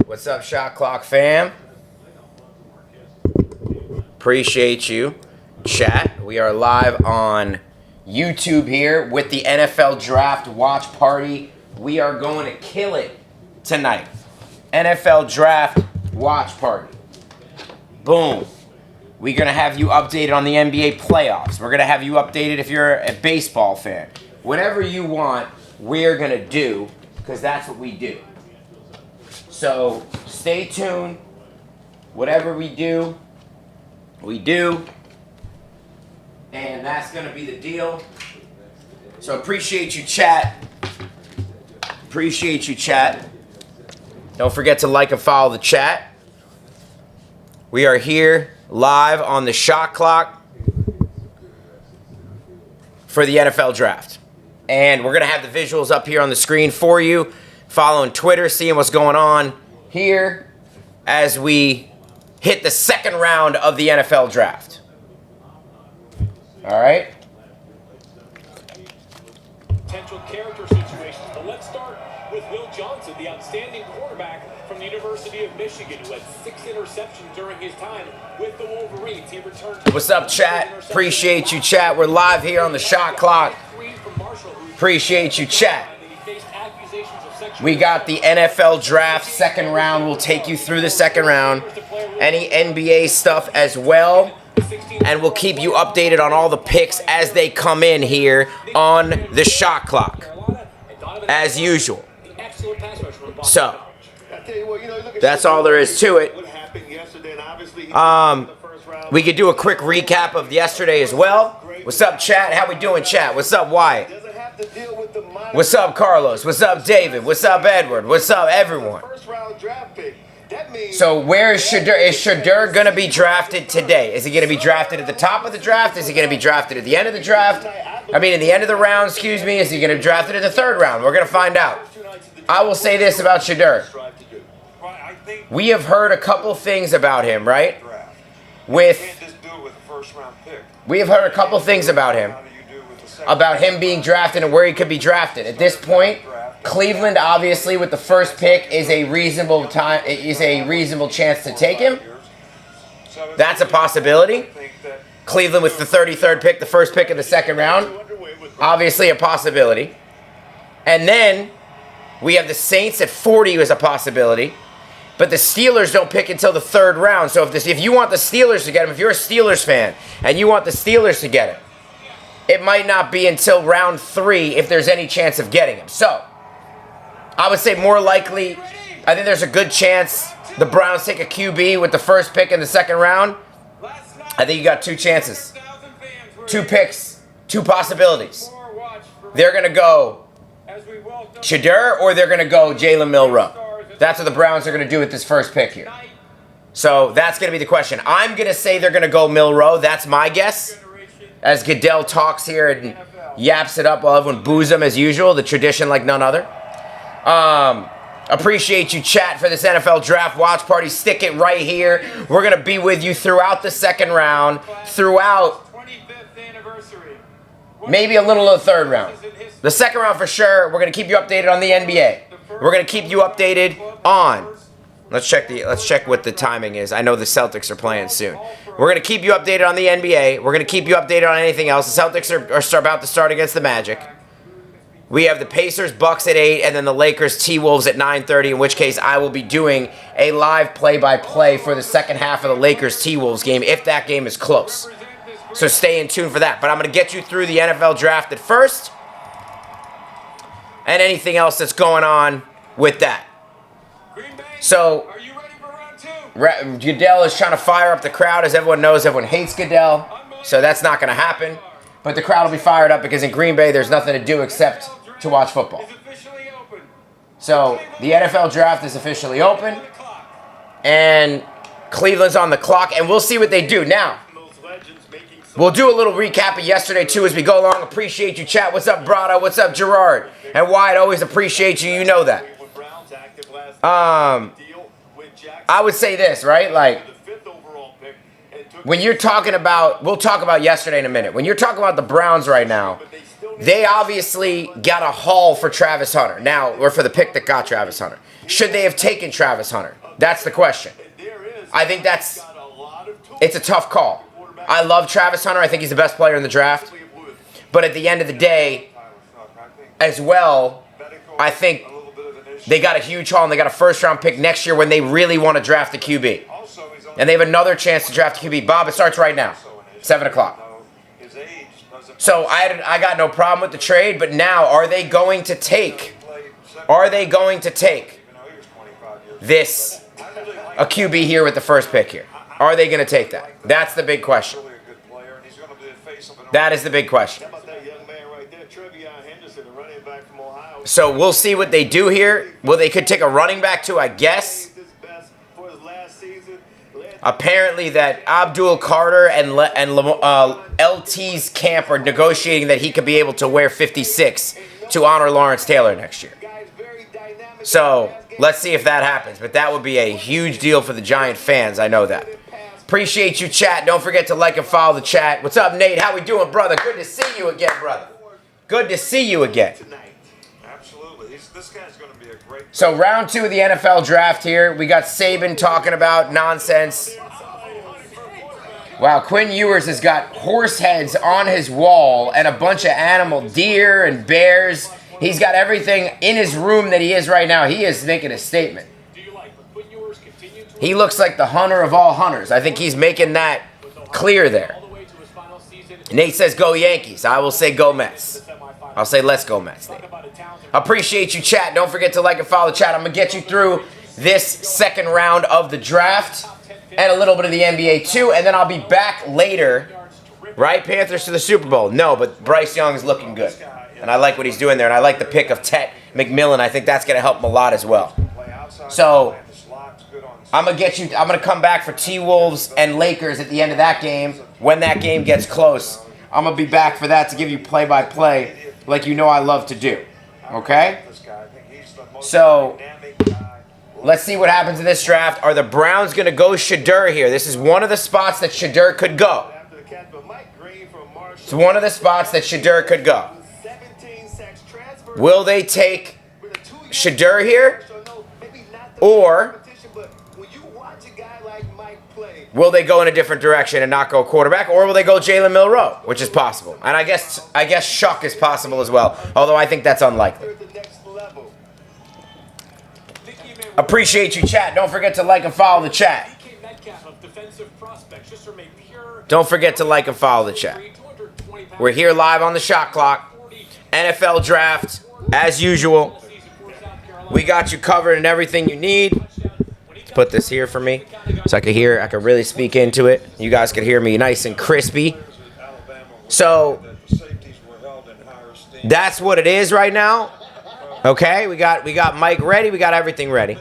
What's up, Shot Clock fam? Appreciate you. Chat. We are live on YouTube here with the NFL Draft Watch Party. We are going to kill it tonight. NFL Draft Watch Party. Boom. We're going to have you updated on the NBA playoffs. We're going to have you updated if you're a baseball fan. Whatever you want, we're going to do, because that's what we do. So stay tuned. Whatever we do, we do. And that's going to be the deal. So appreciate you, chat. Appreciate you, chat. Don't forget to like and follow the chat. We are here live on the Shot Clock for the NFL Draft. And we're going to have the visuals up here on the screen for you. Following Twitter, seeing what's going on here as we hit the second round of the NFL Draft. All right? Potential character situations, but let's start with Will Johnson, the outstanding quarterback from the University of Michigan, who had 6 interceptions during his time with the Wolverines. He returned. What's up, chat? Appreciate you, chat. We're live here on the Shot Clock. Appreciate you, chat. We got the NFL Draft second round. We'll take you through the second round. Any NBA stuff as well. And we'll keep you updated on all the picks as they come in here on the Shot Clock. As usual. So, that's all there is to it. We could do a quick recap of yesterday as well. What's up, chat? How we doing, chat? What's up, Wyatt? What's up, Carlos? What's up, David? What's up, Edward? What's up, everyone? So where is Shedeur? Is Shedeur going to be drafted today? Is he going to be drafted at the top of the draft? Is he going to be drafted at the end of the draft? I mean, at the end of the round, excuse me. Is he going to be drafted in the third round? We're going to find out. I will say this about Shedeur. We have heard a couple things about him, right? We have heard a couple things about him being drafted and where he could be drafted. At this point, Cleveland, obviously, with the first pick, is a reasonable chance to take him. That's a possibility. Cleveland with the 33rd pick, the first pick of the second round, obviously a possibility. And then we have the Saints at 40 as a possibility. But the Steelers don't pick until the third round. So if you want the Steelers to get him, if you're a Steelers fan and you want the Steelers to get him, it might not be until round 3 if there's any chance of getting him. So I would say more likely, I think there's a good chance the Browns take a QB with the first pick in the second round. I think you got 2 chances. 2 picks, 2 possibilities. They're going to go Shedeur or they're going to go Jalen Milroe. That's what the Browns are going to do with this first pick here. So that's going to be the question. I'm going to say they're going to go Milroe. That's my guess. As Goodell talks here and yaps it up while everyone boos him as usual. The tradition like none other. Appreciate you, chat, for this NFL Draft Watch Party. Stick it right here. We're going to be with you throughout the second round. Throughout maybe a little of the third round. The second round for sure. We're going to keep you updated on the NBA. We're going to keep you updated on. Let's check what the timing is. I know the Celtics are playing soon. We're going to keep you updated on the NBA. We're going to keep you updated on anything else. The Celtics are about to start against the Magic. We have the Pacers, Bucks at 8, and then the Lakers, T-Wolves at 9:30, in which case I will be doing a live play-by-play for the second half of the Lakers, T-Wolves game if that game is close. So stay in tune for that. But I'm going to get you through the NFL Draft at first and anything else that's going on with that. So Goodell is trying to fire up the crowd. As everyone knows, everyone hates Goodell, so that's not going to happen. But the crowd will be fired up because in Green Bay there's nothing to do except to watch football. So the NFL Draft is officially open, and Cleveland's on the clock, and we'll see what they do. Now, we'll do a little recap of yesterday, too, as we go along. Appreciate you, chat. What's up, Brado? What's up, Gerard? And Wyatt, always appreciate you. You know that. I would say this, right? Like, when you're talking about, we'll talk about yesterday in a minute. When you're talking about the Browns right now, they obviously got a haul for Travis Hunter. Now, or for the pick that got Travis Hunter. Should they have taken Travis Hunter? That's the question. I think it's a tough call. I love Travis Hunter. I think he's the best player in the draft. But at the end of the day, as well, I think they got a huge haul and they got a first-round pick next year when they really want to draft a QB. And they have another chance to draft a QB. Bob, it starts right now, 7 o'clock. So I got no problem with the trade, but now are they going to take this, a QB here with the first pick here? Are they going to take that? That's the big question. That is the big question. So we'll see what they do here. Well, they could take a running back too, I guess. Apparently that Abdul Carter and LT's camp are negotiating that he could be able to wear 56 to honor Lawrence Taylor next year. So let's see if that happens. But that would be a huge deal for the Giant fans. I know that. Appreciate you, chat. Don't forget to like and follow the chat. What's up, Nate? How we doing, brother? Good to see you again, brother. Good to see you again. Absolutely. This guy's going to be a great... So round 2 of the NFL draft here. We got Saban talking about nonsense. Wow, Quinn Ewers has got horse heads on his wall and a bunch of animal deer and bears. He's got everything in his room that he is right now. He is making a statement. He looks like the hunter of all hunters. I think he's making that clear there. Nate says go Yankees. I will say go Mets. I'll say let's go Mets, Nate. Appreciate you, chat. Don't forget to like and follow the chat. I'm going to get you through this second round of the draft and a little bit of the NBA too, and then I'll be back later. Right, Panthers to the Super Bowl? No, but Bryce Young is looking good. And I like what he's doing there, and I like the pick of Tet McMillan. I think that's going to help him a lot as well. So I'm gonna come back for T-Wolves and Lakers at the end of that game. When that game gets close, I'm gonna be back for that to give you play-by-play like you know I love to do. Okay? So let's see what happens in this draft. Are the Browns gonna go Shedeur here? This is one of the spots that Shedeur could go. It's one of the spots that Shedeur could go. Will they take Shedeur here? Or will they go in a different direction and not go quarterback? Or will they go Jalen Milroe, which is possible. And I guess Shuck is possible as well, although I think that's unlikely. Appreciate you, chat. Don't forget to like and follow the chat. Don't forget to like and follow the chat. We're here live on the shot clock. NFL draft, as usual. We got you covered in everything you need. Let's put this here for me so I can really speak into it. You guys can hear me nice and crispy. So that's what it is right now. Okay, we got Mike ready. We got everything ready.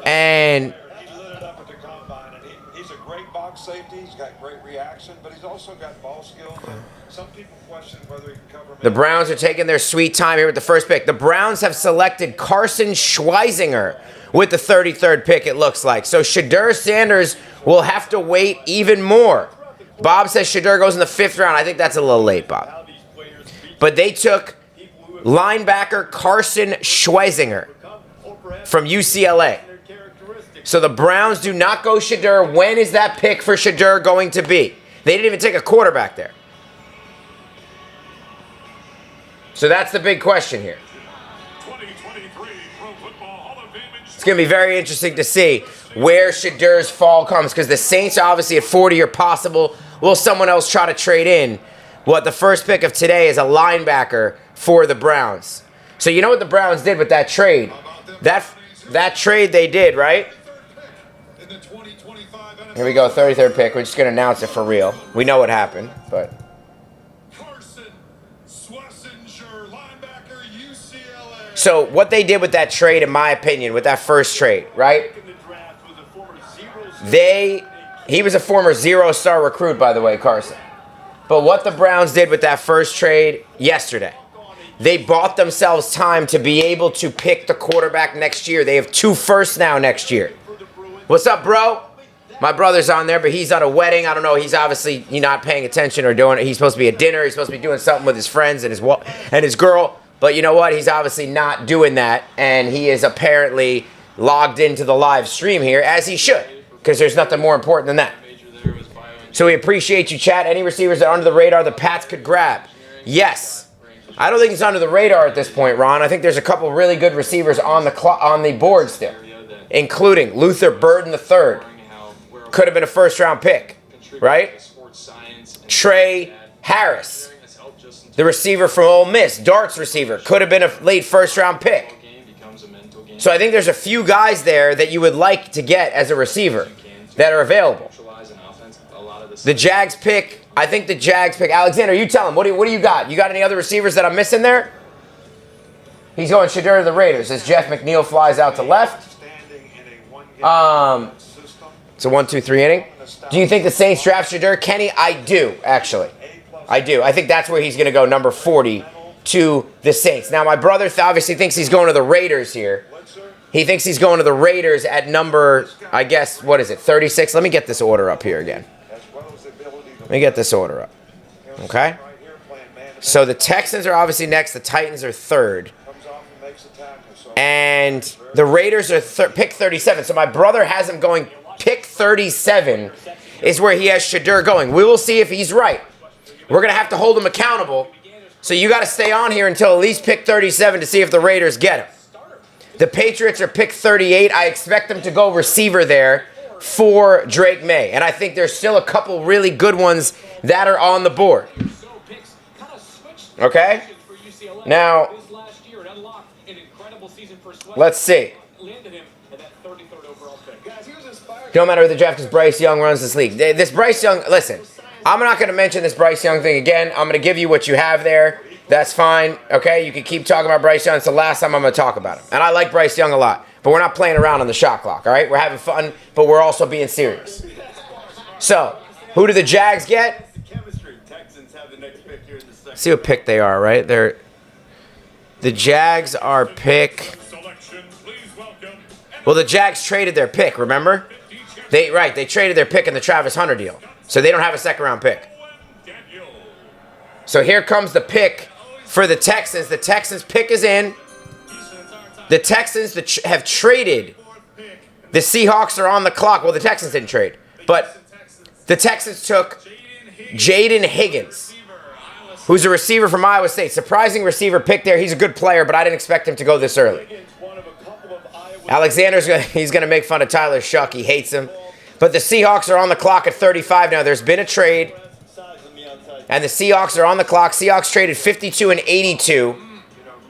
And He lit it up at the combine, and he's a great box safety. He's got great reaction, but he's also got ball skills. And some people question whether he can cover. the Browns are taking their sweet time here with the first pick. The Browns have selected Carson Schweizinger with the 33rd pick, it looks like. So Shedeur Sanders will have to wait even more. Bob says Shedeur goes in the 5th round. I think that's a little late, Bob. But they took linebacker Carson Schweizinger from UCLA. So the Browns do not go Shedeur. When is that pick for Shedeur going to be? They didn't even take a quarterback there. So that's the big question here. It's going to be very interesting to see where Shedeur's fall comes, because the Saints are obviously at 40 or possible. Will someone else try to trade in? What the first pick of today is a linebacker for the Browns. So you know what the Browns did with that trade? That trade they did, right? Here we go, 33rd pick. We're just going to announce it for real. We know what happened, but... So what they did with that trade, in my opinion, with that first trade, right? He was a former 0-star recruit, by the way, Carson. But what the Browns did with that first trade yesterday, they bought themselves time to be able to pick the quarterback next year. They have 2 firsts now next year. What's up, bro? My brother's on there, but he's at a wedding. I don't know. He's obviously not paying attention or doing it. He's supposed to be at dinner. He's supposed to be doing something with his friends and his girl. But you know what? He's obviously not doing that, and he is apparently logged into the live stream here, as he should, because there's nothing more important than that. So we appreciate you, chat. Any receivers that are under the radar the Pats could grab? Yes. I don't think it's under the radar at this point, Ron. I think there's a couple really good receivers on the board still, including Luther Burden III. Could have been a first-round pick, right? Trey Harris, the receiver from Ole Miss, darts receiver, could have been a late first-round pick. So I think there's a few guys there that you would like to get as a receiver that are available. The Jags pick, I think the Jags pick. Alexander, you tell him. What do you got? You got any other receivers that I'm missing there? He's going Shedeur to the Raiders as Jeff McNeil flies out to left. It's a 1-2-3 inning. Do you think the Saints draft Shedeur? Kenny, I do, actually. I do. I think that's where he's going to go, number 40, to the Saints. Now, my brother obviously thinks he's going to the Raiders here. He thinks he's going to the Raiders at number, I guess, what is it, 36? Let me get this order up here again. Let me get this order up. Okay? So the Texans are obviously next. The Titans are third. And the Raiders are pick 37. So my brother has him going pick 37 is where he has Shedeur going. We will see if he's right. We're going to have to hold him accountable. So you got to stay on here until at least pick 37 to see if the Raiders get him. The Patriots are pick 38. I expect them to go receiver there for Drake May. And I think there's still a couple really good ones that are on the board. Okay? Now, let's see. Don't matter who the draft is, Bryce Young runs this league. This Bryce Young, listen, I'm not going to mention this Bryce Young thing again. I'm going to give you what you have there. That's fine. Okay? You can keep talking about Bryce Young. It's the last time I'm going to talk about him. And I like Bryce Young a lot. But we're not playing around on the shot clock, all right? We're having fun, but we're also being serious. So, who do the Jags get? See what pick they are, right? The Jags are pick. Well, the Jags traded their pick, remember? They traded their pick in the Travis Hunter deal. So they don't have a second-round pick. So here comes the pick for the Texans. The Texans pick is in. The Texans have traded. The Seahawks are on the clock. Well, the Texans didn't trade. But the Texans took Jaden Higgins, who's a receiver from Iowa State. Surprising receiver pick there. He's a good player, but I didn't expect him to go this early. Alexander's he's going to make fun of Tyler Shuck. He hates him. But the Seahawks are on the clock at 35 now. There's been a trade. And the Seahawks are on the clock. Seahawks traded 52 and 82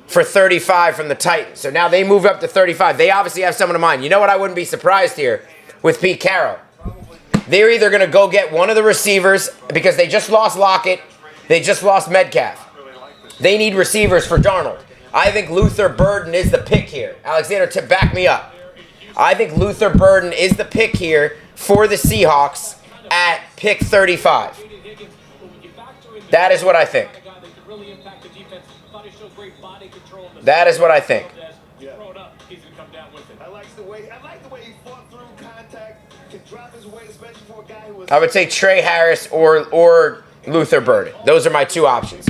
for 35 from the Titans. So now they move up to 35. They obviously have someone in mind. You know what? I wouldn't be surprised here with Pete Carroll. They're either going to go get one of the receivers because they just lost Lockett. They just lost Metcalf. They need receivers for Darnold. I think Luther Burden is the pick here. Alexander, back me up. I think Luther Burden is the pick here for the Seahawks at pick 35. That is what I think. That is what I think. I would say Trey Harris or Luther Burden. Those are my two options.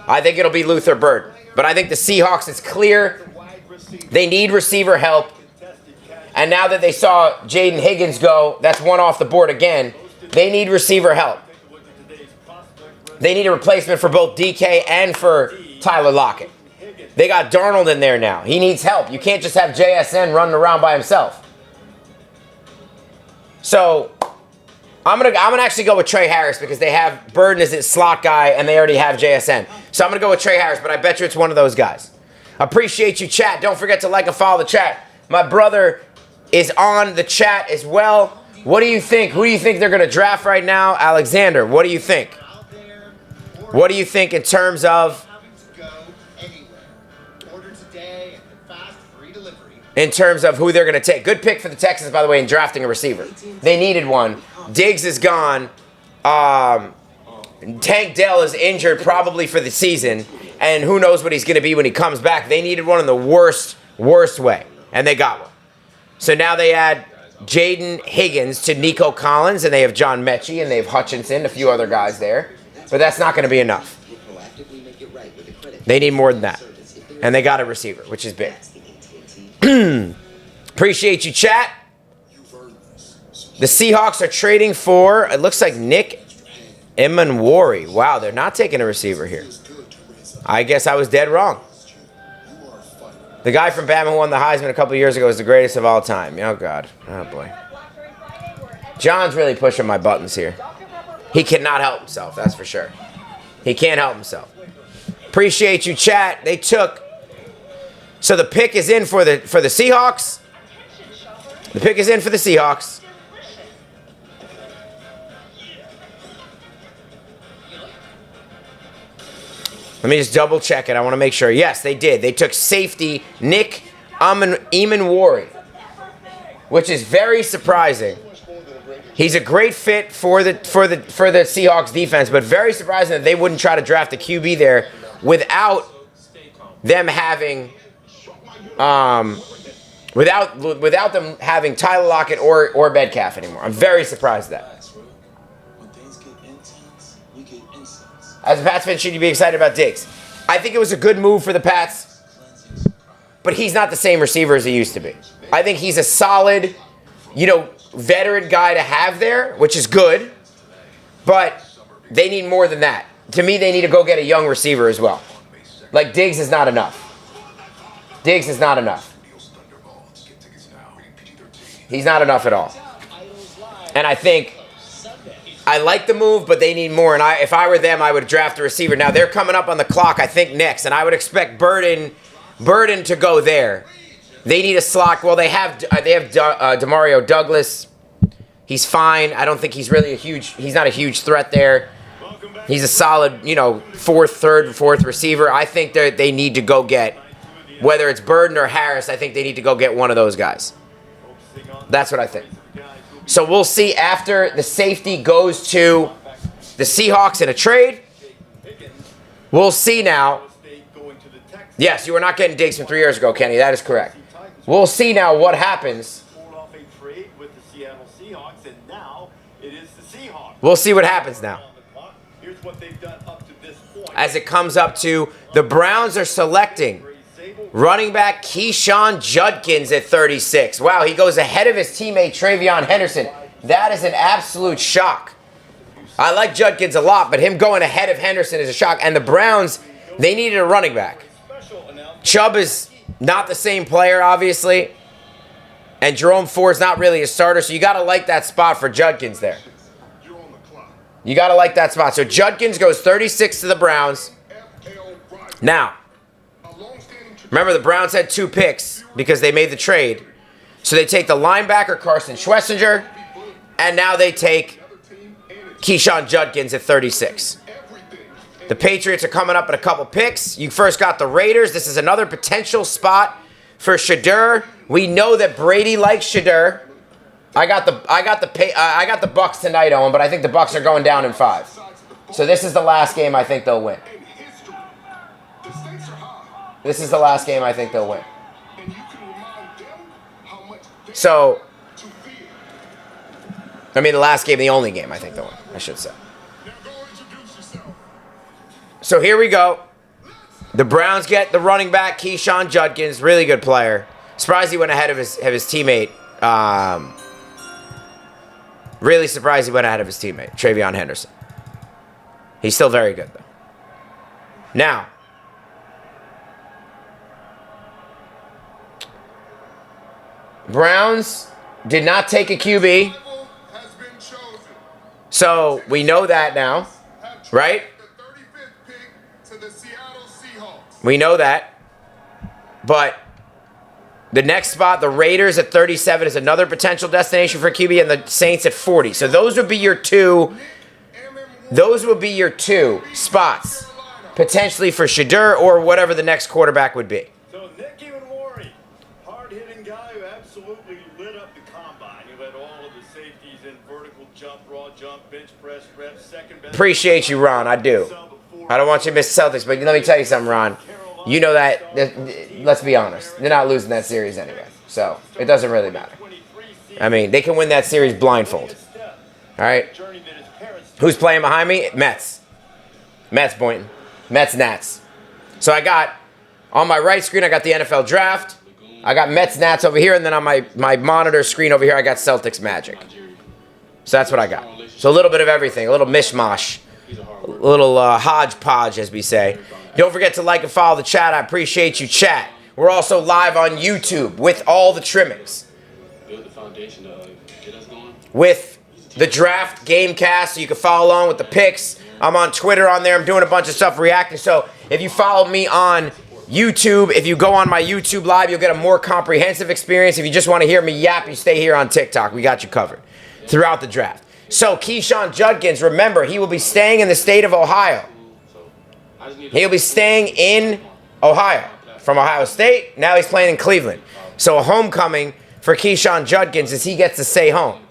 I think it'll be Luther Burden. But I think the Seahawks, it's clear they need receiver help. And now that they saw Jaden Higgins go, that's one off the board again. They need receiver help. They need a replacement for both DK and for Tyler Lockett. They got Darnold in there now. He needs help. You can't just have JSN running around by himself. So I'm gonna actually go with Trey Harris because they have Burden as its slot guy and they already have JSN. So I'm gonna go with Trey Harris, but I bet you it's one of those guys. Appreciate you, chat. Don't forget to like and follow the chat. My brother is on the chat as well. What do you think? Who do you think they're gonna draft right now? Alexander, what do you think? What do you think in terms of who they're going to take? Good pick for the Texans, by the way, in drafting a receiver. They needed one. Diggs is gone. Tank Dell is injured probably for the season, and who knows what he's going to be when he comes back. They needed one in the worst way, and they got one. So now they add Jaden Higgins to Nico Collins, and they have John Mechie, and they have Hutchinson, a few other guys there. But that's not going to be enough. They need more than that. And they got a receiver, which is big. Appreciate you, chat. The Seahawks are trading for, it looks like Nick Emanwari. Wow, they're not taking a receiver here. I guess I was dead wrong. The guy from Bama who won the Heisman a couple years ago is the greatest of all time. Oh, God. Oh, boy. John's really pushing my buttons here. He cannot help himself, that's for sure. He can't help himself. Appreciate you, chat. They took... So the pick is in for the Seahawks. The pick is in for the Seahawks. Let me just double check it. I want to make sure. Yes, they did. They took safety Nick Emanwari, which is very surprising. He's a great fit for the Seahawks defense, but very surprising that they wouldn't try to draft a QB there without them having without them having Tyler Lockett or Metcalf anymore. I'm very surprised at that. As a Pats fan, should you be excited about Diggs? I think it was a good move for the Pats, but he's not the same receiver as he used to be. I think he's a solid, veteran guy to have there, which is good, but they need more than that. To me, they need to go get a young receiver as well. Like, Diggs is not enough. Diggs is not enough. He's not enough at all. And I think... I like the move, but they need more. And if I were them, I would draft a receiver. Now, they're coming up on the clock, I think, next. And I would expect Burden to go there. They need a slot. Well, they have Demario Douglas. He's fine. I don't think he's really he's not a huge threat there. He's a solid, third, fourth receiver. I think they need to go get, whether it's Burden or Harris, I think they need to go get one of those guys. That's what I think. So we'll see after the safety goes to the Seahawks in a trade. We'll see now. Yes, you were not getting Diggs from 3 years ago, Kenny. That is correct. We'll see now what happens. We'll see what happens now. As it comes up to, the Browns are selecting running back Keyshawn Judkins at 36. Wow, he goes ahead of his teammate Travion Henderson. That is an absolute shock. I like Judkins a lot, but him going ahead of Henderson is a shock. And the Browns, they needed a running back. Chubb is not the same player, obviously. And Jerome Ford's not really a starter, so you got to like that spot for Judkins there. You got to like that spot. So Judkins goes 36 to the Browns. Now, remember, the Browns had 2 picks because they made the trade. So they take the linebacker, Carson Schwessinger, and now they take Keyshawn Judkins at 36. The Patriots are coming up in a couple picks. You first got the Raiders. This is another potential spot for Shedeur. We know that Brady likes Shedeur. I got the Bucks tonight, Owen, but I think the Bucks are going down in 5. So this is the last game I think they'll win. This is the last game I think they'll win. So, the last game, the only game I think they'll win, I should say. So here we go. The Browns get the running back, Keyshawn Judkins, really good player. Surprised he went ahead of his teammate. Really surprised he went ahead of his teammate, Travion Henderson. He's still very good, though. Now, Browns did not take a QB. So we know that now, right? We know that. But the next spot, the Raiders at 37 is another potential destination for QB, and the Saints at 40. So those would be your two. Those would be your 2 spots potentially for Shedeur or whatever the next quarterback would be. So Nick Emanwari, hard-hitting guy who absolutely lit up the combine. He led all of the safeties in vertical jump, raw jump, bench press, reps, second best. Appreciate you, Ron. I do. I don't want you to miss the Celtics, but let me tell you something, Ron. You know that, let's be honest, they're not losing that series anyway. So it doesn't really matter. I mean, they can win that series blindfold. All right. Journey that his parents Who's playing behind me? Mets. Mets, Boynton. Mets, Nats. So I got, on my right screen, I got the NFL draft. I got Mets, Nats over here. And then on my monitor screen over here, I got Celtics, Magic. So that's what I got. So a little bit of everything. A little mishmash. A little hodgepodge, as we say. Don't forget to like and follow the chat. I appreciate you, chat. We're also live on YouTube with all the trimmings. Build the foundation to get us going. With the draft gamecast, so you can follow along with the picks. I'm on Twitter on there. I'm doing a bunch of stuff reacting. So if you follow me on YouTube, if you go on my YouTube live, you'll get a more comprehensive experience. If you just want to hear me yap, you stay here on TikTok. We got you covered throughout the draft. So Keyshawn Judkins, remember, he will be staying in the state of Ohio. He'll be staying in Ohio from Ohio State. Now he's playing in Cleveland. So a homecoming for Keyshawn Judkins as he gets to stay home.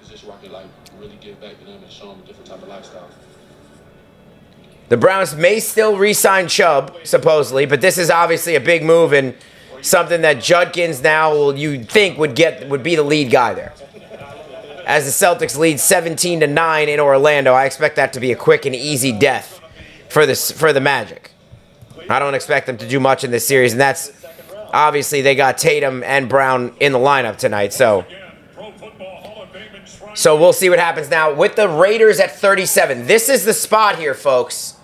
The Browns may still re-sign Chubb, supposedly, but this is obviously a big move and something that Judkins now you'd think would be the lead guy there. As the Celtics lead 17-9 in Orlando, I expect that to be a quick and easy death for the Magic. I don't expect them to do much in this series, and that's obviously they got Tatum and Brown in the lineup tonight, so we'll see what happens now with the Raiders at 37. This is the spot here, folks,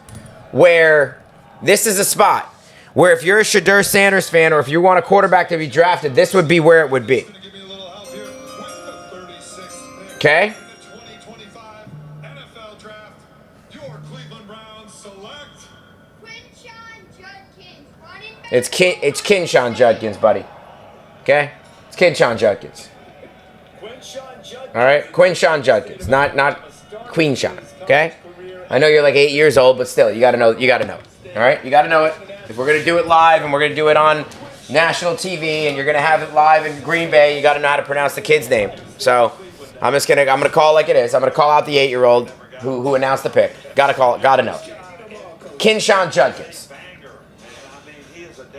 where if you're a Shedeur Sanders fan or if you want a quarterback to be drafted, this would be where it would be. Okay? It's Kinshawn Judkins, buddy. Okay? It's Kinshawn Judkins. All right? Quinshawn Judkins, not Queenshawn, okay? I know you're like 8 years old, but still, you got to know. All right? You got to know it. If we're going to do it live and we're going to do it on national TV and you're going to have it live in Green Bay, you got to know how to pronounce the kid's name. So, I'm going to call it like it is. I'm going to call out the 8-year-old who announced the pick. Got to know. Kinshawn Judkins.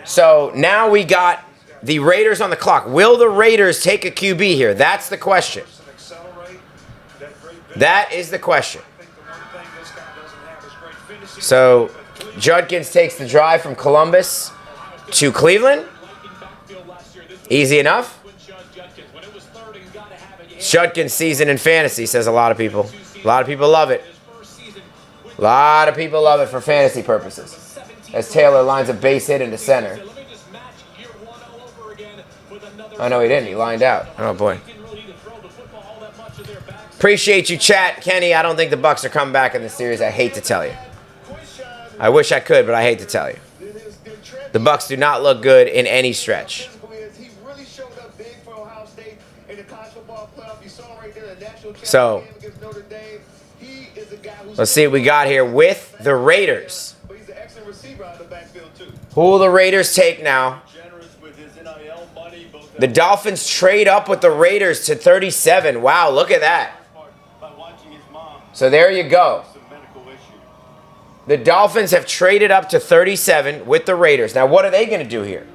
So now we got the Raiders on the clock. Will the Raiders take a QB here? That's the question. That is the question. So Judkins takes the drive from Columbus to Cleveland. Easy enough. Judkins season in fantasy, says a lot of people. A lot of people love it. A lot of people love it for fantasy purposes. As Taylor lines a base hit into center. Oh, no, he didn't. He lined out. Oh, boy. Appreciate you, chat. Kenny, I don't think the Bucs are coming back in this series. I hate to tell you. I wish I could, but I hate to tell you. The Bucs do not look good in any stretch. So, let's see what we got here with the Raiders. Who will the Raiders take now? The Dolphins trade up with the Raiders to 37. Wow, look at that. So there you go. The Dolphins have traded up to 37 with the Raiders. Now, what are they going to do here?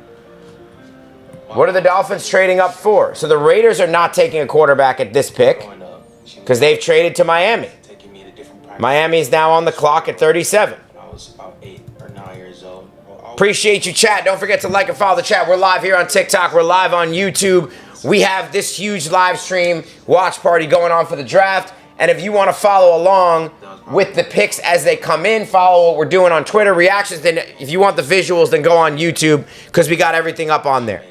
What are the Dolphins trading up for? So the Raiders are not taking a quarterback at this pick because they've traded to Miami. Miami is now on the clock at 37. Appreciate you, chat. Don't forget to like and follow the chat. We're live here on TikTok. We're live on YouTube. We have this huge live stream watch party going on for the draft. And if you want to follow along with the picks as they come in, follow what we're doing on Twitter reactions. Then if you want the visuals, then go on YouTube because we got everything up on there.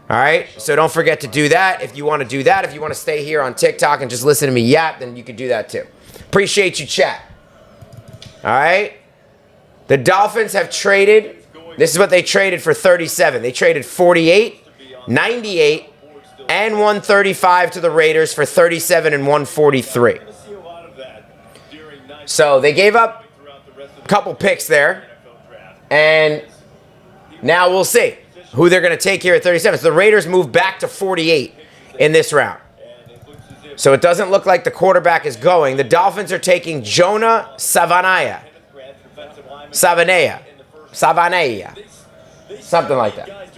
All right? So don't forget to do that. If you want to do that, if you want to stay here on TikTok and just listen to me yap, then you can do that too. Appreciate you, chat. All right? The Dolphins have traded. This is what they traded for 37. They traded 48, 98, and 135 to the Raiders for 37 and 143. So they gave up a couple picks there. And now we'll see who they're going to take here at 37. So the Raiders move back to 48 in this round. So it doesn't look like the quarterback is going. The Dolphins are taking Jonah Savaiinaea. Something like that.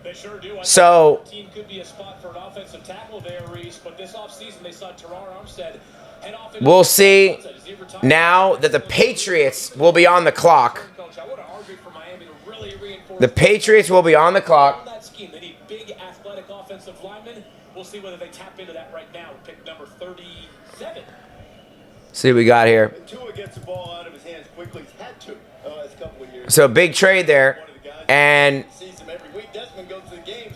They sure do. So Team could be a spot for an offensive tackle there, Reese, but this offseason they saw Terrar Armstead head off into we'll see now that the Patriots will be on the clock. Coach, I would have argued for Miami to really reinforce The Patriots will be on the clock. that scheme. They need big, athletic offensive linemen. We'll see whether they tap into that right now. Pick number 37. See what we got here. Tua gets the ball out of his hands quickly. He's had to last couple of years. So big trade there. One of the guys And sees him every week. Desmond goes to the games.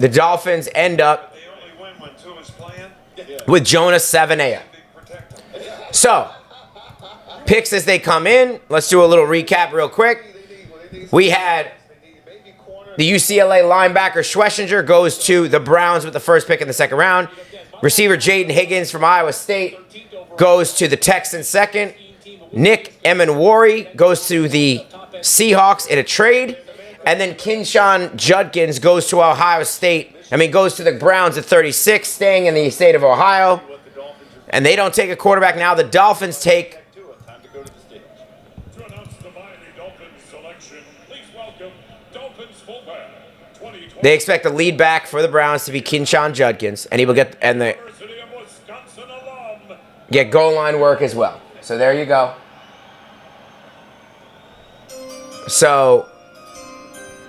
the Dolphins end up They only win when Tua's playing. with Jonas Savaiinaea. Big protect him. So, picks as they come in. Let's do a little recap real quick. We had the UCLA linebacker Schlesinger goes to the Browns with the first pick in the second round. Receiver Jaden Higgins from Iowa State goes to the Texans second. Nick Emenwari goes to the Seahawks in a trade. And then Kinshawn Judkins goes to goes to the Browns at 36, staying in the state of Ohio. And they don't take a quarterback now. The Dolphins take. Time to go to the stage. To announce the Miami Dolphins selection, please welcome Dolphins fullback, 2020 They expect the lead back for the Browns to be Kinshawn Judkins, and he will get the University of Wisconsin alum. get goal line work as well. So there you go. So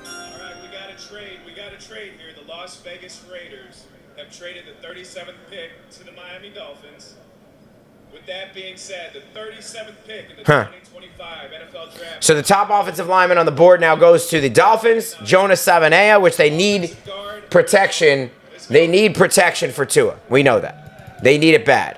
All right, we got a trade. We got a trade here. The Las Vegas Raiders have traded the 37th pick to the Miami Dolphins. With that being said, the 37th pick in the 2025 NFL Draft. So the top offensive lineman on the board now goes to the Dolphins, Jonas Savaiinaea, which they need protection. They need protection for Tua. We know that. They need it bad.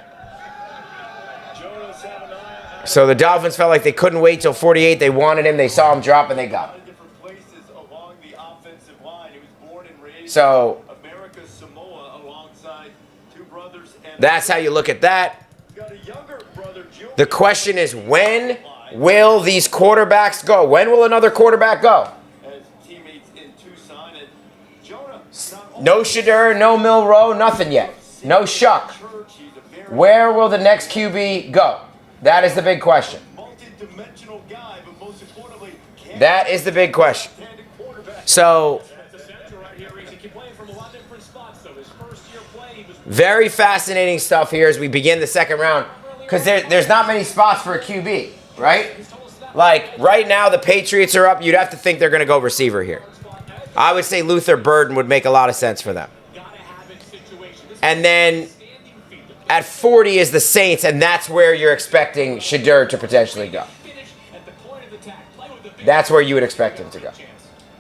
So the Dolphins felt like they couldn't wait till 48. They wanted him. They saw him drop, and they got him. Different places along the offensive line. He was born and raised So in America's Samoa alongside two brothers. And that's how you look at that. he's got a younger brother, Junior. The question is, when will these quarterbacks go? When will another quarterback go? As teammates in Tucson. And Jonah, not No Shadur, no Milroe, nothing yet. No Shuck. Church, he's a very Where will the next QB go? That is the big question. multi-dimensional guy, but most importantly, That is the big question. handed quarterback. So, That's the center right here, Reese. He can play from a lot of different spots, though. His first year play, he was very fascinating stuff here as we begin the second round. Because there's not many spots for a QB, right? Like, right now, the Patriots are up. You'd have to think they're going to go receiver here. I would say Luther Burden would make a lot of sense for them. gotta have it situation. This And then standing feet to at 40 is the Saints, and that's where you're expecting Shadur to potentially go. finish at the point of attack. Play with the big That's where you would expect him to go. chance.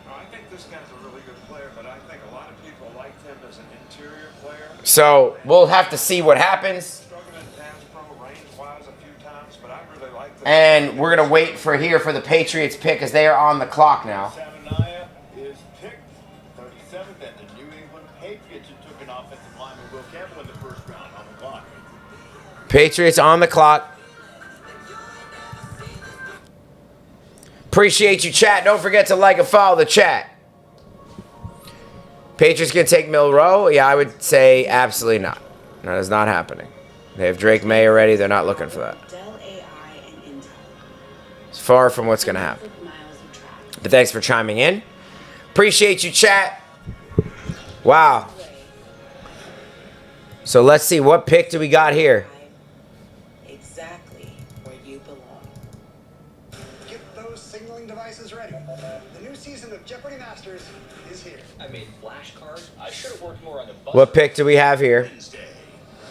I think this guy's a really good player, but I think a lot of people liked him as an interior player. So, we'll have to see what happens. Struggling in pass pro range-wise a few times, but I really liked him. And we're going to wait for the Patriots pick as they are on the clock now. Savaiinaea is picked 37th, and the New England Patriots who took an offensive lineman, Will Campbell, in the first round on the clock. Patriots on the clock. Appreciate you, chat. Don't forget to like and follow the chat. Patriots going to take Milroe? Yeah, I would say absolutely not. That is not happening. They have Drake May already. They're not looking for that. Dell AI and Intel. It's far from what's going to happen. Miles of track. But thanks for chiming in. Appreciate you, chat. Wow. So let's see. What pick do we got here? Exactly where you belong. Get those signaling devices ready. The new season of Jeopardy Masters is here. I made flashcards. I should have worked more on the bus. What pick do we have here?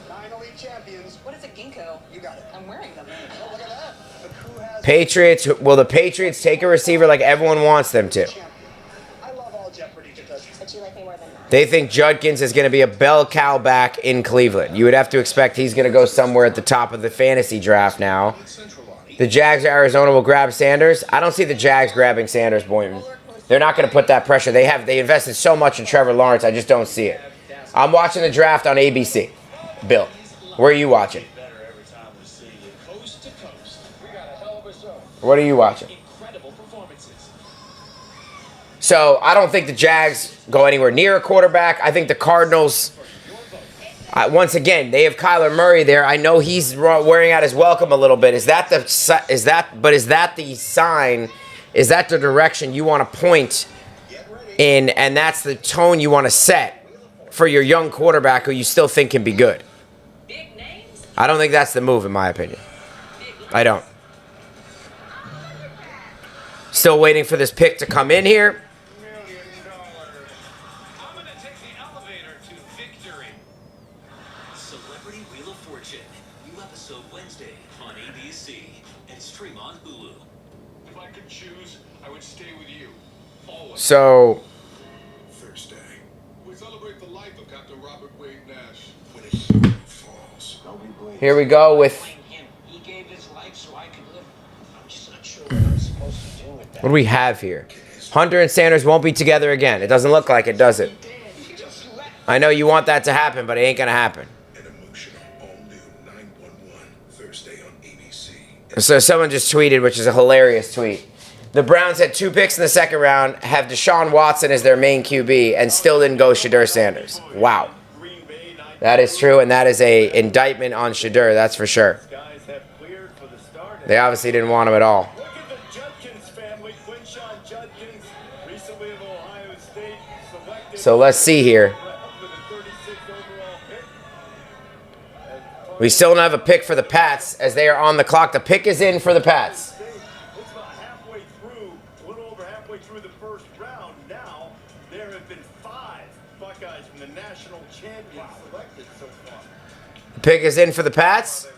9 elite champions. What is a ginkgo? You got it. I'm wearing them. Oh, look at that. But who has Patriots. Will the Patriots take a receiver like everyone wants them to? champion? I love all Jeopardy contestants. But you like me more than that. They think Judkins is going to be a bell cow back in Cleveland. You would have to expect he's going to go somewhere at the top of the fantasy draft now. The Jags or Arizona will grab Sanders. I don't see the Jags grabbing Sanders, Boynton. They're not going to put that pressure. They invested so much in Trevor Lawrence. I just don't see it. I'm watching the draft on ABC. Bill, where are you watching? Coast to coast. We got a hell of a show. What are you watching? Incredible performances. So I don't think the Jags go anywhere near a quarterback. I think the Cardinals, once again, they have Kyler Murray there. I know he's wearing out his welcome a little bit. Is that the sign? Is that the direction you want to point and that's the tone you want to set for your young quarterback who you still think can be good. I don't think that's the move, in my opinion. I don't. Still waiting for this pick to come in here. I'm gonna take the elevator to victory. Celebrity Wheel of Fortune. New episode Wednesday on ABC and stream on Hulu. If I could choose, I would stay with you. Always. So, Thursday. We celebrate the life of Captain Robert Wade Nash when his son falls. here we go with... He gave his life so I could live. I'm just not sure what I'm supposed to do with that. What do we have here? Hunter and Sanders won't be together again. It doesn't look like it, does it? I know you want that to happen, but it ain't going to happen. An emotional all-new 911 Thursday on ABC. So someone just tweeted, which is a hilarious tweet. The Browns had 2 picks in the second round, have Deshaun Watson as their main QB, and still didn't go Shadur Sanders. Wow. That is true, and that is a indictment on Shadur, that's for sure. They obviously didn't want him at all. Look at the Judkins family. Quinshon Judkins, recently of Ohio State, selected So let's see here. with the 36th overall pick. We still don't have a pick for the Pats as they are on the clock. The pick is in for the Pats. It's about halfway through, a little over halfway through the first round. Now, there have been 5 Buckeyes from the national champion selected so far. The pick is in for the Pats.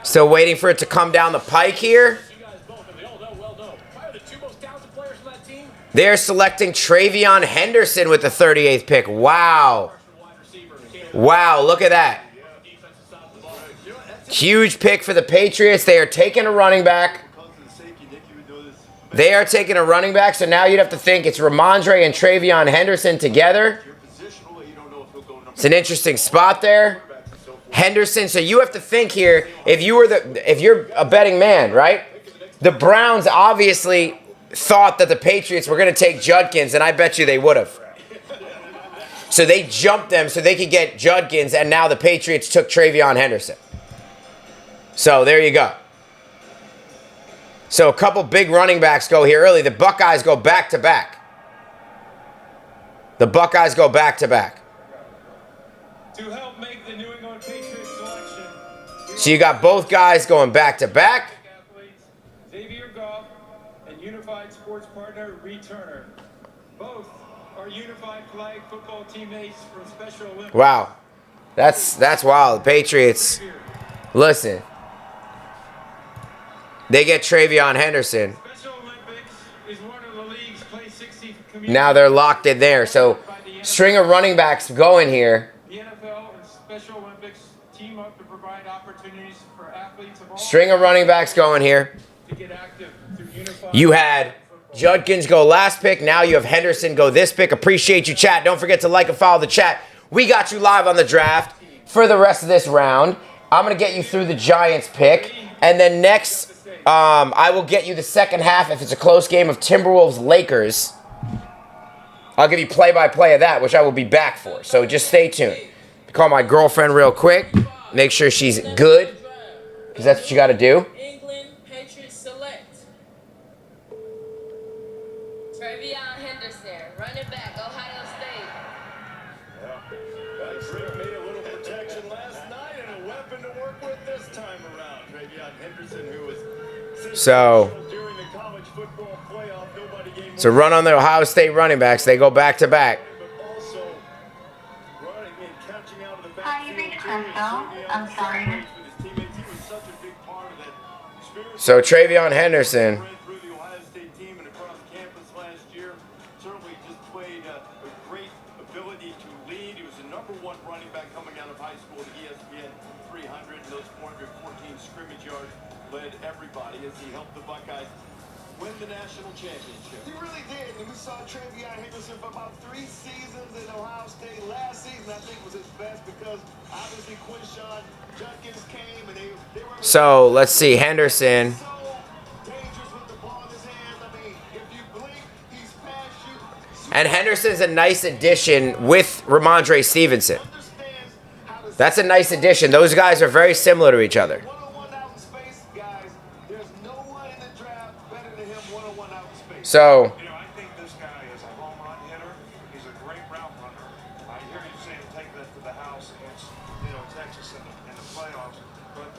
Still waiting for it to come down the pike here. You guys both, and we all know, well know. Probably the 2 most talented players on that team. They're selecting Travion Henderson with the 38th pick. Wow. Wide receiver. Wow, look at that. Defensive side of the ball. Huge pick for the Patriots. They are taking a running back. They are taking a running back, so now you'd have to think it's Ramondre and Travion Henderson together. It's an interesting spot there. Henderson, so you have to think here, if you're a betting man, right? The Browns obviously thought that the Patriots were going to take Judkins, and I bet you they would have. So they jumped them so they could get Judkins, and now the Patriots took Travion Henderson. So there you go. So a couple big running backs go here early. The Buckeyes go back-to-back. The Buckeyes go back-to-back. To help make the New England Patriots selection, So you got both guys going back-to-back. athletes Xavier Goff and Unified Sports Partner Reed Turner. Both are Unified Flag football teammates from Special Olympics. Wow. That's wild. The Patriots, listen. They get Travion Henderson. Special Olympics is one of the league's play 60 community. Now they're locked in there. So string of running backs going here. The NFL and Special Olympics team up to provide opportunities for athletes of all String of running backs going here. to get active through Unified. You had Judkins go last pick. Now you have Henderson go this pick. Appreciate you, chat. Don't forget to like and follow the chat. We got you live on the draft for the rest of this round. I'm going to get you through the Giants pick. And then next, I will get you the second half if it's a close game of Timberwolves-Lakers. I'll give you play-by-play of that, which I will be back for. So just stay tuned. Call my girlfriend real quick. Make sure she's good, because that's what you got to do. England Patriots select Travion Henderson, running back, Ohio State. Rick made a little protection last night and a weapon to work with this time around. Travion Henderson, who was So, during the college football playoff, nobody gave it's a run on the Ohio State running backs. They go back-to-back. but also running and catching out of the Hi, you reached Crystal. I'm sorry. with his teammates. He was such a big part of that spirit. So Travion Henderson. Ran through the Ohio State team and across campus last year. Certainly just played a great ability to lead. He was the #1 running back coming out of high school at ESPN 300. Those 414 scrimmage yards led everybody as he helped the Buckeyes win the national championship. He really did. And we saw Travion Henderson for about 3 seasons in Ohio State. Last season, I think, was his best because obviously Quinshon Judkins came and they were So let's see, Henderson. so dangerous with the ball in his hands. I mean, if you blink, he's past you. And Henderson's a nice addition with Ramondre Stevenson. Understands how to That's a nice addition. Those guys are very similar to each other. one-on-one out in space, guys. There's no one in the draft better than him one-on-one out in space. So, You know, I think the house against, Texas in the playoffs. But,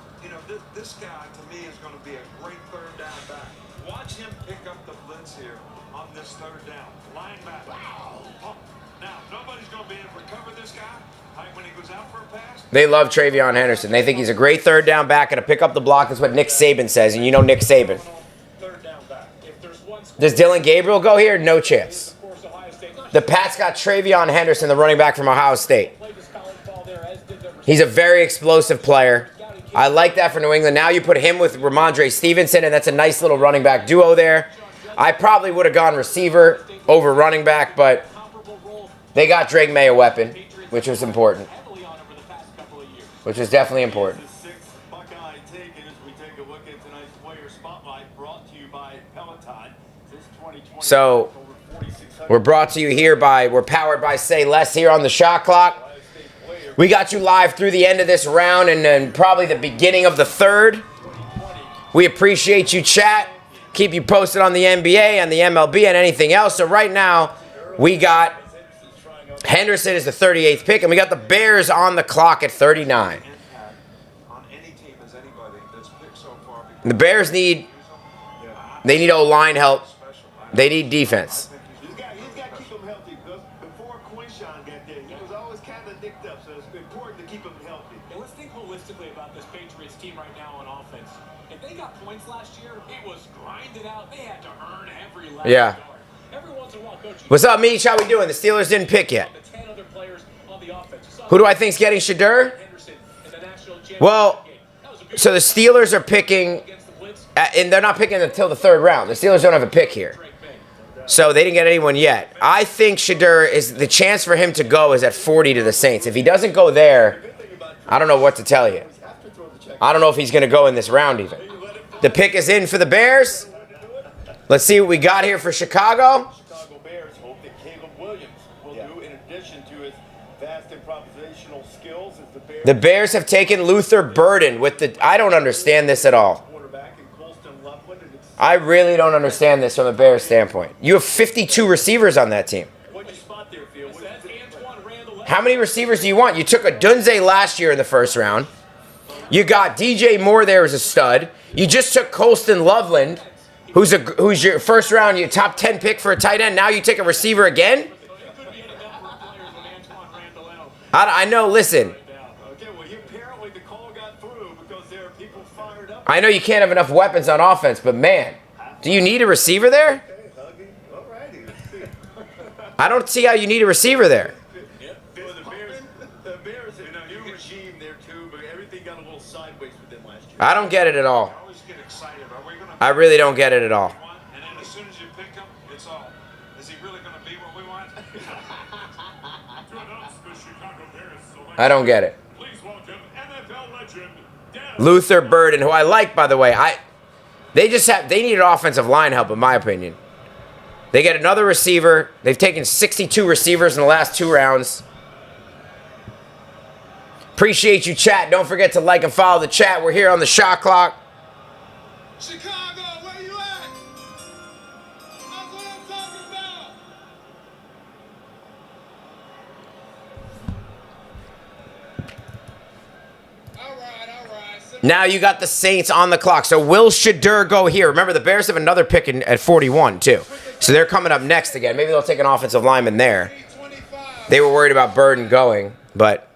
this guy, to me, is going to be a great third down back. Watch him pick up the blitz here on this third down. Linebacker. Oh, now, nobody's going to be able to recover this guy. When he goes out for a pass. They love Travion Henderson. They think he's a great third down back and to pick up the block. That's what Nick Saban says, and you know Nick Saban. Third down back. Does Dylan Gabriel go here? No chance. The Pats got Travion Henderson, the running back from Ohio State. He's a very explosive player. I like that for New England. Now you put him with Ramondre Stevenson, and that's a nice little running back duo there. I probably would have gone receiver over running back, but they got Drake May a weapon, which was important. Which is definitely important. So, we're brought to you here we're powered by Say Less here on the Shot Clock. We got you live through the end of this round and then probably the beginning of the third. We appreciate you, chat. Keep you posted on the NBA and the MLB and anything else. So right now, we got Henderson is the 38th pick, and we got the Bears on the clock at 39. The Bears need O-line help. They need defense. He's got to keep him healthy because before Quinshawn got there, he was always kind of nicked up, so it's important to keep him healthy. And let's think holistically about this Patriots team right now on offense. If they got points last year, it was grinded out. They had to earn every last Yeah. yard. Every once in a while, Coach, What's up, Meech? How we doing? The Steelers didn't pick yet. Who do I think's getting Shadur? Well, so the Steelers are picking, and they're not picking until the third round. The Steelers don't have a pick here. So they didn't get anyone yet. I think Shadur is the chance for him to go is at 40 to the Saints. If he doesn't go there, I don't know what to tell you. I don't know if he's going to go in this round even. The pick is in for the Bears. Let's see what we got here for Chicago. Chicago Bears hope that Caleb Williams will do in addition to his vast improvisational skills as The Bears have taken Luther Burden with the... I don't understand this at all. I really don't understand this from a Bears standpoint. You have 52 receivers on that team. How many receivers do you want? You took a Dunze last year in the first round. You got DJ Moore there as a stud. You just took Colston Loveland, who's your first round, your top 10 pick for a tight end. Now you take a receiver again? I know, listen. I know you can't have enough weapons on offense, but man, do you need a receiver there? I don't see how you need a receiver there. I don't get it at all. I really don't get it at all. And then as soon as you pick him, it's all. Is he really going to be what we want? I don't get it. Please welcome NFL legend Luther Burden, who I like, by the way. They need an offensive line help, in my opinion. They get another receiver. They've taken 62 receivers in the last 2 rounds. Appreciate you, chat. Don't forget to like and follow the chat. We're here on the Shot Clock. Chicago, where you at? That's what I'm talking about. All right. Now you got the Saints on the clock. So will Shadur go here? Remember, the Bears have another pick at 41, too. So they're coming up next again. Maybe they'll take an offensive lineman there. They were worried about Burden going, but...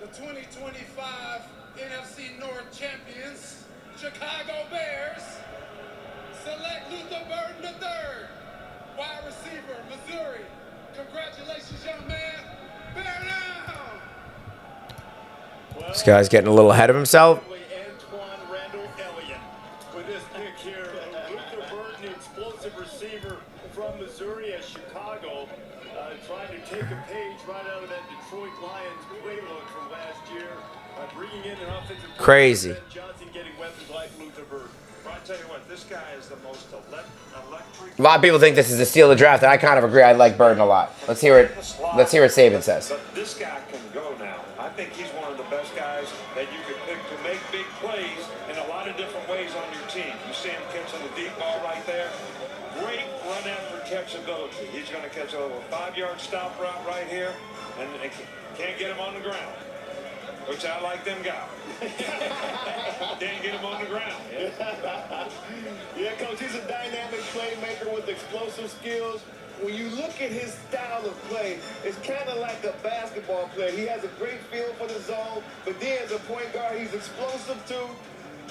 The 2025 NFC North champions, Chicago Bears, select Luther Burden III, wide receiver, Missouri. Congratulations, young man. Bear down. This guy's getting a little ahead of himself. Antoine Randall Elliott with this pick here. Luther Burden, the explosive receiver from Missouri at Chicago, trying to take a page right out of that Detroit Lions playbook from last year, bringing in an offensive Crazy. Johnson getting weapons like Luther Burden. But I tell you what, this guy is the most electric. A lot of people think this is the steal of the draft, and I kind of agree. I like Burden a lot. Let's hear what Saban says. But this guy can go now. I think he's one of the best guys that you could pick to make big plays in a lot of different ways on your team. You see him catching the deep ball right there. great run after catch ability. He's going to catch a 5-yard stop route right here, and they can't get him on the ground, which I like them guys. Can't get him on the ground. Yeah, Coach, he's a dynamic playmaker with explosive skills. When you look at his style of play, it's kind of like a basketball player. He has a great feel for the zone, but then as a point guard, he's explosive too.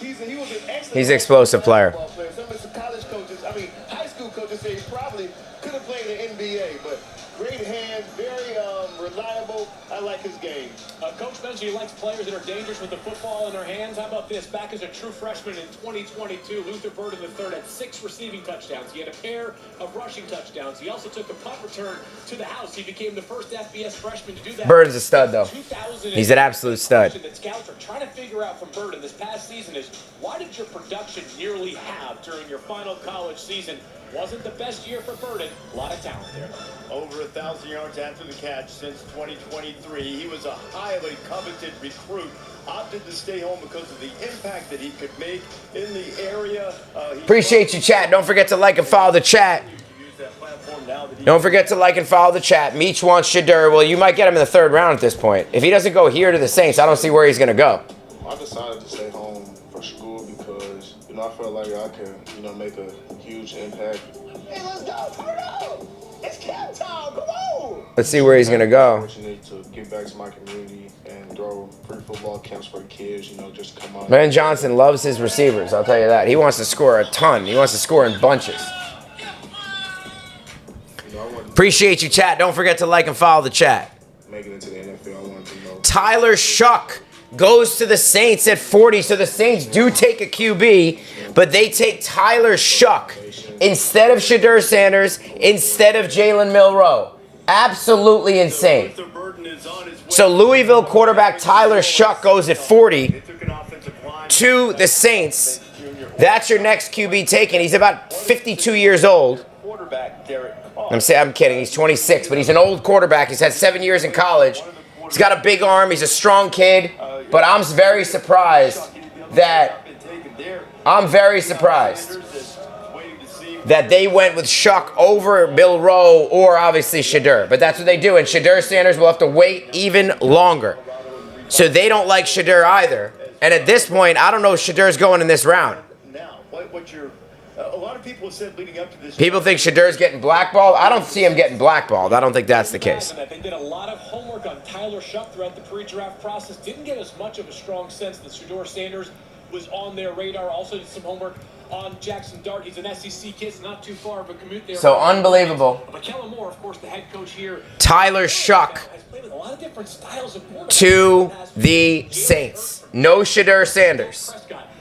He was an excellent He's an explosive player. Some of the college coaches, high school coaches say he probably could have played in the NBA, but great hands, very reliable. I like his game. Coach mentioned he likes players that are dangerous with the football in their hands. How about this? Back as a true freshman in 2022, Luther Burden III had 6 receiving touchdowns. He had a pair of rushing touchdowns. He also took a punt return to the house. He became the first FBS freshman to do that. Burden's a stud, though. He's an absolute stud. That scouts are trying to figure out from Burden this past season is, why did your production nearly halve during your final college season? Wasn't the best year for Burden. A lot of talent there. Over 1,000 yards after the catch since 2023. He was a highly coveted recruit. Opted to stay home because of the impact that he could make in the area. Appreciate you, chat. Don't forget to like and follow the chat. Don't forget to like and follow the chat. Meech wants Shedeur. Well, you might get him in the 3rd round at this point. If he doesn't go here to the Saints, I don't see where he's going to go. I decided to stay home for school because, I felt like I can, make a huge impact. Hey, let's go. Turn up. It's camp time. Come on. Let's see where he's going to go. I'm fortunate to give back to my community and throw free football camps for the kids, just come out. Ben Johnson loves his receivers, I'll tell you that. He wants to score a ton. He wants to score in bunches. Appreciate you, chat. Don't forget to like and follow the chat. Making it to the NFL, I wanted to know. Tyler Shuck goes to the Saints at 40. So the Saints do take a QB, but they take Tyler Shuck instead of Shedeur Sanders, instead of Jalen Milroe. Absolutely insane. So Louisville quarterback Tyler Shuck goes at 40 to the Saints. That's your next QB taken. He's about 52 years old. I'm kidding. He's 26, but he's an old quarterback. He's had 7 years in college. He's got a big arm. He's a strong kid. But I'm very surprised that they went with Shuck over Milroe or obviously Shedeur. But that's what they do. And Shedeur Sanders will have to wait even longer. So they don't like Shedeur either. And at this point, I don't know if Shedeur's going in this round. Now, a lot of people have said leading up to this. People think Shedeur's getting blackballed. I don't see him getting blackballed. I don't think that's the case. They did a lot of homework on Tyler Shuck throughout the pre-draft process. Didn't get as much of a strong sense that Shedeur Sanders was on their radar. Also did some homework on Jackson Dart. He's an SEC kid, not too far of a commute there. So unbelievable. But Kellen Moore, of course, the head coach here. Tyler Shuck has played with a lot of different styles of quarterback to the Saints. No Shedeur Sanders.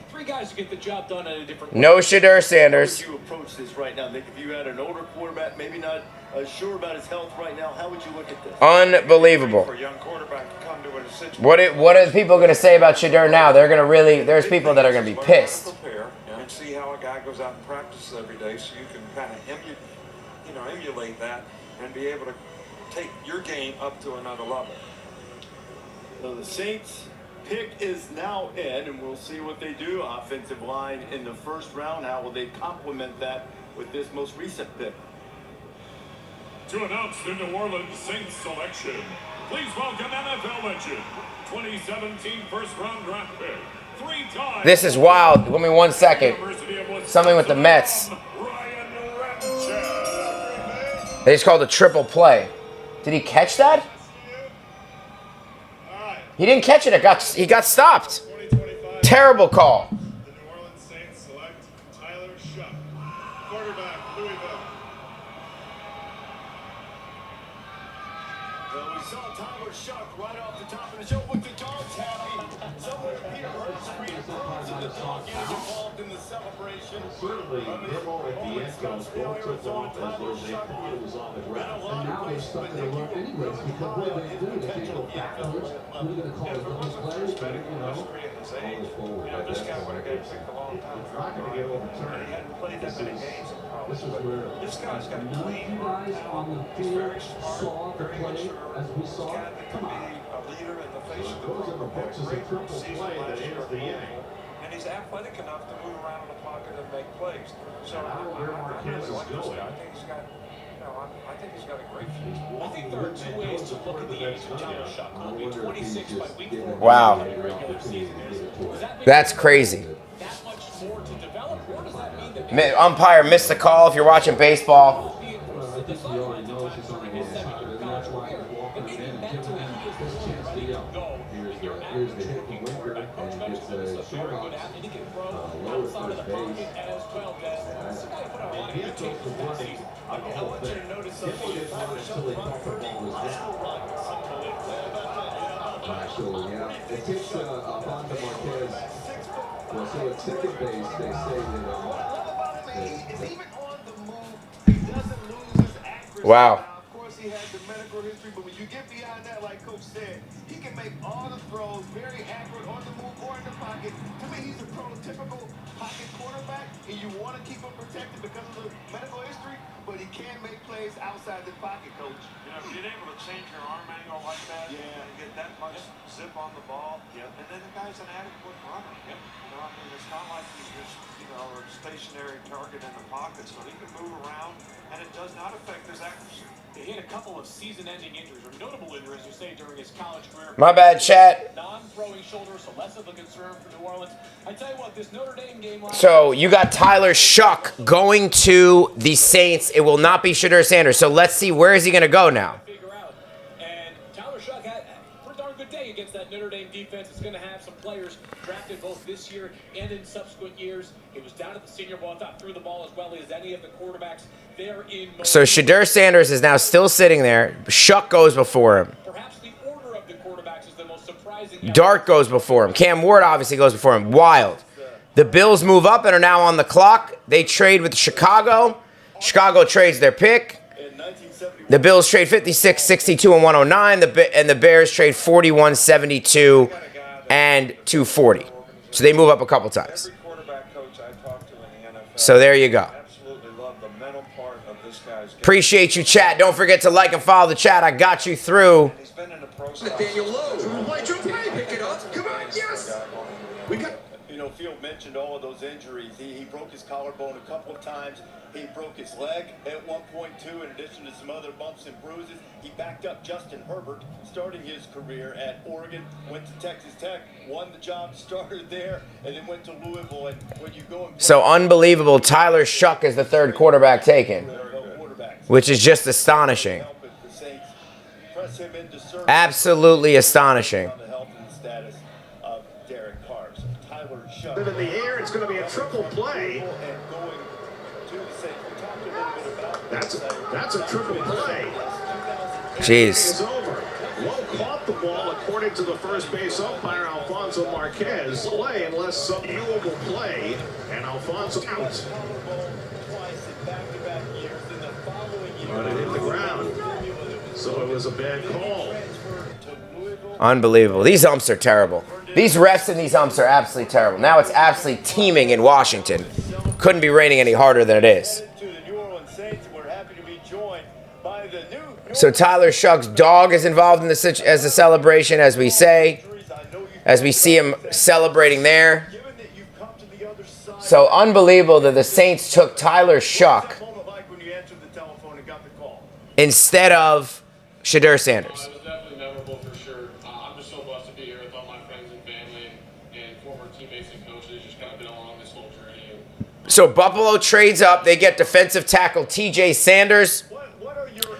Three guys to get the job done at a different. No Shedeur Sanders. How would you approach this right now, Nick? If you had an older quarterback, maybe not sure about his health right now, how would you look at this? Unbelievable. For a young quarterback to come to a situation. What are the people going to say about Shedeur now? They're going to really. There's people that are going to be pissed. Prepare and see how a guy goes out and practices every day, so you can kind of emulate that and be able to take your game up to another level. So the Saints pick is now in, and we'll see what they do. Offensive line in the 1st round. How will they complement that with this most recent pick? To announce the New Orleans Saints selection, please welcome NFL legend, 2017 first-round draft pick, 3-time. This is wild. Give me 1 second. Something with the Mets. They just called a triple play. Did he catch that? He didn't catch it. He got stopped. Terrible call. The New Orleans Saints select Tyler Shuck, quarterback, Louisville. Well, we saw Tyler Shuck right off the top of the show with the dogs happy. Somewhere Peter Hurst and the dog getting involved in the celebration. Certainly, Nimmo at the end goes both took off as though they thought it was on the ground. And now they're stuck in a rut anyways, because what do? They can't go backwards. Who are going to call the double plays? But, This guy would have got picked a long time. it's not going to get overturned. He hadn't played that many games. This is where This guy's got none of you guys on the field saw the play as we saw it. Come on. A leader in the face of the Goes in the books as a triple play that ends the inning. and he's athletic enough to move around in the pocket and make plays. So I really like this guy. I think he's got, I think he's got a great future. I think there are two ways to look at the age of Tyler Shuck. He'll be 26 by week 4. Wow. That's crazy. That much more to develop, or does that mean that Umpire missed the call if you're watching baseball. Here's the hit winker, and he gets a short off, lower first base. And he has to work on the whole thing. He didn't run until they thought the ball was down. So, yeah, it takes Alfonso Marquez. Well, so at second base, they say that Wow. Of course, he has the medical history, but when you get behind that, like Coach said, he can make all the throws very accurate on the move or in the pocket. To me, he's a prototypical pocket quarterback, and you want to keep him protected because of the medical history, but he can make plays outside the pocket, Coach. Being able to change your arm angle like that, and get that much zip on the ball, and then the guy's an adequate runner. I mean, it's not like he's just, a stationary target in the pocket, so he can move around, and it does not affect his accuracy. He had a couple of season-ending injuries, or notable injuries, you say, during his college career. My bad, chat. Non-throwing shoulder, so less of a concern for New Orleans. I tell you what, this Notre Dame game. So you got Tyler Shuck going to the Saints. It will not be Shedeur Sanders. So let's see, where is he going to go now? And Tyler Shuck had a pretty darn good day against that Notre Dame defense. It's going to have some players drafted both this year and in subsequent years. He was down at the Senior Bowl. I thought threw the ball as well as any of the quarterbacks there in. So Shedeur Sanders is now still sitting there. Shuck goes before him. Perhaps the order of the quarterbacks is the most surprising. Dart goes before him. Cam Ward obviously goes before him. Wild. The Bills move up and are now on the clock. They trade with Chicago. Chicago trades their pick. The Bills trade 56, 62, and 109. And the Bears trade 41, 72, and 240. So they move up a couple times. So there you go. Appreciate you, chat. Don't forget to like and follow the chat. I got you through. Nathaniel Lowe. Pick it up. Come on, yes. We got. Field mentioned all of those injuries. He broke his collarbone a couple of times. He broke his leg at one point, too, in addition to some other bumps and bruises. He backed up Justin Herbert, starting his career at Oregon, went to Texas Tech, won the job, started there, and then went to Louisville. And when you go and So unbelievable. Tyler Shuck is the third quarterback taken, which is just astonishing. Absolutely astonishing. In the air, it's going to be a triple play. That's a triple play. Jeez. It's over. Lowe caught the ball according to the first base umpire Alfonso Marquez. Play unless some viewable play, and Alfonso out. But it hit the ground, so it was a bad call. Unbelievable. These umps are terrible. These refs and these umps are absolutely terrible. Now it's absolutely teeming in Washington. Couldn't be raining any harder than it is. So Tyler Shuck's dog is involved in the as a celebration, as we say, as we see him celebrating there. So unbelievable that the Saints took Tyler Shuck instead of Shedeur Sanders. So Buffalo trades up. They get defensive tackle TJ Sanders,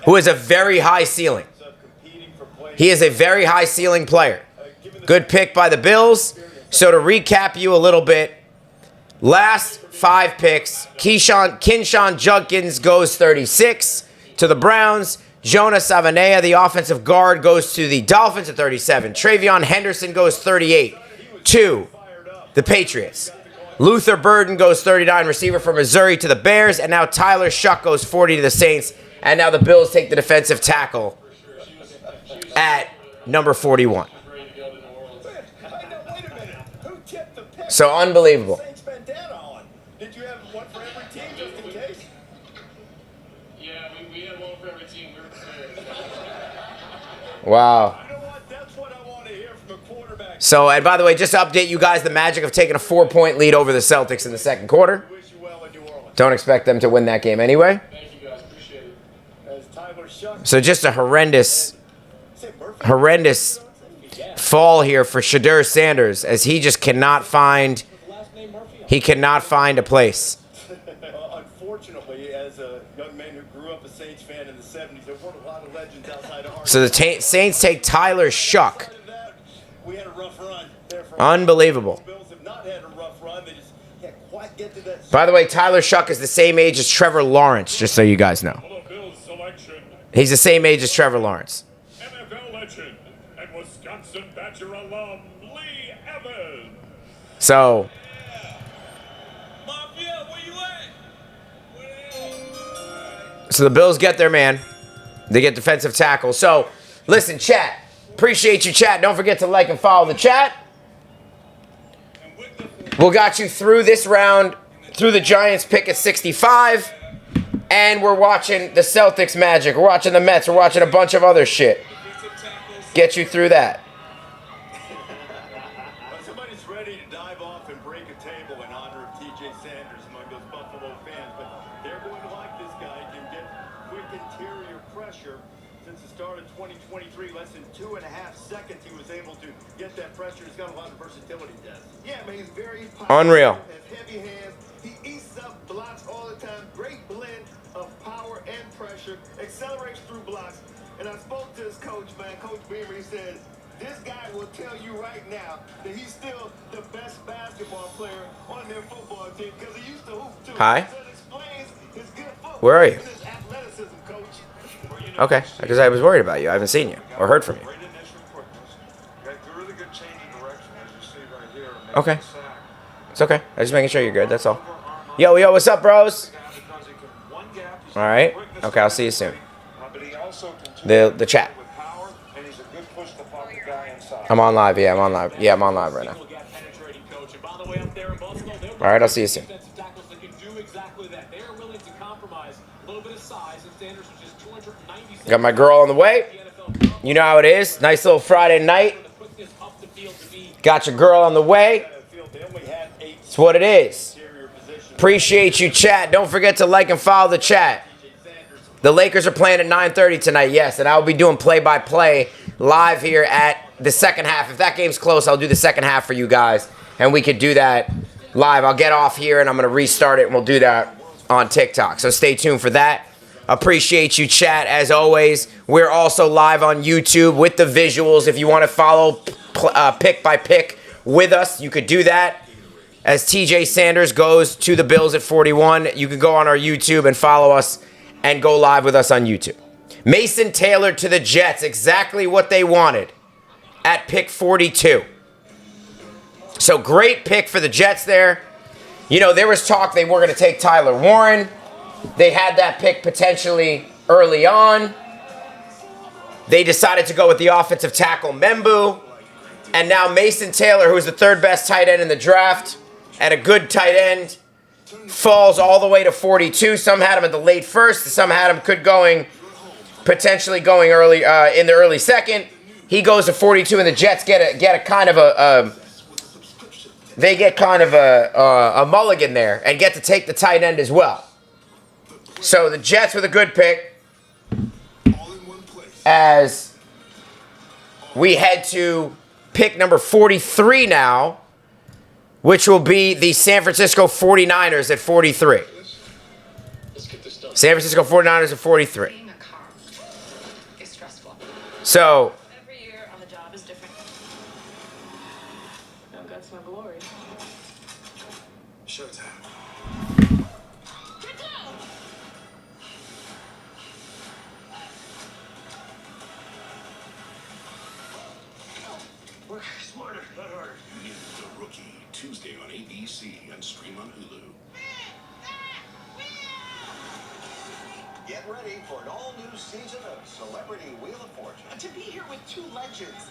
who has a very high ceiling. He is a very high ceiling player. Good pick by the Bills. So to recap you a little bit, last 5 picks, Kinshawn Judkins goes 36 to the Browns. Jonah Savanea, the offensive guard, goes to the Dolphins at 37. Travion Henderson goes 38 to the Patriots. Luther Burden goes 39, receiver from Missouri, to the Bears. And now Tyler Shuck goes 40 to the Saints. And now the Bills take the defensive tackle at number 41. So unbelievable. Did you have one for every team just in case? Yeah, we had one for every team. We were prepared. Wow. You know what? That's what I want to hear from a quarterback. So, and by the way, just to update you guys, the Magic have taken a 4-point lead over the Celtics in the second quarter. Don't expect them to win that game anyway. Thank you guys, appreciate it. So just a horrendous fall here for Shedeur Sanders, as he just cannot find a place. Unfortunately, as a young man who grew up a Saints fan in the 70s, there weren't a lot of legends outside of So the Saints take Tyler Shuck. We had a rough run there for Unbelievable. Bills have not had a rough run. They just can't quite get to that. By the way, Tyler Shuck is the same age as Trevor Lawrence, just so you guys know. He's the same age as Trevor Lawrence. NFL legend and Wisconsin Badger alum Lee Evans. So, the Bills get their man. They get defensive tackle. So, listen, chat. Appreciate you, chat. Don't forget to like and follow the chat. We'll got you through this round, through the Giants pick at 65. And we're watching the Celtics Magic. We're watching the Mets. We're watching a bunch of other shit. Get you through that. Somebody's ready to dive off and break a table in honor of TJ Sanders among those Buffalo fans, but they're going to like this guy. He can get quick interior pressure. Since the start of 2023, less than 2.5 seconds he was able to get that pressure. He's got a lot of versatility, Des. Yeah, man, he's very powerful. Unreal. Has heavy hands. He eats up blocks all the time. Great blend of power and pressure. Accelerates through blocks. And I spoke to his coach, man, Coach Beamer. He said, this guy will tell you right now that he's still the best basketball player on their football team because he used to hoop too. Hi. So it explains his good football. Where are you? His athleticism, coach. Okay, because I was worried about you. I haven't seen you or heard from you. Great initial quickness. Got really good change of direction, as you see right here. Okay. It's okay. I'm just making sure you're good. That's all. Yo, what's up, bros? All right. Okay, I'll see you soon. The chat. I'm on live. Yeah, I'm on live. Yeah, I'm on live right now. All right, I'll see you soon. Got my girl on the way. You know how it is. Nice little Friday night. Got your girl on the way. It's what it is. Appreciate you, chat. Don't forget to like and follow the chat. The Lakers are playing at 9:30 tonight, yes, and I'll be doing play-by-play live here at the second half. If that game's close, I'll do the second half for you guys, and we could do that live. I'll get off here, and I'm going to restart it, and we'll do that on TikTok. So stay tuned for that. Appreciate you, chat, as always. We're also live on YouTube with the visuals. If you want to follow pick by pick with us, you could do that. As TJ Sanders goes to the Bills at 41, you can go on our YouTube and follow us and go live with us on YouTube. Mason Taylor to the Jets, exactly what they wanted at pick 42. So great pick for the Jets there. You know, there was talk they were going to take Tyler Warren. They had that pick potentially early on. They decided to go with the offensive tackle Membu. And now Mason Taylor, who's the third best tight end in the draft, and a good tight end, falls all the way to 42. Some had him at the late first. Some had him potentially going early in the early second. He goes to 42, and the Jets get a kind of a mulligan there and get to take the tight end as well. So the Jets with a good pick as we head to pick number 43 now, which will be the San Francisco 49ers at 43. San Francisco 49ers at 43. Being a car is stressful. So, Every year on the job is different. No guts, no glory. Showtime. Work smarter, not harder. You need The Rookie, Tuesday on ABC and stream on Hulu. Get ready for an all-new season of Celebrity Wheel of Fortune. To be here with two legends.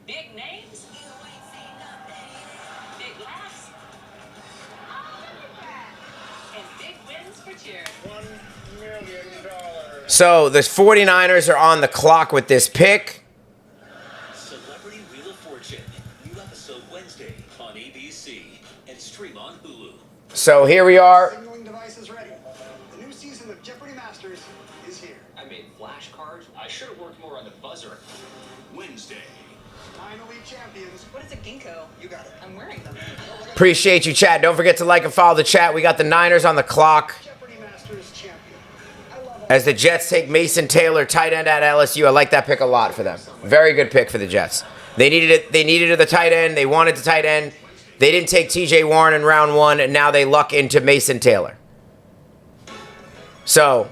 Big names, big laughs, and big wins for charity. $1 million. so the 49ers are on the clock with this pick. Celebrity Wheel of Fortune. episode Wednesday on ABC and stream on Hulu. So here we are. Signaling device is ready. The new season of Jeopardy Masters is here. I made flashcards. I should have worked more on the buzzer. Wednesday. Finally champions. What is a ginkgo? You got it. I'm wearing them. Appreciate you, chat. Don't forget to like and follow the chat. We got the Niners on the clock Jeopardy Masters champion. I love as the Jets take Mason Taylor, tight end at LSU. I like that pick a lot for them. Very good pick for the Jets. They needed it. They needed the tight end. They wanted the tight end. They didn't take T.J. Warren in round 1, and now they luck into Mason Taylor. So,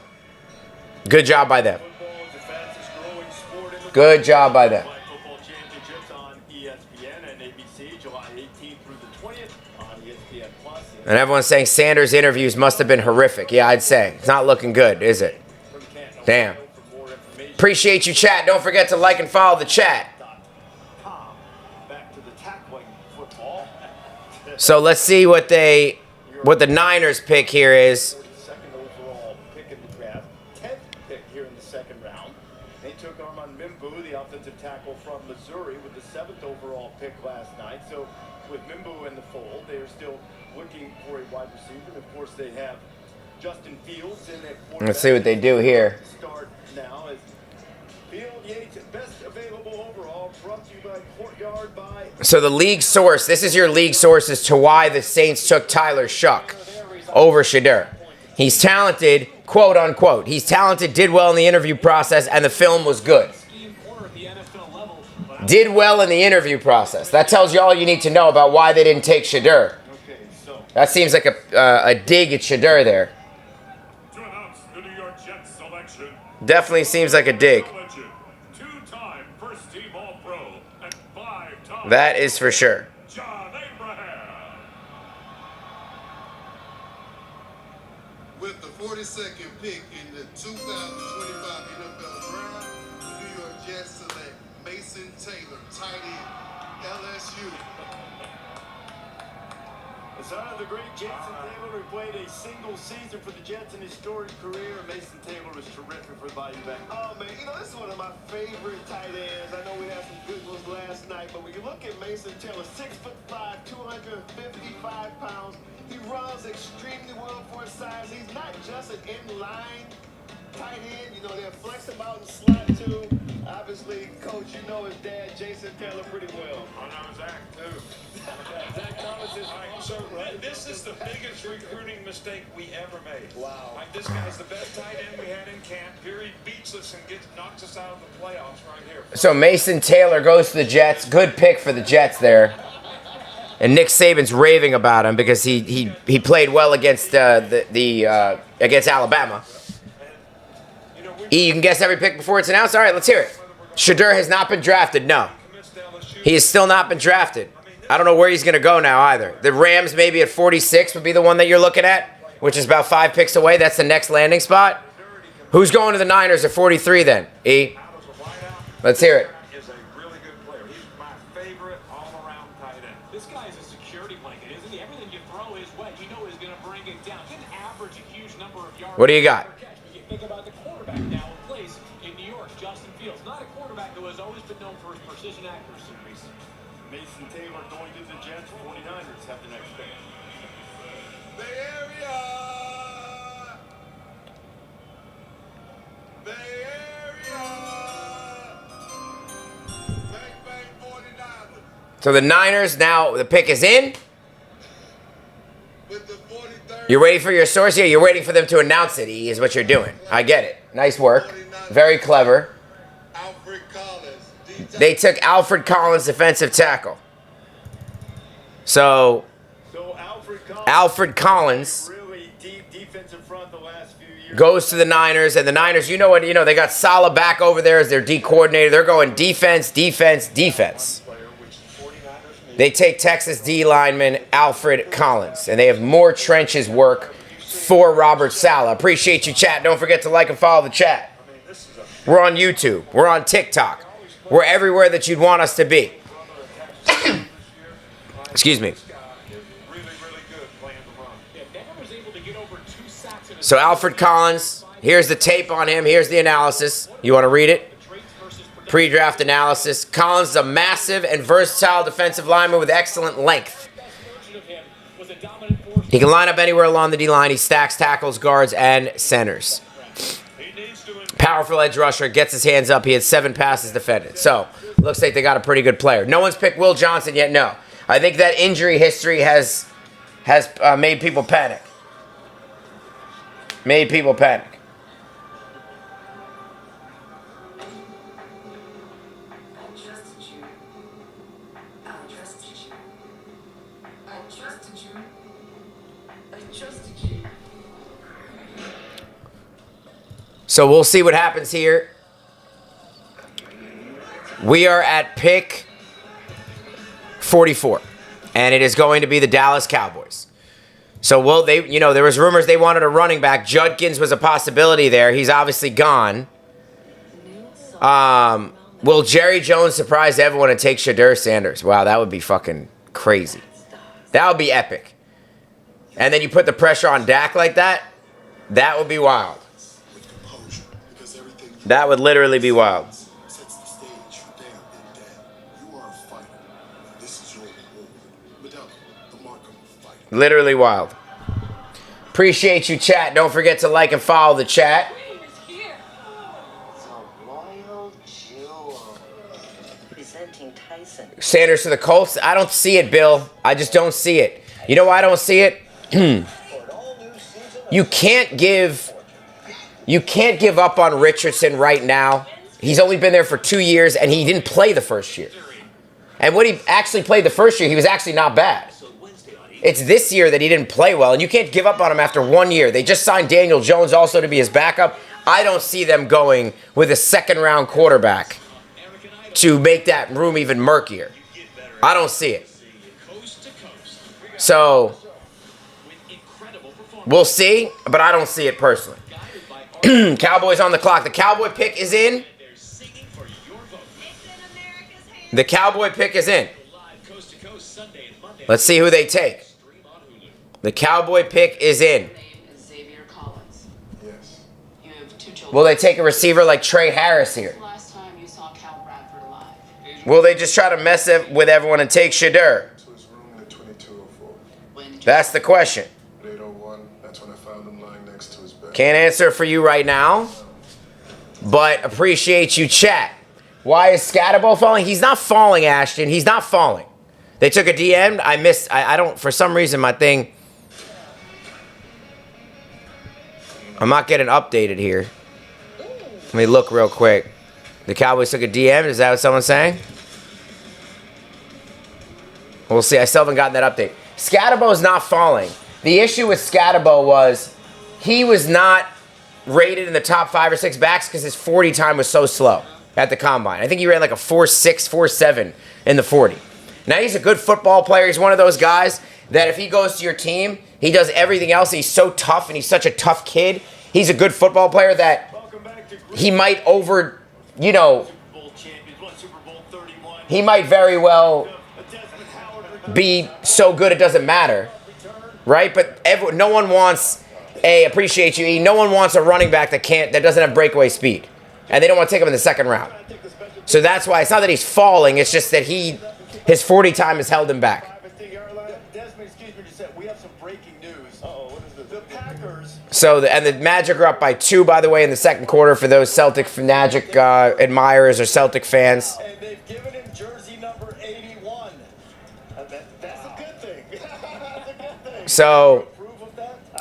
good job by them. Good job by them. Football championships on ESPN and ABC, July 18th through the 20th on ESPN Plus. And everyone's saying Sanders' interviews must have been horrific. Yeah, I'd say. It's not looking good, is it? Damn. Appreciate you, chat. Don't forget to like and follow the chat. Back to the tackling football. So let's see what the Niners pick here is. Second overall pick in the draft, 10th pick here in the second round. They took Armand Mimbu, the offensive tackle from Missouri, with the 7th overall pick last night. So with Mimbu in the fold, they are still looking for a wide receiver. And of course, they have Justin Fields in that quarterback. Let's see what they do here. Start now as Field Yates, best available overall, brought to you by Courtyard by. So the league source, this is your league source as to why the Saints took Tyler Shuck over Shedeur. He's talented, quote unquote. He's talented, did well in the interview process, and the film was good. Did well in the interview process. That tells you all you need to know about why they didn't take Shedeur. That seems like a dig at Shedeur there. To announce the New York Jets selection, Definitely seems like a dig. legend, two-time first-team All-Pro, and five-time That is for sure. John Abraham. With the 42nd pick in the 2025 NFL Draft, the New York Jets select Mason Taylor, tight end, LSU. The son of the great Jason Taylor, who played a single season for the Jets in his storied career. Mason Taylor was terrific for the Bayou Bengals. Oh, man, you know, this is one of my favorite tight ends. I know we had some good ones last night, but when you look at Mason Taylor, 6'5", 255 pounds, he runs extremely well for his size. He's not just an in-line tight end. You know, they're flexible out in slot, too. Obviously, Coach, you know his dad, Jason Taylor, pretty well. I know Zach, too. Zach Thomas is So this is the biggest recruiting mistake we ever made. Wow. Like, this guy's the best tight end we had in camp. Here he beats us and knocks us out of the playoffs right here. So Mason Taylor goes to the Jets. Good pick for the Jets there. And Nick Saban's raving about him because he played well against against Alabama. E, you can guess every pick before it's announced? All right, let's hear it. Shedeur has not been drafted. No. He has still not been drafted. I don't know where he's going to go now either. The Rams maybe at 46 would be the one that you're looking at, which is about 5 picks away. That's the next landing spot. Who's going to the Niners at 43 then? E? Let's hear it. Is a really good player. He's my favorite all-around tight end. This guy is a security blanket, isn't he? Everything you throw his way, you know he's going to bring it down. Didn't average a huge number of yards. What do you got? You think about the quarterback now in place in New York, Justin Fields. Not a quarterback who has always been known for his precision accuracy. Mason Taylor going to the Jets. 49ers have the next pick. Bay Area! Bay Area! Bang, bang, 49ers. So the Niners, now the pick is in. With the 43rd. You're waiting for your source? Yeah, you're waiting for them to announce it, E, is what you're doing. I get it. Nice work. Very clever. Alfred Collins. They took Alfred Collins, defensive tackle. So Alfred Collins Really deep defensive front the last few years. goes to the Niners, and the Niners, you know what, they got Saleh back over there as their D coordinator. They're going defense, defense, defense. They take Texas D lineman Alfred Collins, and they have more trenches work for Robert Saleh. Appreciate you, chat. Don't forget to like and follow the chat. We're on YouTube. We're on TikTok. We're everywhere that you'd want us to be. Excuse me. So Alfred Collins, here's the tape on him. Here's the analysis. You want to read it? Pre-draft analysis. Collins is a massive and versatile defensive lineman with excellent length. He can line up anywhere along the D-line. He stacks tackles, guards, and centers. Powerful edge rusher, gets his hands up. He had 7 passes defended. So, looks like they got a pretty good player. No one's picked Will Johnson yet, no. I think that injury history has made people panic. Made people panic. So we'll see what happens here. We are at pick 44, and it is going to be the Dallas Cowboys. So there was rumors they wanted a running back. Judkins was a possibility there. He's obviously gone. Will Jerry Jones surprise everyone and take Shedeur Sanders? Wow, that would be fucking crazy. That would be epic. And then you put the pressure on Dak like that. That would be wild. That would literally be wild. Literally wild. Appreciate you, chat. Don't forget to like and follow the chat. Sanders to the Colts. I don't see it, Bill. I just don't see it. You know why I don't see it? You can't give up on Richardson right now. He's only been there for 2 years, and he didn't play the first year. And when he actually played the first year, he was actually not bad. It's this year that he didn't play well, and you can't give up on him after 1 year. They just signed Daniel Jones also to be his backup. I don't see them going with a second-round quarterback to make that room even murkier. I don't see it. So, we'll see, but I don't see it personally. Cowboys on the clock. The Cowboy pick is in. The Cowboy pick is in. Let's see who they take. The Cowboy pick is in. Will they take a receiver like Trey Harris here? Will they just try to mess it with everyone and take Shedeur? That's the question. Can't answer for you right now, but appreciate you, chat. Why is Scatterbo falling? He's not falling, Ashton. He's not falling. They took a DM. I don't, for some reason, my thing. I'm not getting updated here. Let me look real quick. The Cowboys took a DM. Is that what someone's saying? We'll see. I still haven't gotten that update. Scatterbo's not falling. The issue with Scatterbo was he was not rated in the top 5 or 6 backs because his 40 time was so slow at the combine. I think he ran like a 4.6, 4.7 in the 40. Now, he's a good football player. He's one of those guys that if he goes to your team, he does everything else. He's so tough, and he's such a tough kid. He's a good football player that he might he might very well be so good it doesn't matter, right? But no one wants appreciate you, E. No one wants a running back that doesn't have breakaway speed, and they don't want to take him in the second round. So that's why it's not that he's falling. It's just that his 40 time has held him back. So the Magic are up by 2, by the way, in the second quarter for those Celtic Magic admirers or Celtic fans. And they've given him jersey number 81. That's a good thing. That's a good thing. So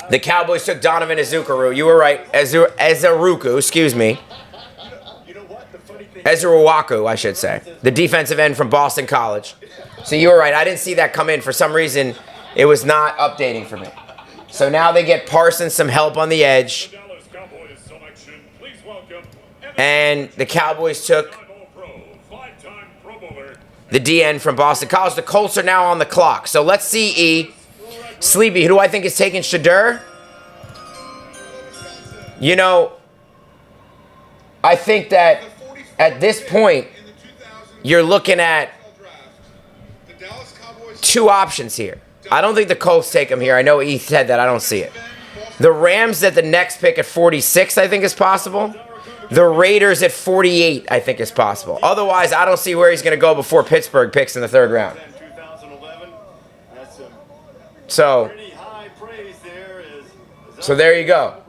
the Cowboys took Donovan Ezeuruku. You were right. Ezeuruku, excuse me. Ezeuruku, I should say. The defensive end from Boston College. So you were right. I didn't see that come in. For some reason, it was not updating for me. So now they get Parsons some help on the edge. And the Cowboys took the DN from Boston College. The Colts are now on the clock. So let's see, E. Sleepy, who do I think is taking Shedeur? You know, I think that at this point, you're looking at 2 options here. I don't think the Colts take him here. I know E said that. I don't see it. The Rams at the next pick at 46, I think, is possible. The Raiders at 48, I think, is possible. Otherwise, I don't see where he's going to go before Pittsburgh picks in the 3rd round. 2011. That's So, pretty high praise there. so there you go.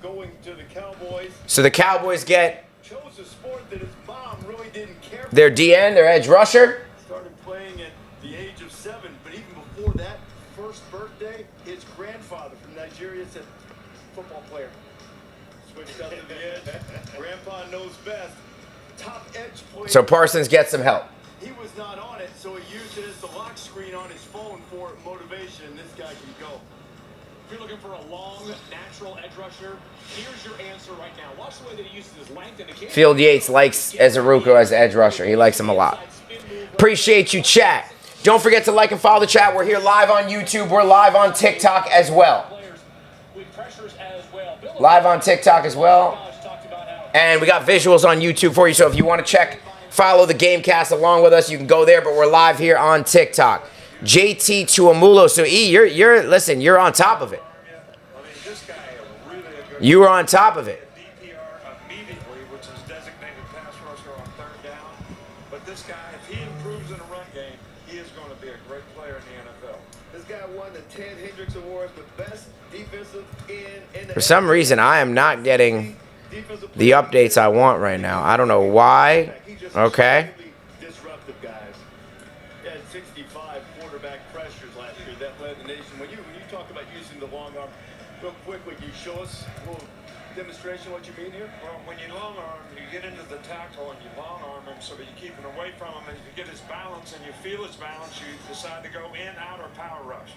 Going to the Cowboys. So the Cowboys get Chose a sport that his mom really didn't care for. their DN, their edge rusher. Started playing at the age of 7, but even before that first birthday, his grandfather from Nigeria said, football player. Switched up to the edge. Grandpa knows best. Top edge player. So Parsons gets some help. He was not on it, so he used it as the lock screen on his phone for motivation. This guy can go. If you're looking for a long, natural edge rusher, here's your answer right now. Watch the way that he uses his length and occasionally. Field Yates likes Ezeruko as edge rusher. He likes him a lot. Appreciate you, chat. Don't forget to like and follow the chat. We're here live on YouTube. We're live on TikTok as well. Live on TikTok as well. And we got visuals on YouTube for you. So if you want to follow the Gamecast along with us, you can go there. But we're live here on TikTok. JT Tuamulo. So E, listen, you're on top of it. You were on top of it. Immediately, which is designated pass rusher on 3rd down. But this guy, if he improves in the run game, he is going to be a great player in the NFL. This guy won the Ted Hendricks Award for best defensive end in the For some reason, I am not getting the updates I want right now. I don't know why. Okay. Disruptive guys. He had 65 quarterback pressures last year. That led the nation. When you talk about using the long arm, real quickly, can you show us a little demonstration what you mean here? Well, when you long arm, you get into the tackle and you long arm him so that you keep him away from him, and you get his balance and you feel his balance, you decide to go in, out, or power rush.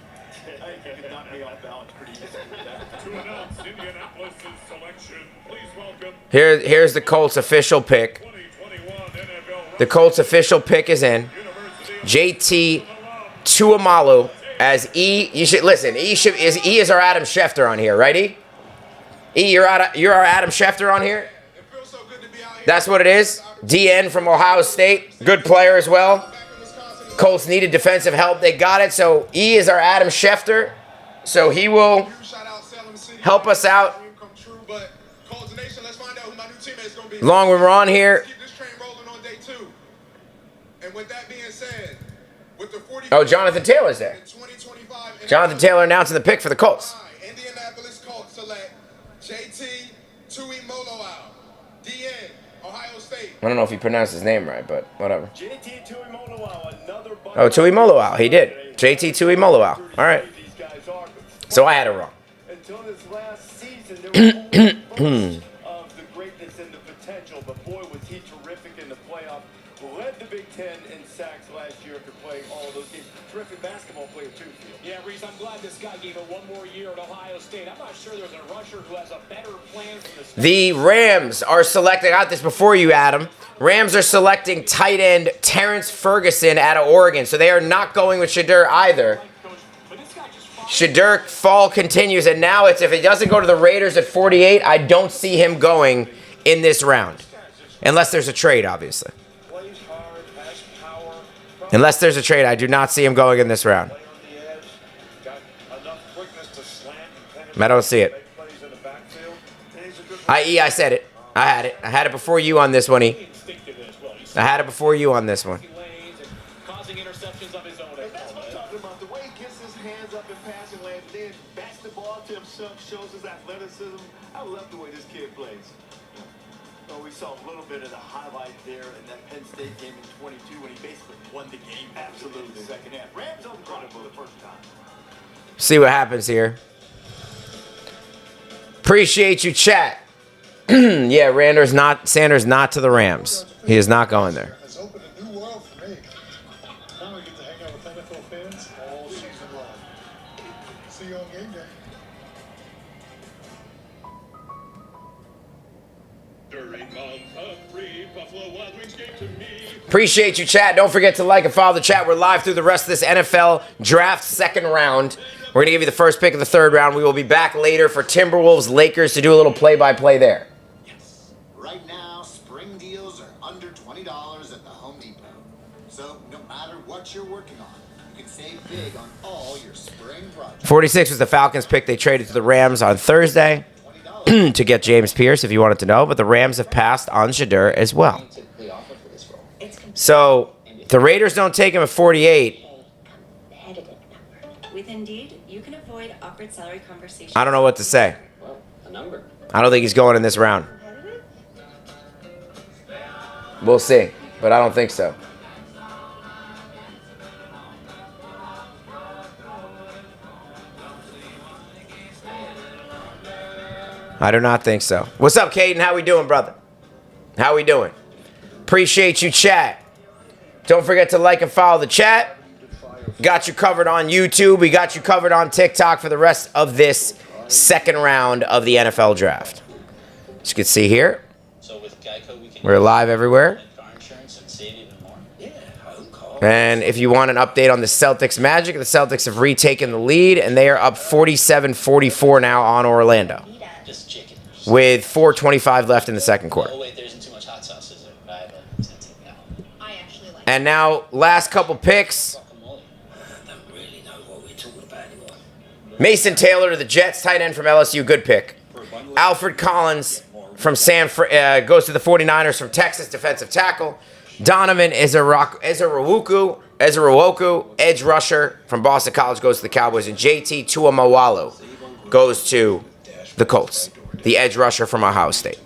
I think you could knock me off balance pretty easily with that. To announce Indianapolis' selection, please welcome Here's the Colts official pick. The Colts official pick is in. JT Tuamalo as E. You should listen. E is our Adam Schefter on here, right? E, you're our Adam Schefter on here. That's what it is. DN from Ohio State, good player as well. Colts needed defensive help. They got it. So E is our Adam Schefter. So he will help us out. Long when we're on here. Oh, Jonathan Taylor's there. Jonathan Taylor announcing the pick for the Colts. Indianapolis Colts select JT Tuimoloau, DN, Ohio State. I don't know if he pronounced his name right, but whatever. JT Tuimoloau, another Oh, Tuimoloau. He did. JT Tuimoloau. All right. So I had it wrong. Until this last season, there was only of the greatness and the potential, but boy, was he terrific in the playoff. Led the Big Ten in sacks last year after playing all of those games. Terrific basketball player, too. Yeah, Reese, I'm glad this guy gave it one more year at Ohio State. I'm not sure there's a rusher who has a better plan for this. The Rams are selecting, I got this before you, Adam. Rams are selecting tight end Terrence Ferguson out of Oregon. So they are not going with Shadur either. Shadur fall continues, and now it's if he doesn't go to the Raiders at 48, I don't see him going in this round. Unless there's a trade, obviously. Unless there's a trade, I do not see him going in this round. I don't see it. I said it. I had it. I had it before you on this one, E. I had it before you on this one. Causing interceptions of his own. And that's what I'm talking about. The way he gets his hands up in passing lanes, then backs the ball to himself, shows his athleticism. I love the way this kid plays. Well, we saw a little bit of the highlight there in that Penn State game in 22 when he basically won the game. Absolutely. Second half. Rams on the for the first time. See what happens here. Appreciate you, chat. Yeah, Sanders not to the Rams. He is not going there. It's opened a new world for me. Now I get to hang out with NFL fans all season long. See you on game day. during month of free Buffalo Wild Wings game to me. Appreciate you, chat. Don't forget to like and follow the chat. We're live through the rest of this NFL draft second round. We're going to give you the first pick of the third round. We will be back later for Timberwolves Lakers to do a little play-by-play there. Right now, spring deals are under $20 at the Home Depot. So no matter what you're working on, you can save big on all your spring projects. 46 was the Falcons pick. They traded to the Rams on Thursday. to get James Pierce, if you wanted to know. But the Rams have passed on Shedeur as well. So the Raiders don't take him at 48. With Indeed, you can avoid awkward salary conversations. I don't know what to say. I don't think he's going in this round. We'll see, but I don't think so. I do not think so. What's up, Caden? How we doing, brother? How we doing? Appreciate you, chat. Don't forget to like and follow the chat. Got you covered on YouTube. We got you covered on TikTok for the rest of this second round of the NFL draft. As you can see here, we're live everywhere. And if you want an update on the Celtics Magic, the Celtics have retaken the lead, and they are up 47-44 now on Orlando, with 4:25 left in the second quarter. And now, last couple picks. Mason Taylor to the Jets, tight end from LSU, good pick. Alfred Collins from goes to the 49ers from Texas, defensive tackle. Donovan Ezeruoku, edge rusher from Boston College, goes to the Cowboys. And JT Tuamawalo goes to the Colts, the edge rusher from Ohio State.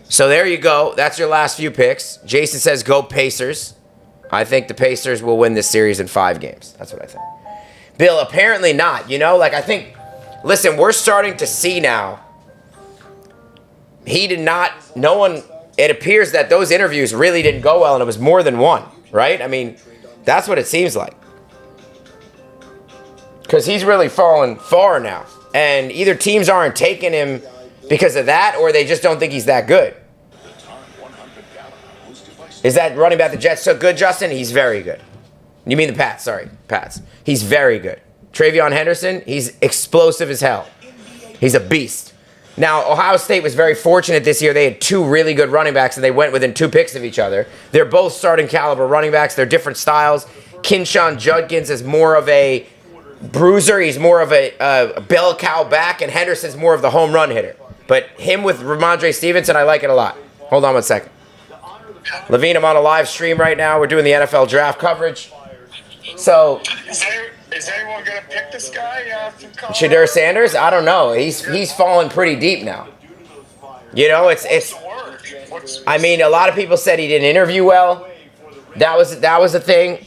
So there you go. That's your last few picks. Jason says go Pacers. I think the Pacers will win this series in 5 games. That's what I think. Bill, apparently not. You know, like I think, listen, we're starting to see now. It appears that those interviews really didn't go well, and it was more than one, right? I mean, that's what it seems like. Because he's really fallen far now. And either teams aren't taking him because of that, or they just don't think he's that good. Is that running back the Jets so good, Justin? He's very good. You mean the Pats, sorry. Pats. He's very good. Travion Henderson, he's explosive as hell. He's a beast. Now, Ohio State was very fortunate this year. They had 2 really good running backs, and they went within 2 picks of each other. They're both starting caliber running backs. They're different styles. Kinshawn Judkins is more of a bruiser. He's more of a bell cow back, and Henderson's more of the home run hitter. But him with Ramondre Stevenson, I like it a lot. Hold on one second. Levine, I'm on a live stream right now. We're doing the NFL draft coverage. So, is anyone going to pick this guy from college? Shedeur Sanders? I don't know. He's fallen pretty deep now. You know, it's. I mean, a lot of people said he didn't interview well. That was the thing.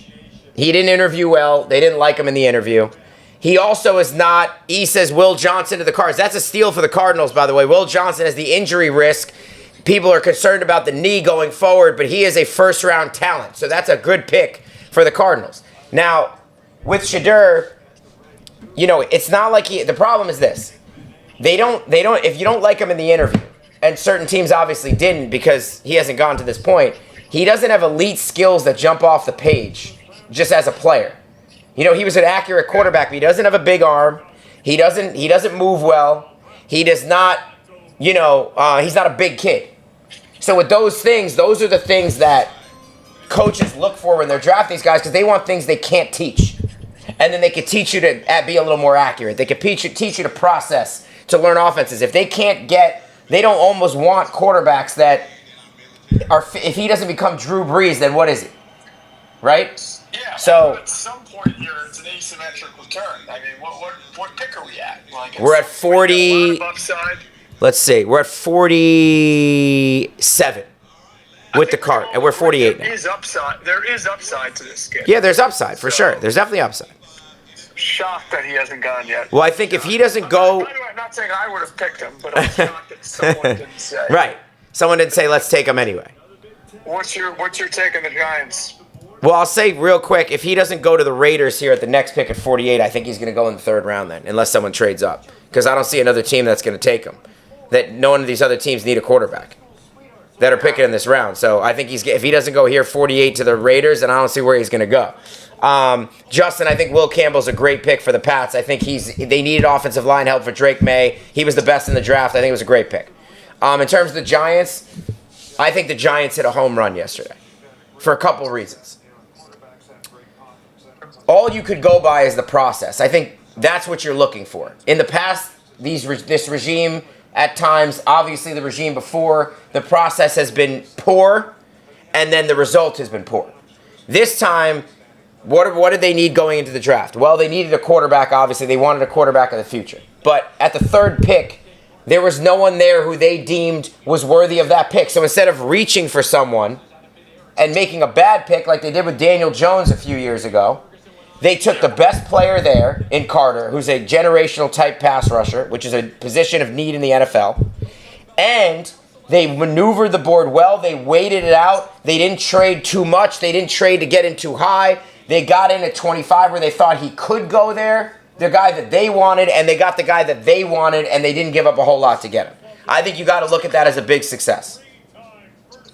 He didn't interview well. They didn't like him in the interview. He also is not. He says Will Johnson to the Cards. That's a steal for the Cardinals, by the way. Will Johnson has the injury risk. People are concerned about the knee going forward, but he is a first-round talent. So that's a good pick for the Cardinals. Now, with Shedeur, you know, it's not like the problem is this. They don't, if you don't like him in the interview, and certain teams obviously didn't because he hasn't gone to this point, he doesn't have elite skills that jump off the page just as a player. You know, he was an accurate quarterback, but he doesn't have a big arm. He doesn't move well. He does not, you know, he's not a big kid. So with those things, those are the things that coaches look for when they're drafting these guys because they want things they can't teach. And then they can teach you to be a little more accurate. They can teach you to process, to learn offenses. If they can't they don't almost want quarterbacks that are, if he doesn't become Drew Brees, then what is he? Right? Yeah, so at some point here, it's an asymmetric return. I mean, what pick are we at? Like, we're at 40. Let's see. We're at 47 with the card, and we're 48 now. There is upside to this kid. Yeah, there's upside for sure. There's definitely upside. Shocked that he hasn't gone ytake Well, I think if he doesn't go, by the way, I'm not saying I would have picked him, but I'm shocked that someone didn't say. Right. Someone didn't say let's take him anyway. What's your take on the Giants? Well, I'll say real quick, if he doesn't go to the Raiders here at the next pick at 48, I think he's going to go in the 3rd round then, unless someone trades up. Because I don't see another team that's going to take him. That none of these other teams need a quarterback that are picking in this round. So I think if he doesn't go here 48 to the Raiders, then I don't see where he's going to go. Justin, I think Will Campbell's a great pick for the Pats. I think they needed offensive line help for Drake May. He was the best in the draft. I think it was a great pick. In terms of the Giants, I think the Giants hit a home run yesterday for a couple reasons. All you could go by is the process. I think that's what you're looking for. In the past, this regime at times. Obviously, the regime before, the process has been poor, and then the result has been poor. This time, what did they need going into the draft? Well, they needed a quarterback, obviously. They wanted a quarterback of the future. But at the third pick, there was no one there who they deemed was worthy of that pick. So instead of reaching for someone and making a bad pick like they did with Daniel Jones a few years ago, they took the best player there in Carter, who's a generational type pass rusher, which is a position of need in the NFL. And they maneuvered the board well. They waited it out. They didn't trade too much. They didn't trade to get in too high. They got in at 25 where they thought he could go there, the guy that they wanted, and they got the guy that they wanted, and they didn't give up a whole lot to get him. I think you got to look at that as a big success.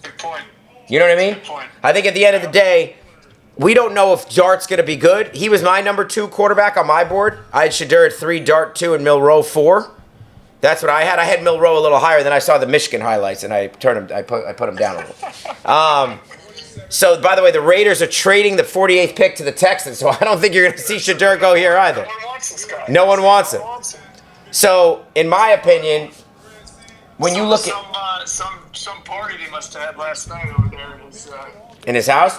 Good point. You know what I mean? Good point. I think at the end of the day, we don't know if Dart's going to be good. He was my number 2 quarterback on my board. I had Shedeur at 3, Dart 2, and Milroe 4. That's what I had. I had Milroe a little higher. Then I saw the Michigan highlights, and I put him down a little. So, by the way, the Raiders are trading the 48th pick to the Texans, so I don't think you're going to see Shedeur go here either. No one wants this guy. No one wants him. So, in my opinion, when you look at some party they must have had last night over there in his house,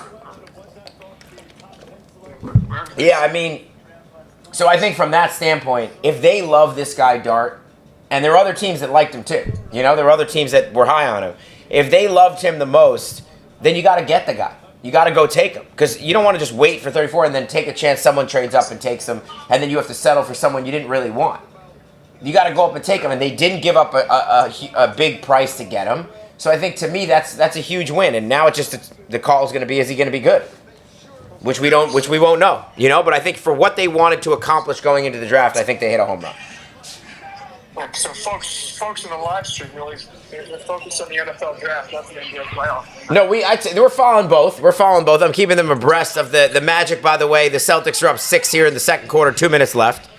yeah, I mean, so I think from that standpoint, if they love this guy Dart, and there are other teams that liked him too, there were other teams that were high on him. If they loved him the most, then you got to get the guy. You got to go take him, because you don't want to just wait for 34 and then take a chance someone trades up and takes him, and then you have to settle for someone you didn't really want. You got to go up and take him, and they didn't give up a big price to get him. So I think to me that's a huge win, and now the call is going to be, is he going to be good? Which we won't know, But I think for what they wanted to accomplish going into the draft, I think they hit a home run. So folks in the live stream really they're focused on the NFL draft, not the NBA playoff. No, we're following both. We're following both. I'm keeping them abreast of the Magic. By the way, the Celtics are up 6 here in the second quarter, 2 minutes left.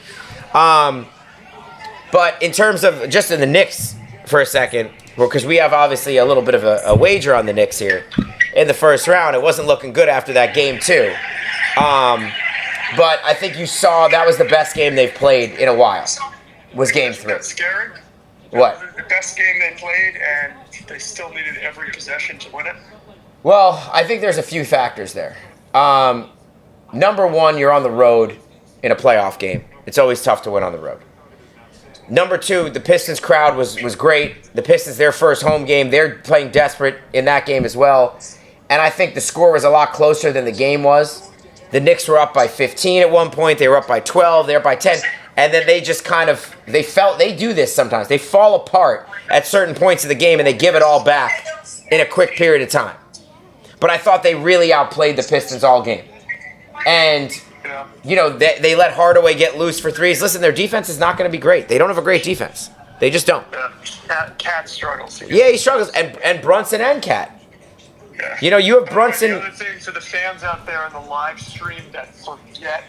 But in terms of just in the Knicks for a second, because we have obviously a little bit of a wager on the Knicks here in the first round. It wasn't looking good after that game too. But I think you saw that was the best game they've played in a while. Was game 3. That's scary. What? The best game they played, and they still needed every possession to win it. Well, I think there's a few factors there. Number one, you're on the road in a playoff game. It's always tough to win on the road. Number two, the Pistons crowd was great. The Pistons, their first home game, they're playing desperate in that game as well. And I think the score was a lot closer than the game was. The Knicks were up by 15 at one point. They were up by 12. They were up by 10. And then they just they do this sometimes. They fall apart at certain points of the game and they give it all back in a quick period of time. But I thought they really outplayed the Pistons all game. And, they let Hardaway get loose for threes. Listen, their defense is not going to be great. They don't have a great defense. They just don't. Cat struggles. Yeah, he struggles. And Brunson and Cat. Yeah. You have Brunson. The other thing for the fans out there on the live stream that forget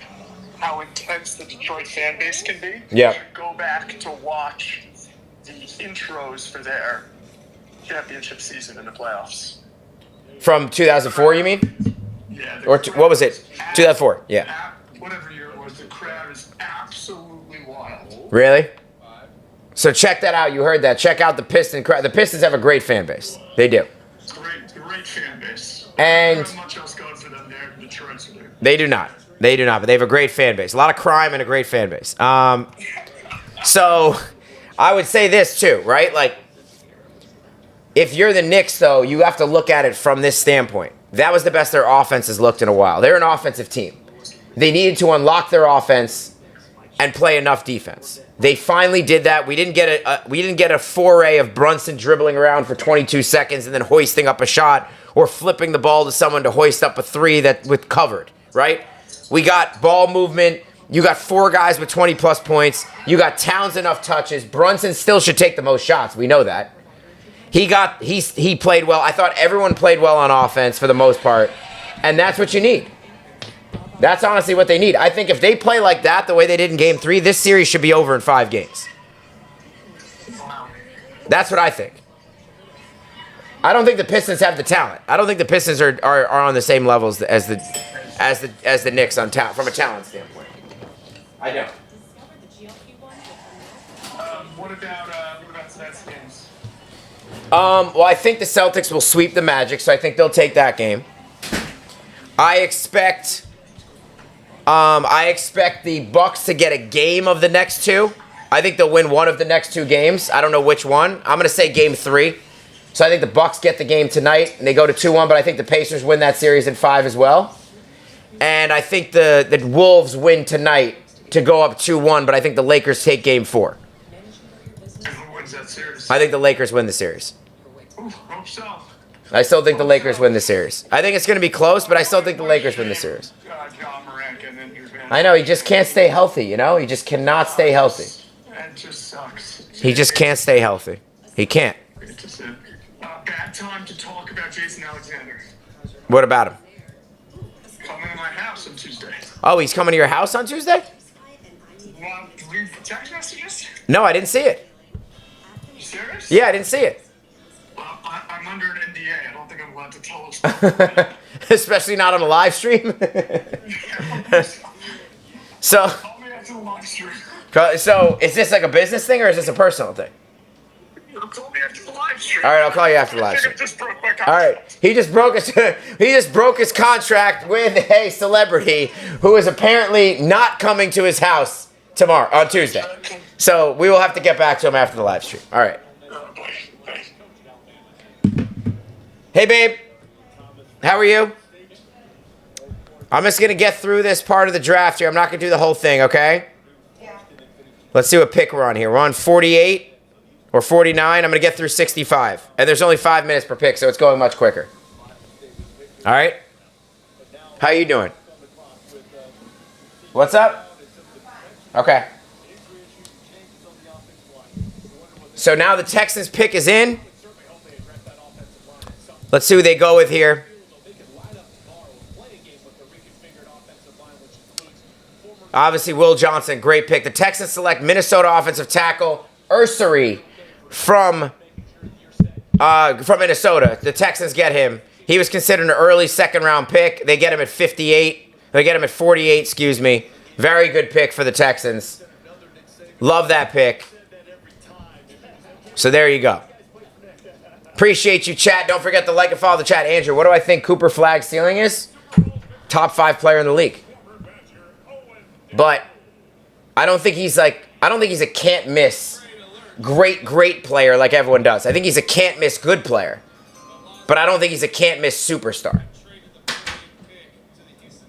how intense the Detroit fan base can be. Yeah. You should go back to watch the intros for their championship season in the playoffs. From 2004, you mean? Yeah. Or what was it? 2004. Yeah. Whatever year it was, the crowd is absolutely wild. Really? So check that out. You heard that. Check out the Piston crowd. The Pistons have a great fan base. They do. Great fan base. And not much else going for them there in Detroit. They do not. They do not, but they have a great fan base. A lot of crime and a great fan base. So I would say this too, right? Like, if you're the Knicks, though, you have to look at it from this standpoint. That was the best their offense has looked in a while. They're an offensive team. They needed to unlock their offense and play enough defense. They finally did that. We didn't get a foray of Brunson dribbling around for 22 seconds and then hoisting up a shot or flipping the ball to someone to hoist up a three that with covered, right? We got ball movement. You got 4 guys with 20-plus points. You got Towns enough touches. Brunson still should take the most shots. We know that. He played well. I thought everyone played well on offense for the most part, and that's what you need. That's honestly what they need. I think if they play like that the way they did in Game 3, this series should be over in 5 games. That's what I think. I don't think the Pistons have the talent. I don't think the Pistons are on the same levels as the Knicks on from a talent standpoint. I don't. What about that Well, I think the Celtics will sweep the Magic, so I think they'll take that game. I expect the Bucks to get a game of the next two. I think they'll win one of the next two games. I don't know which one. I'm going to say game 3. So I think the Bucks get the game tonight, and they go to 2-1, but I think the Pacers win that series in 5 as well. And I think the Wolves win tonight to go up 2-1, but I think the Lakers take game 4. Who wins that series? I think the Lakers win the series. Ooh, hope so. I still think the Lakers win the series. I think it's going to be close, but I still think the Lakers win the series. John Morant getting injured, man. I know, he just can't stay healthy, you know? He just cannot stay healthy. That just sucks. He just can't stay healthy. He can't. It's just a bad time to talk about Jason Alexander. What about him? Coming to my house on Tuesday. Oh, he's coming to your house on Tuesday? Want to read the text messages? No, I didn't see it. You serious? Yeah, I didn't see it. I'm under an NDA. I don't think I'm allowed to tell us. Especially not on a live stream. So, Call me after the live stream. so is this like a business thing or is this a personal thing? Call me after the live stream. All right, I'll call you after the live stream. Just broke my contract. All right, he just broke his contract with a celebrity who is apparently not coming to his house tomorrow on Tuesday. So we will have to get back to him after the live stream. All right. Hey, babe. How are you? I'm just going to get through this part of the draft here. I'm not going to do the whole thing, okay? Yeah. Let's see what pick we're on here. We're on 48 or 49. I'm going to get through 65. And there's only 5 minutes per pick, so it's going much quicker. All right? How you doing? What's up? Okay. So now the Texans pick is in. Let's see who they go with here. Obviously, Will Johnson, great pick. The Texans select Minnesota offensive tackle Ursary from Minnesota. The Texans get him. He was considered an early second-round pick. They get him at 58. They get him at 48, excuse me. Very good pick for the Texans. Love that pick. So there you go. Appreciate you, chat. Don't forget to like and follow the chat. Andrew, what do I think Cooper Flagg's ceiling is? Top 5 player in the league. But I don't think he's a can't miss great player like everyone does. I think he's a can't miss good player. But I don't think he's a can't miss superstar.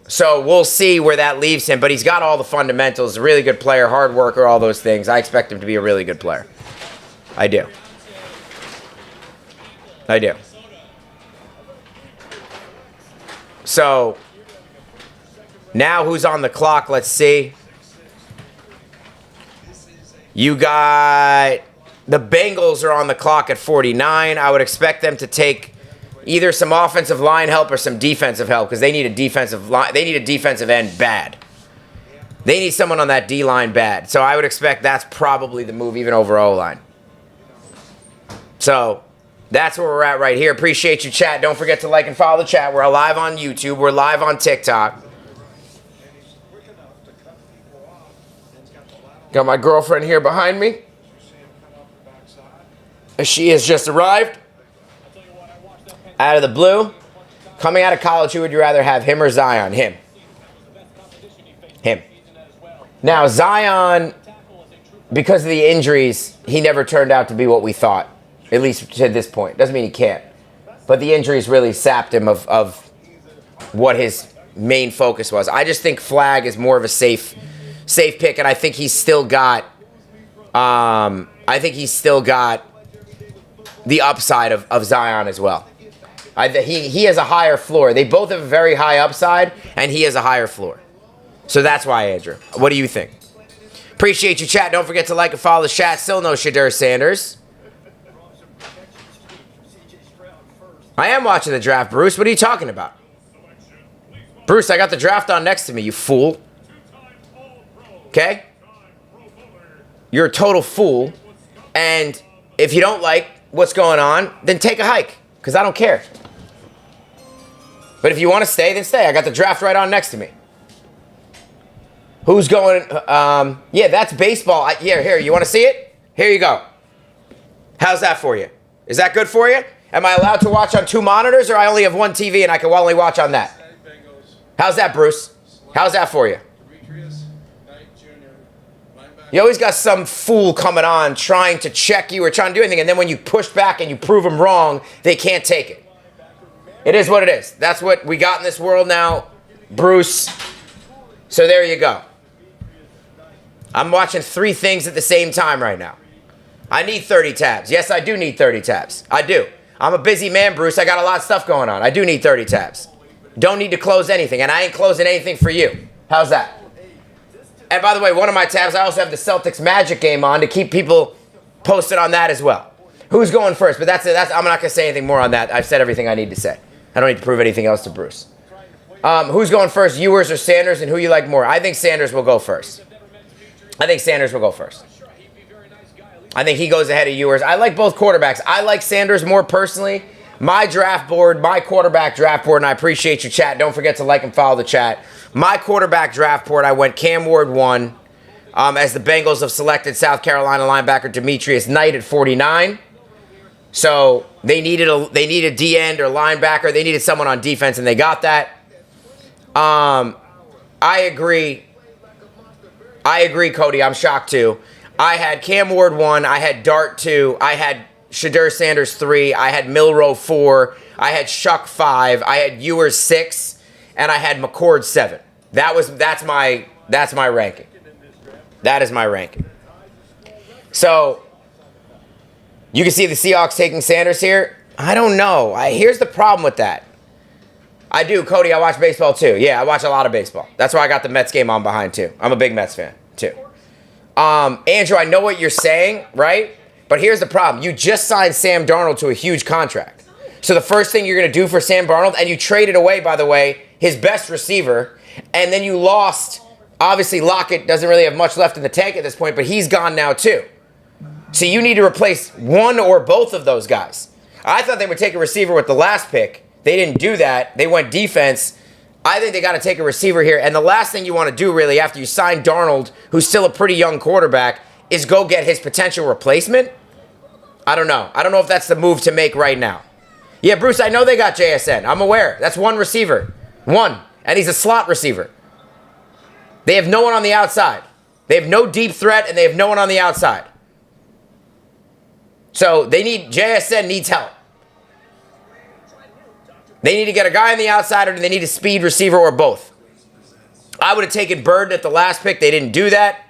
So we'll see where that leaves him. But he's got all the fundamentals. A really good player, hard worker, all those things. I expect him to be a really good player. I do. I do. So now who's on the clock? Let's see. You got the Bengals are on the clock at 49. I would expect them to take either some offensive line help or some defensive help because they need a defensive line. They need a defensive end bad. They need someone on that D line bad. So I would expect that's probably the move even over O-line. So that's where we're at right here. Appreciate you, chat. Don't forget to like and follow the chat. We're live on YouTube. We're live on TikTok. Got my girlfriend here behind me. She has just arrived. Out of the blue. Coming out of college, who would you rather have, him or Zion? Him. Him. Now, Zion, because of the injuries, he never turned out to be what we thought. At least to this point. Doesn't mean he can't. But the injuries really sapped him of what his main focus was. I just think Flagg is more of a safe pick, and I think he's still got the upside of Zion as well. He has a higher floor. They both have a very high upside, and he has a higher floor. So that's why, Andrew. What do you think? Appreciate you, chat. Don't forget to like and follow the chat. Still no Shadur Sanders. I am watching the draft, Bruce. What are you talking about? Bruce, I got the draft on next to me, you fool. Okay? You're a total fool. And if you don't like what's going on, then take a hike. Because I don't care. But if you want to stay, then stay. I got the draft right on next to me. Who's going? Yeah, that's baseball. Here. You want to see it? Here you go. How's that for you? Is that good for you? Am I allowed to watch on 2 monitors, or I only have 1 TV and I can only watch on that? How's that, Bruce? How's that for you? You always got some fool coming on trying to check you or trying to do anything, and then when you push back and you prove them wrong, they can't take it. It is what it is. That's what we got in this world now, Bruce. So there you go. I'm watching 3 things at the same time right now. I need 30 tabs. Yes, I do need 30 tabs. I do. I'm a busy man, Bruce. I got a lot of stuff going on. I do need 30 tabs. Don't need to close anything, and I ain't closing anything for you. How's that? And by the way, one of my tabs, I also have the Celtics Magic game on to keep people posted on that as well. Who's going first? But that's I'm not going to say anything more on that. I've said everything I need to say. I don't need to prove anything else to Bruce. Who's going first, Ewers or Sanders, and who you like more? I think Sanders will go first. I think Sanders will go first. I think he goes ahead of Ewers. I like both quarterbacks. I like Sanders more personally. My draft board, my quarterback draft board, and I appreciate your chat. Don't forget to like and follow the chat. My quarterback draft board, I went Cam Ward 1 as the Bengals have selected South Carolina linebacker Demetrius Knight at 49. So they needed a D-end or linebacker. They needed someone on defense, and they got that. I agree. Cody. I'm shocked too. I had Cam Ward 1. I had Dart 2. I had Shadur Sanders 3. I had Milroe 4. I had Shuck 5. I had Ewers 6. And I had McCord 7. That's my ranking. That is my ranking. So you can see the Seahawks taking Sanders here. I don't know. Here's the problem with that. I do, Cody. I watch baseball too. Yeah, I watch a lot of baseball. That's why I got the Mets game on behind too. I'm a big Mets fan too. Andrew, I know what you're saying, right? But here's the problem. You just signed Sam Darnold to a huge contract. So the first thing you're going to do for Sam Darnold, and you traded away, by the way, his best receiver, and then you lost, obviously Lockett doesn't really have much left in the tank at this point, but he's gone now too. So you need to replace one or both of those guys. I thought they would take a receiver with the last pick. They didn't do that. They went defense. I think they got to take a receiver here. And the last thing you want to do really after you sign Darnold, who's still a pretty young quarterback, is go get his potential replacement. I don't know. I don't know if that's the move to make right now. Yeah, Bruce, I know they got JSN. I'm aware. That's one receiver. One. And he's a slot receiver. They have no one on the outside. They have no deep threat, and they have no one on the outside. So JSN needs help. They need to get a guy on the outside, or they need a speed receiver, or both. I would have taken Burden at the last pick. They didn't do that.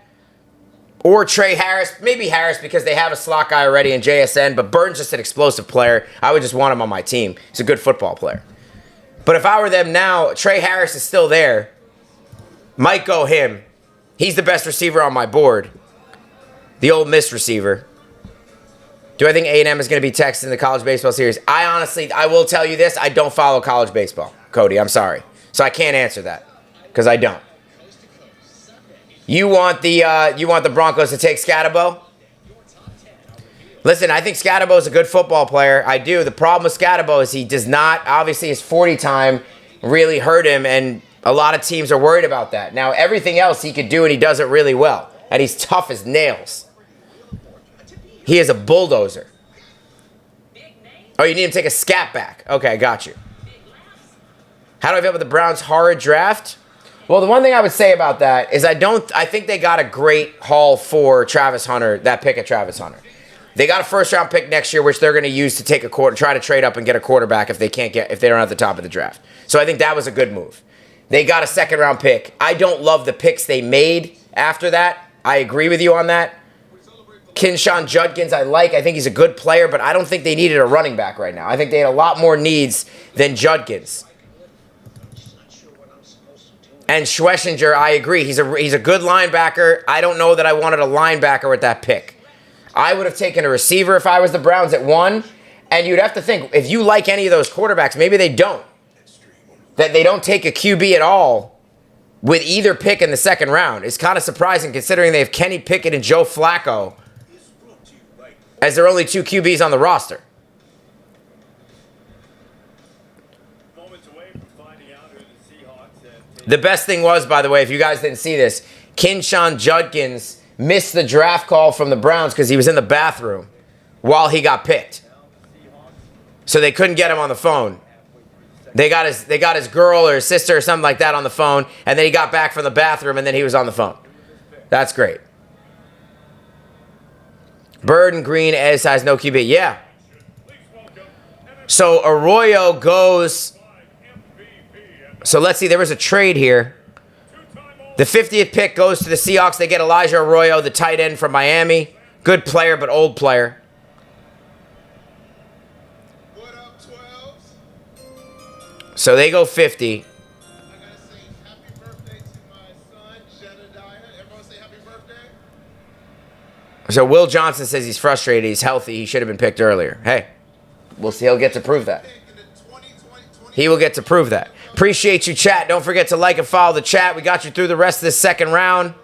Or Trey Harris. Maybe Harris because they have a slot guy already in JSN, but Burden's just an explosive player. I would just want him on my team. He's a good football player. But if I were them now, Trey Harris is still there. Might go him. He's the best receiver on my board. The Ole Miss receiver. Do I think A&M is going to be Texas in the college baseball series? I will tell you this. I don't follow college baseball, Cody. I'm sorry. So I can't answer that because I don't. You want the Broncos to take Scatterbo? Listen, I think Scatterbo is a good football player. I do. The problem with Scatterbo is he does not, obviously his 40 time really hurt him, and a lot of teams are worried about that. Now, everything else he could do, and he does it really well. And he's tough as nails. He is a bulldozer. Oh, you need him to take a scat back. Okay, I got you. How do I feel about the Browns' horrid draft? Well, the one thing I would say about that is I think they got a great haul for Travis Hunter, that pick at Travis Hunter. They got a first-round pick next year, which they're going to use to take try to trade up and get a quarterback if they don't have the top of the draft. So I think that was a good move. They got a second-round pick. I don't love the picks they made after that. I agree with you on that. Kinshawn Judkins, I think he's a good player, but I don't think they needed a running back right now. I think they had a lot more needs than Judkins. And Schlesinger, I agree. He's a good linebacker. I don't know that I wanted a linebacker with that pick. I would have taken a receiver if I was the Browns at 1. And you'd have to think, if you like any of those quarterbacks, maybe they don't. That they don't take a QB at all with either pick in the second round. It's kind of surprising considering they have Kenny Pickett and Joe Flacco as their only 2 QBs on the roster. The best thing was, by the way, if you guys didn't see this, Kinshawn Judkins missed the draft call from the Browns because he was in the bathroom while he got picked. So they couldn't get him on the phone. They got his girl or his sister or something like that on the phone, and then he got back from the bathroom, and then he was on the phone. That's great. Bird and Green, Ed size, no QB. Yeah. So Arroyo goes. So let's see. There was a trade here. The 50th pick goes to the Seahawks. They get Elijah Arroyo, the tight end from Miami. Good player, but old player. So they go 50. So Will Johnson says he's frustrated. He's healthy. He should have been picked earlier. Hey, we'll see. He'll get to prove that. He will get to prove that. Appreciate you, chat. Don't forget to like and follow the chat. We got you through the rest of this second round.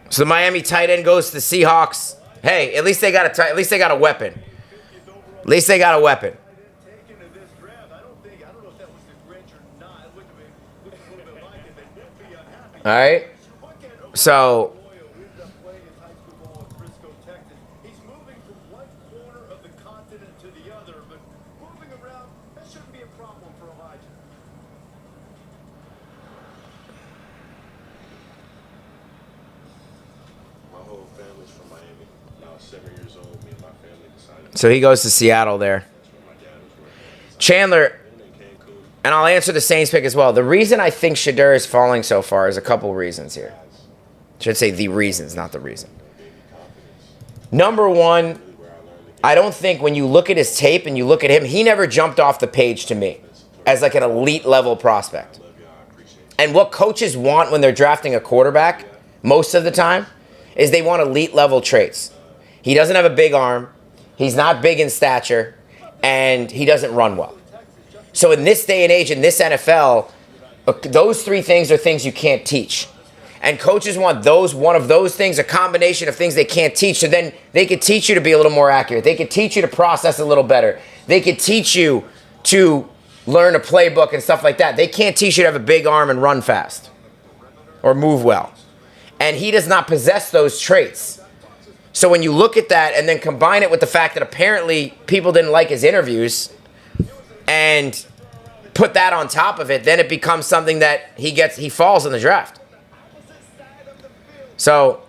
So the Miami tight end goes to the Seahawks. Hey, at least they got a weapon. At least they got a weapon. All right. So he goes to Seattle there. Chandler, and I'll answer the Saints pick as well. The reason I think Shedeur is falling so far is a couple reasons here. I should say the reasons, not the reason. Number one, I don't think when you look at his tape and you look at him, he never jumped off the page to me as like an elite level prospect. And what coaches want when they're drafting a quarterback most of the time is they want elite level traits. He doesn't have a big arm. He's not big in stature, and he doesn't run well. So in this day and age, in this NFL, those three things are things you can't teach. And coaches want one of those things, a combination of things they can't teach, so then they could teach you to be a little more accurate. They could teach you to process a little better. They could teach you to learn a playbook and stuff like that. They can't teach you to have a big arm and run fast or move well. And he does not possess those traits. So when you look at that and then combine it with the fact that apparently people didn't like his interviews and put that on top of it, then it becomes something that he falls in the draft. So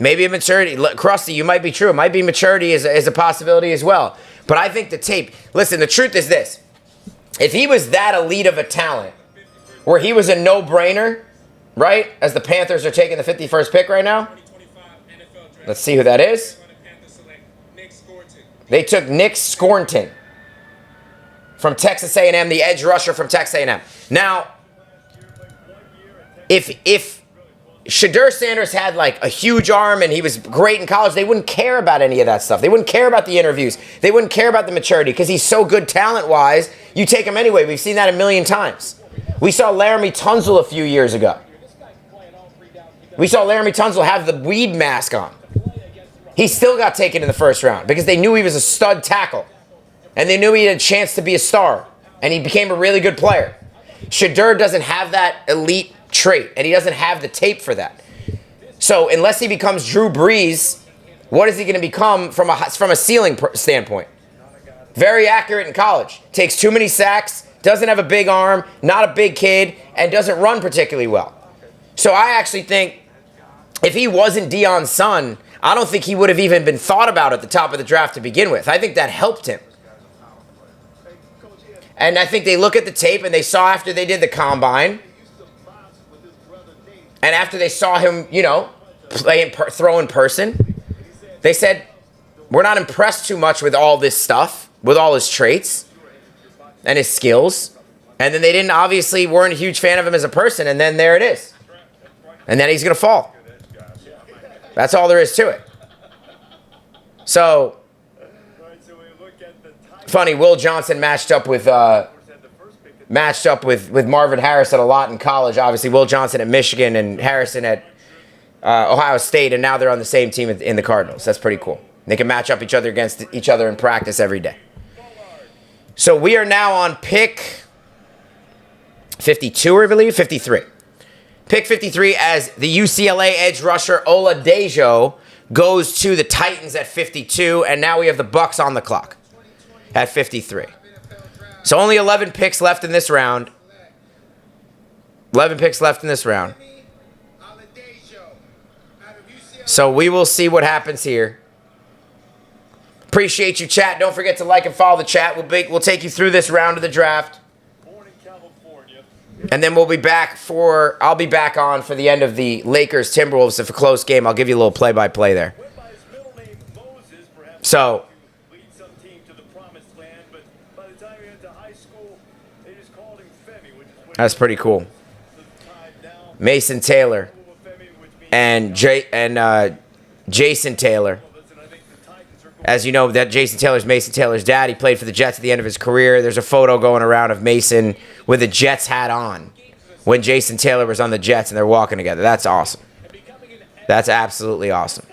maybe a maturity. Krusty, you might be true. It might be maturity is a possibility as well. But I think the tape, listen, the truth is this. If he was that elite of a talent, where he was a no-brainer, right, as the Panthers are taking the 51st pick right now, let's see who that is. They took Nick Scornton from Texas A&M, the edge rusher from Texas A&M. Now, if Shedeur Sanders had like a huge arm and he was great in college, they wouldn't care about any of that stuff. They wouldn't care about the interviews. They wouldn't care about the maturity because he's so good talent-wise. You take him anyway. We've seen that a million times. We saw Laramie Tunsil a few years ago. We saw Laramie Tunsil have the weed mask on. He still got taken in the first round because they knew he was a stud tackle. And they knew he had a chance to be a star. And he became a really good player. Shedeur doesn't have that elite trait. And he doesn't have the tape for that. So unless he becomes Drew Brees, what is he going to become from a ceiling standpoint? Very accurate in college. Takes too many sacks. Doesn't have a big arm. Not a big kid. And doesn't run particularly well. So I actually think if he wasn't Deion's son, I don't think he would have even been thought about at the top of the draft to begin with. I think that helped him. And I think they look at the tape and they saw after they did the combine, and after they saw him, throw in person, they said, we're not impressed too much with all this stuff, with all his traits and his skills. And then they weren't a huge fan of him as a person, and then there it is. And then he's going to fall. That's all there is to it. So, funny, Will Johnson matched up with Marvin Harrison a lot in college. Obviously, Will Johnson at Michigan and Harrison at Ohio State, and now they're on the same team in the Cardinals. That's pretty cool. They can match up against each other in practice every day. So we are now on pick 52, I believe, 53. Pick 53 as the UCLA edge rusher Oladajo goes to the Titans at 52, and now we have the Bucks on the clock at 53. So only 11 picks left in this round. 11 picks left in this round. So we will see what happens here. Appreciate you, chat. Don't forget to like and follow the chat. We'll take you through this round of the draft. And then we'll be back I'll be back on for the end of the Lakers Timberwolves. If a close game, I'll give you a little play-by-play there. So that's pretty cool. Mason Taylor and Jason Taylor. As you know, that Jason Taylor's Mason Taylor's dad. He played for the Jets at the end of his career. There's a photo going around of Mason with a Jets hat on when Jason Taylor was on the Jets and they're walking together. That's awesome. That's absolutely awesome.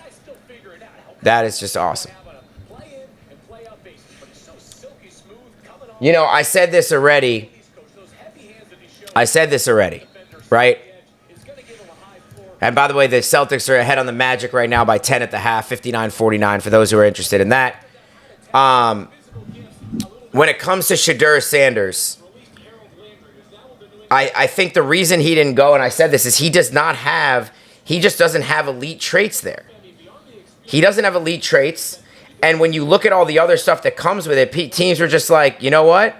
That is just awesome. You know, I said this already, right? And by the way, the Celtics are ahead on the Magic right now by 10 at the half, 59-49 for those who are interested in that. When it comes to Shedeur Sanders, I think the reason he didn't go, and I said this, is he just doesn't have elite traits there. He doesn't have elite traits. And when you look at all the other stuff that comes with it, teams were just like, you know what?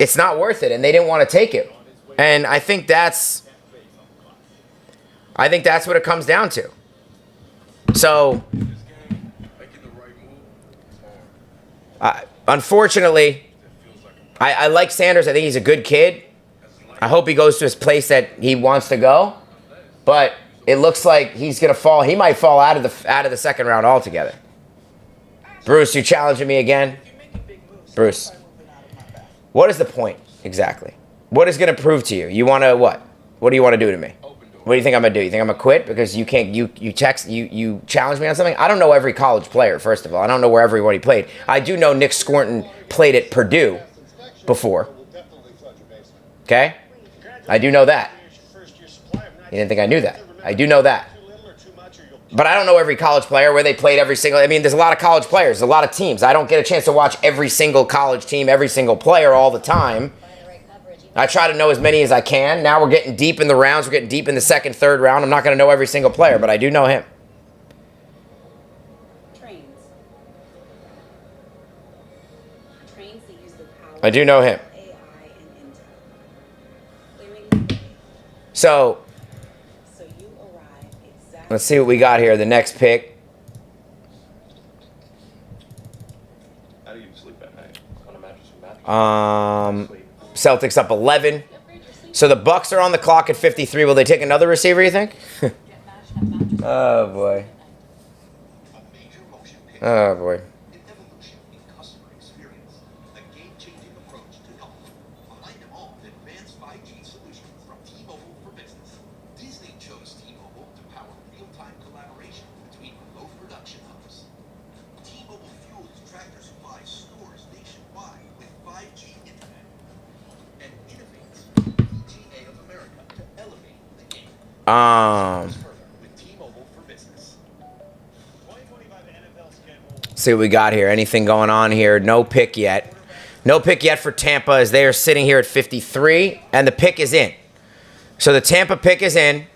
It's not worth it, and they didn't want to take it. And I think that's what it comes down to. So, unfortunately, I like Sanders. I think he's a good kid. I hope he goes to his place that he wants to go. But it looks like he's going to fall. He might fall out of the second round altogether. Bruce, you challenging me again? Bruce, what is the point exactly? What is going to prove to you? You want to what? What do you want to do to me? What do you think I'm gonna do? You think I'm gonna quit because you can't? You challenge me on something? I don't know every college player. First of all, I don't know where everybody played. I do know Nick Scorton played at Purdue before. Okay, I do know that. You didn't think I knew that? I do know that. But I don't know every college player where they played every single. I mean, there's a lot of college players, a lot of teams. I don't get a chance to watch every single college team, every single player all the time. I try to know as many as I can. Now we're getting deep in the rounds. We're getting deep in the second, third round. I'm not going to know every single player, but I do know him. I do know him. So, let's see what we got here. The next pick. How do you sleep at night? On a mattress? Celtics up 11. So the Bucks are on the clock at 53. Will they take another receiver, you think? Oh, boy. Oh, boy. See what we got here. Anything going on here? No pick yet. No pick yet for Tampa as they are sitting here at 53, and the pick is in. So the Tampa pick is in.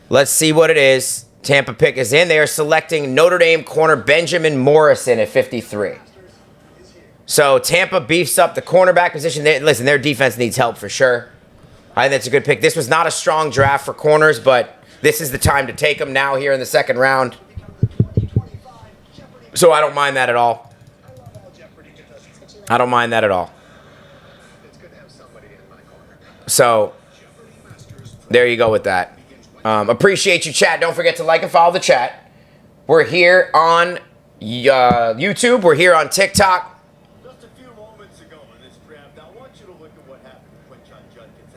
Let's see what it is. Tampa pick is in. They are selecting Notre Dame corner Benjamin Morrison at 53. So Tampa beefs up the cornerback position. Listen, their defense needs help for sure. I think that's a good pick. This was not a strong draft for corners, but this is the time to take them now here in the second round. So I don't mind that at all. I don't mind that at all. So there you go with that. Appreciate you, chat. Don't forget to like and follow the chat. We're here on YouTube. We're here on TikTok. Just a few moments ago in this draft, I want you to look at what happened to Quinshon Judkins.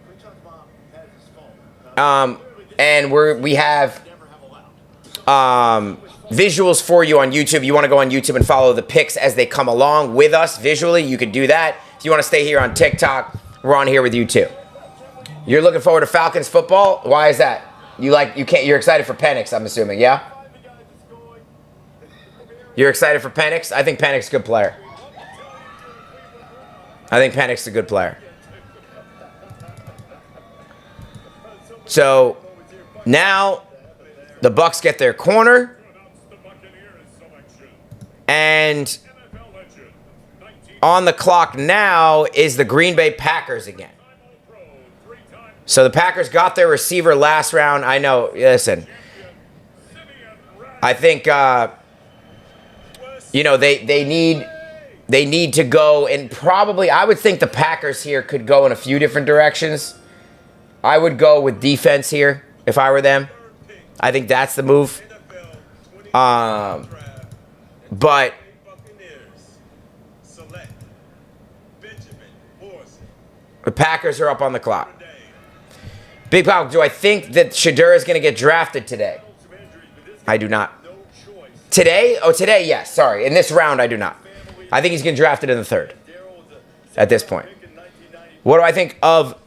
Quinshon's mom has his phone. And we have visuals for you on YouTube. You want to go on YouTube and follow the picks as they come along with us visually, you can do that. If you want to stay here on TikTok, we're on here with you too. You're looking forward to Falcons football? Why is that? You're excited for Penix, I'm assuming, yeah? You're excited for Penix? I think Penix is a good player. I think Penix is a good player. So now the Bucs get their corner, and on the clock now is the Green Bay Packers again. So the Packers got their receiver last round. I know. Listen, I think they need to go, and probably I would think the Packers here could go in a few different directions. I would go with defense here if I were them. I think that's the move. But the Packers are up on the clock. Big Pop, do I think that Shedeur is going to get drafted today? I do not. Today? Oh, today, yes. Sorry. In this round, I do not. I think he's getting drafted in the 3rd at this point. What do I think of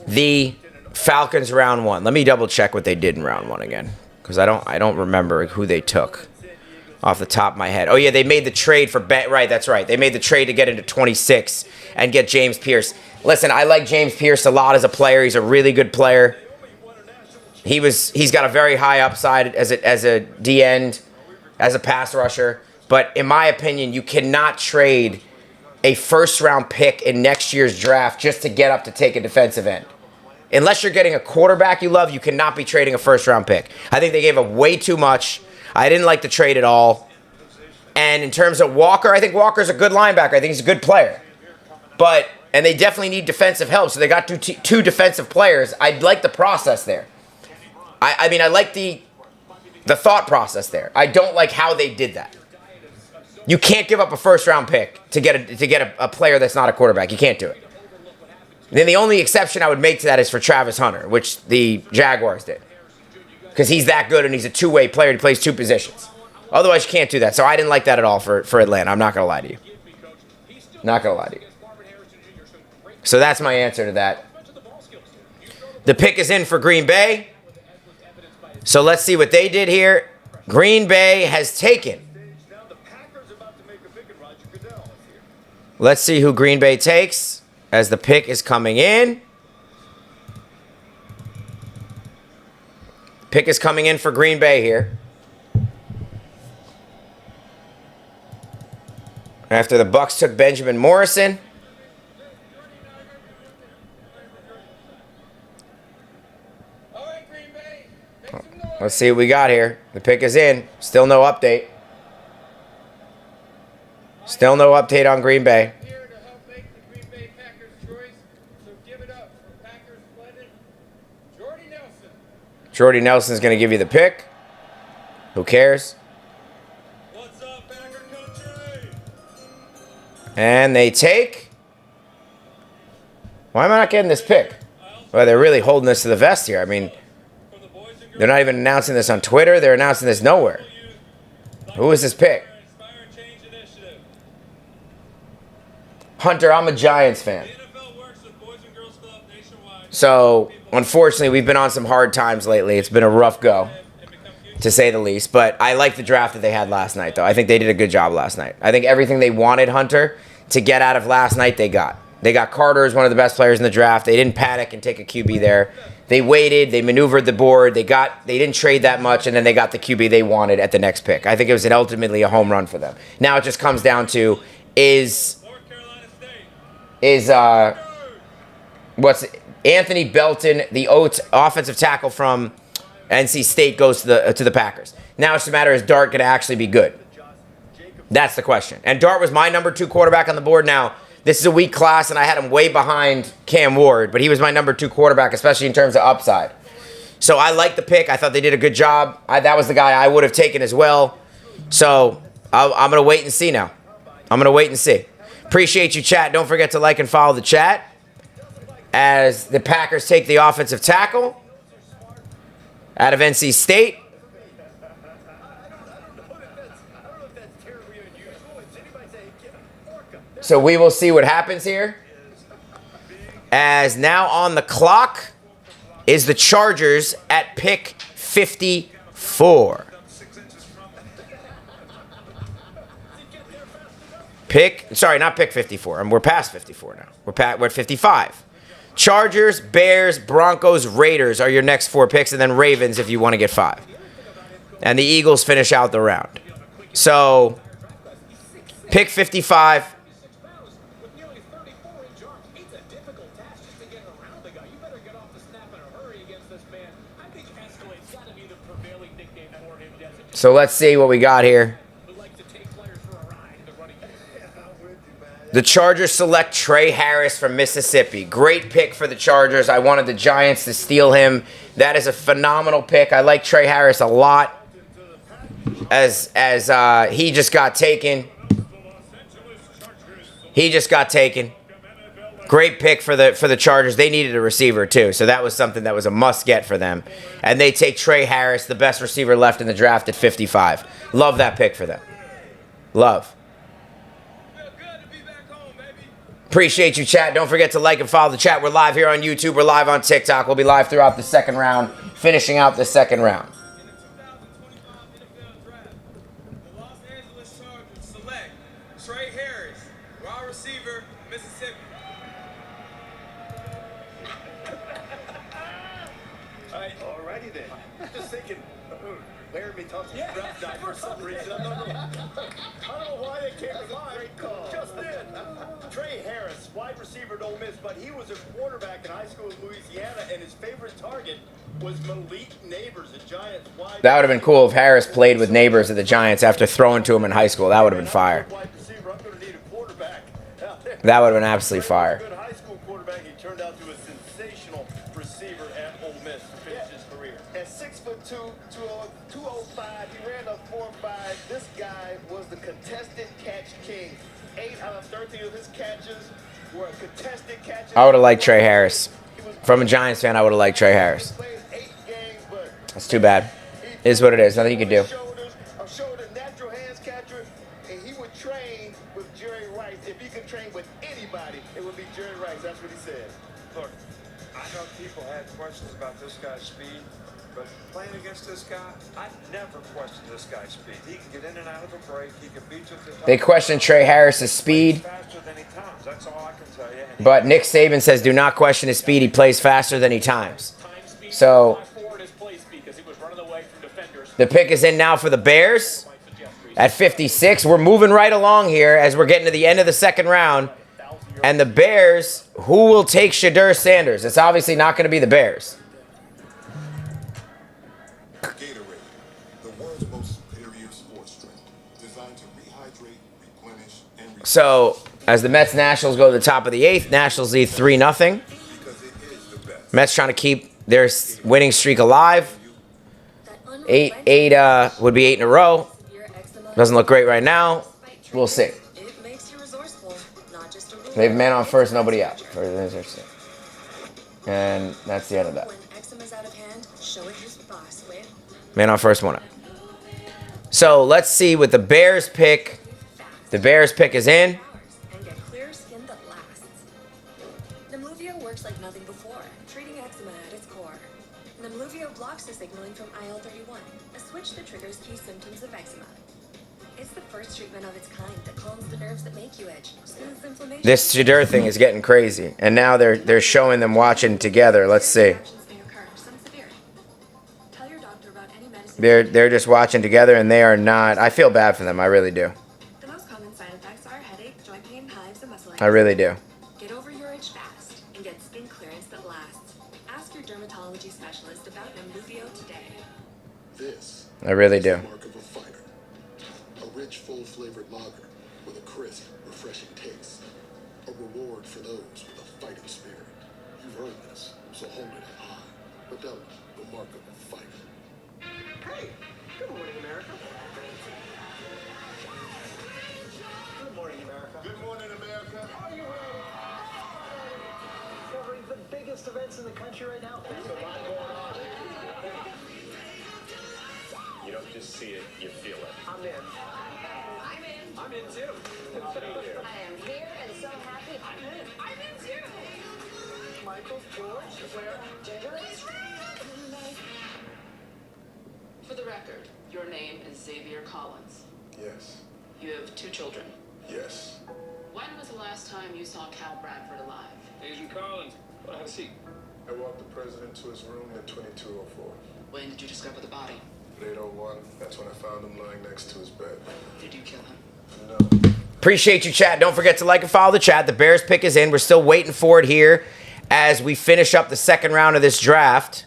the Falcons round 1? Let me double check what they did in round 1 again, because I don't remember who they took off the top of my head. Oh yeah, they made the trade for right. That's right. They made the trade to get into 26 and get James Pierce. Listen, I like James Pierce a lot as a player. He's a really good player. He's got a very high upside as a D end, as a pass rusher. But in my opinion, you cannot trade a first-round pick in next year's draft just to get up to take a defensive end. Unless you're getting a quarterback you love, you cannot be trading a first-round pick. I think they gave up way too much. I didn't like the trade at all. And in terms of Walker, I think Walker's a good linebacker. I think he's a good player. And they definitely need defensive help, so they got two defensive players. I like the process there. I mean, I like the thought process there. I don't like how they did that. You can't give up a first-round pick to get a player that's not a quarterback. You can't do it. Then the only exception I would make to that is for Travis Hunter, which the Jaguars did. Because he's that good and he's a two-way player. He plays two positions. Otherwise, you can't do that. So I didn't like that at all for Atlanta. I'm not going to lie to you. Not going to lie to you. So that's my answer to that. The pick is in for Green Bay. So let's see what they did here. Green Bay has taken. Let's see who Green Bay takes as the pick is coming in. Pick is coming in for Green Bay here. After the Bucs took Benjamin Morrison. Let's see what we got here. The pick is in. Still no update. Still no update on Green Bay. Jordy Nelson's going to give you the pick. Who cares? And they take. Why am I not getting this pick? Well, they're really holding this to the vest here. I mean, they're not even announcing this on Twitter. They're announcing this nowhere. Who is this pick? Hunter, I'm a Giants fan. So, unfortunately, we've been on some hard times lately. It's been a rough go, to say the least. But I like the draft that they had last night, though. I think they did a good job last night. I think everything they wanted Hunter to get out of last night, they got. They got Carter as one of the best players in the draft. They didn't panic and take a QB there. They waited. They maneuvered the board. They didn't trade that much, and then they got the QB they wanted at the next pick. I think it was ultimately a home run for them. Now it just comes down to what's Anthony Belton, the offensive tackle from NC State, goes to the Packers. Now it's a matter, is Dart going to actually be good? That's the question. And Dart was my number 2 quarterback on the board. Now, this is a weak class, and I had him way behind Cam Ward, but he was my number 2 quarterback, especially in terms of upside. So I like the pick. I thought they did a good job. That was the guy I would have taken as well. So I'm going to wait and see now. I'm going to wait and see. Appreciate you, chat. Don't forget to like and follow the chat as the Packers take the offensive tackle out of NC State. So we will see what happens here. As now on the clock is the Chargers at pick 54. Not pick 54. We're past 54 now. We're at 55. Chargers, Bears, Broncos, Raiders are your next 4 picks, and then Ravens if you want to get 5. And the Eagles finish out the round. So, pick 55. So let's see what we got here. The Chargers select Trey Harris from Mississippi. Great pick for the Chargers. I wanted the Giants to steal him. That is a phenomenal pick. I like Trey Harris a lot. As he just got taken. Great pick for the Chargers. They needed a receiver too, so that was something that was a must get for them. And they take Trey Harris, the best receiver left in the draft, at 55. Love that pick for them. Love. Appreciate you, chat. Don't forget to like and follow the chat. We're live here on YouTube. We're live on TikTok. We'll be live throughout the second round, finishing out the second round. The Los Angeles Chargers select Trey Harris, wide receiver, Mississippi. Alrighty then. Just thinking, Laramie Thompson's draft night for some reason. I don't know why they came to mind. Just then, Trey Harris, wide receiver at Ole Miss, but he was a quarterback in high school in Louisiana, and his favorite target was Malik Neighbors, a Giants wide. That would have been cool if Harris played with Neighbors at the Giants after throwing to him in high school. That would have been fire. That would have been absolutely fire. Good high school quarterback. He turned out to a sensational receiver at Ole Miss to finish his career. At 6'2", 205, he ran a 4.5. This guy was the contested catch king. 8 out of 13 of his catches were contested catches. I would have liked Trey Harris. From a Giants fan, I would have liked Trey Harris. That's too bad. It is what it is. Nothing you can do. A shoulder natural hands catcher, and he would train with Jerry Rice. If he could train with anybody, it would be Jerry Rice. That's what he said. Look, I know people had questions about this guy's speed, but playing against this guy, I never questioned this guy's speed. He can get in and out of a break. He can beat you at the top. They question Trey Harris's speed. Faster than he times. That's all I can tell you. And But Nick Saban says do not question his speed. He plays faster than he times. So the pick is in now for the Bears at 56. We're moving right along here as we're getting to the end of the second round. And the Bears, who will take Shadur Sanders? It's obviously not going to be the Bears. Gatorade, the world's most superior sports drink, designed to rehydrate, replenish, and So as the Mets Nationals go to the top of the 8th, Nationals lead 3-0. Mets trying to keep their winning streak alive. 8 would be 8 in a row. Doesn't look great right now. We'll see. They have man on first, nobody out. And that's the end of that. Man on first, one out. So let's see with the Bears pick. The Bears pick is in. Nemluvio works like nothing before, treating eczema at its core. Nemluvio blocks the signaling from IL-31, a switch that triggers key symptoms of eczema. It's the first treatment of its kind that calms the nerves that make you itch, soothes inflammation. This Shadur thing is getting crazy, and now they're showing them watching together. Let's see. They're just watching together, and they are not. I feel bad for them. I really do. The most common side effects are headache, joint pain, hives, and muscle aches. I really do. Get over your itch fast and get skin clearance that lasts. Ask your dermatology specialist about Nemluvio today. This I really do. is the mark of a fighter. A rich, full-flavored lager with a crisp, refreshing taste. A reward for those with a fighting spirit. You've earned this, so hold it high. Modelo, the mark of a fighter. Hey, good morning, America. Good morning, America. Good morning, America. Are you ready? Covering the biggest events in the country right now. There's a lot going on. You don't just see it, you feel it. I'm in. I'm in. I'm in too. Me too. I am here and so happy. I'm in. I'm in too. My For the record, your name is Xavier Collins. Yes. You have 2 children. Yes. When was the last time you saw Cal Bradford alive? Agent Collins, have a seat. I walked the president to his room at 2204. When did you discover the body? At 801, that's when I found him lying next to his bed. Did you kill him? No. Appreciate you, chat. Don't forget to like and follow the chat. The Bears pick is in. We're still waiting for it here as we finish up the second round of this draft.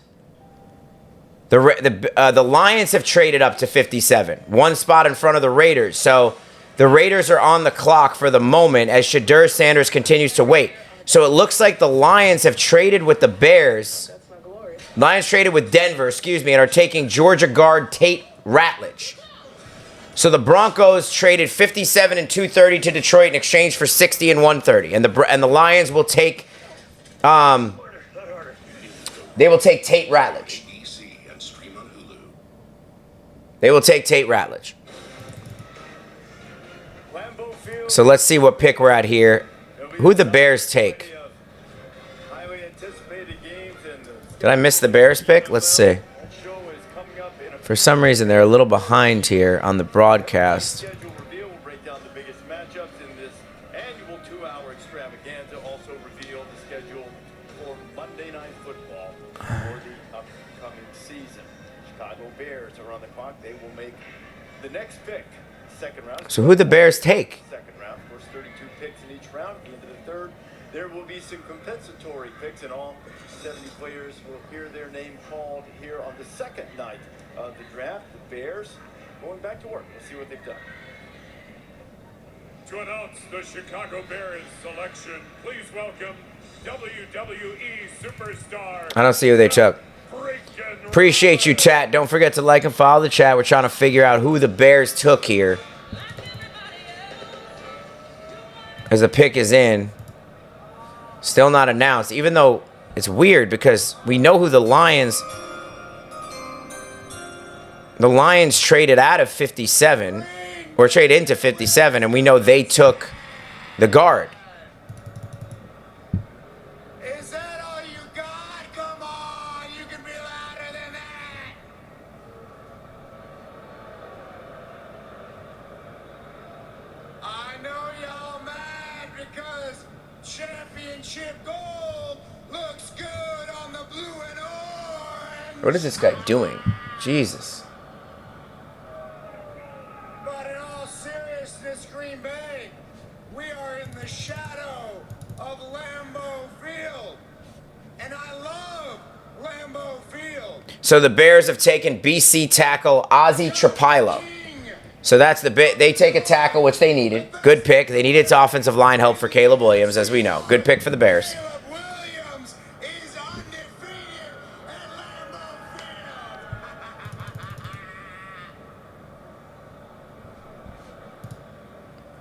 The Lions have traded up to 57. 1 spot in front of the Raiders. So the Raiders are on the clock for the moment as Shedeur Sanders continues to wait. So it looks like the Lions have traded with the Bears. Lions traded with Denver, and are taking Georgia guard Tate Ratledge. So the Broncos traded 57 and 230 to Detroit in exchange for 60 and 130. And the Lions will take Tate Ratledge. They will take Tate Ratledge. So let's see what pick we're at here. Who the Bears take? Did I miss the Bears pick? Let's see. For some reason, they're a little behind here on the broadcast. We'll break down the biggest matchups in this annual 2-hour extravaganza. Also reveal the schedule for Monday Night Football for the upcoming season. Chicago Bears are on the clock. They will make the next pick, second round. So who the Bears take? Second round, of course, 32 picks in each round. At the end of the third, there will be some compensatory picks, and all 70 players will hear their name called here on the second night of the draft. The Bears going back to work. We'll see what they've done. To announce the Chicago Bears selection, please welcome WWE superstar. I don't see who they took. Appreciate you, chat. Don't forget to like and follow the chat. We're trying to figure out who the Bears took here. As the pick is in. Still not announced, even though it's weird because we know who the Lions traded out of 57 or traded into 57, and we know they took the guard. Is that all you got? Come on, you can be louder than that. I know y'all mad because championship gold looks good on the blue and orange. What is this guy doing? Jesus. But in all seriousness, Green Bay, we are in the shadow of Lambeau Field. And I love Lambeau Field. So the Bears have taken BC tackle Ozzie Trapilo. So that's the bit. They take a tackle, which they needed. Good pick. They needed offensive line help for Caleb Williams, as we know. Good pick for the Bears.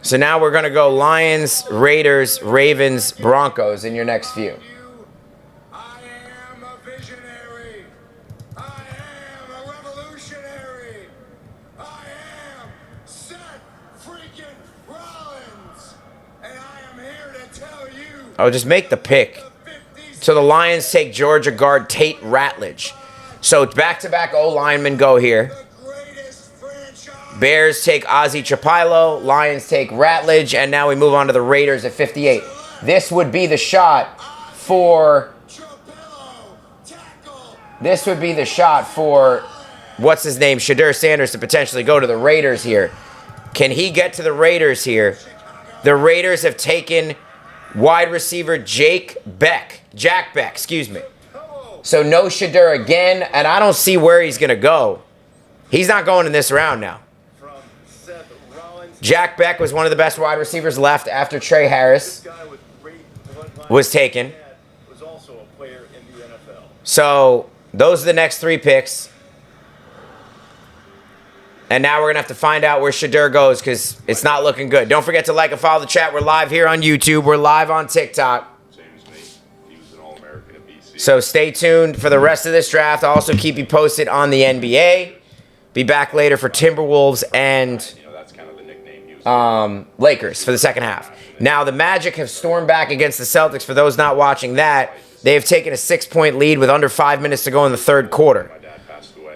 So now we're going to go Lions, Raiders, Ravens, Broncos in your next few. I am a visionary. I am a revolutionary. I am Seth freaking Rollins. And I am here to tell you. Oh, just make the pick. So the Lions take Georgia guard Tate Ratledge. So back-to-back O-linemen go here. Bears take Ozzie Trapilo. Lions take Ratledge. And now we move on to the Raiders at 58. This would be the shot for... This would be the shot for... What's his name? Shedeur Sanders to potentially go to the Raiders here. Can he get to the Raiders here? The Raiders have taken wide receiver Jack Beck, excuse me. So no Shedeur again, and I don't see where he's going to go. He's not going in this round now. Jack Beck was one of the best wide receivers left after Trey Harris was taken. So those are the next 3 picks. And now we're going to have to find out where Shedeur goes because it's not looking good. Don't forget to like and follow the chat. We're live here on YouTube. We're live on TikTok. So stay tuned for the rest of this draft. I'll also keep you posted on the NBA. Be back later for Timberwolves and Lakers for the second half. Now, the Magic have stormed back against the Celtics. For those not watching that, they have taken a 6-point lead with under 5 minutes to go in the third quarter.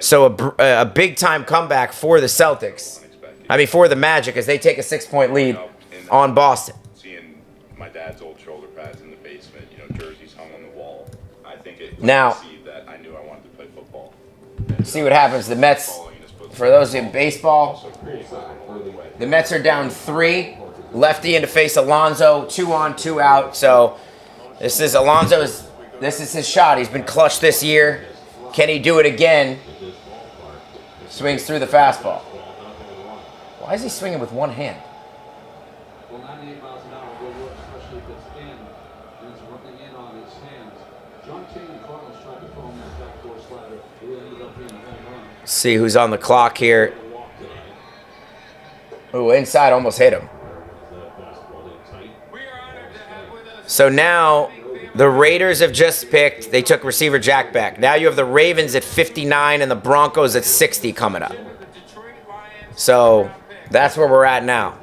So a big-time comeback for the Celtics. I mean, for the Magic, as they take a 6-point lead on Boston. Seeing my dad's old shoulder pads in the basement, jerseys hung on the wall. I think it Now, that I knew I wanted to play football. See what happens. The Mets, for those in baseball, the Mets are down 3. Lefty in to face Alonso, 2 on, 2 out. So this is his shot. He's been clutch this year. Can he do it again? Swings through the fastball. Why is he swinging with one hand? Well, 98 miles an hour will work, especially if it's in, and it's running in on his hands. John King and Cardinals tried to throw him that backdoor slider. It really ended up being a home run. See who's on the clock here. Ooh, inside almost hit him. So now the Raiders have just picked. They took receiver Jack back. Now you have the Ravens at 59 and the Broncos at 60 coming up. So that's where we're at now.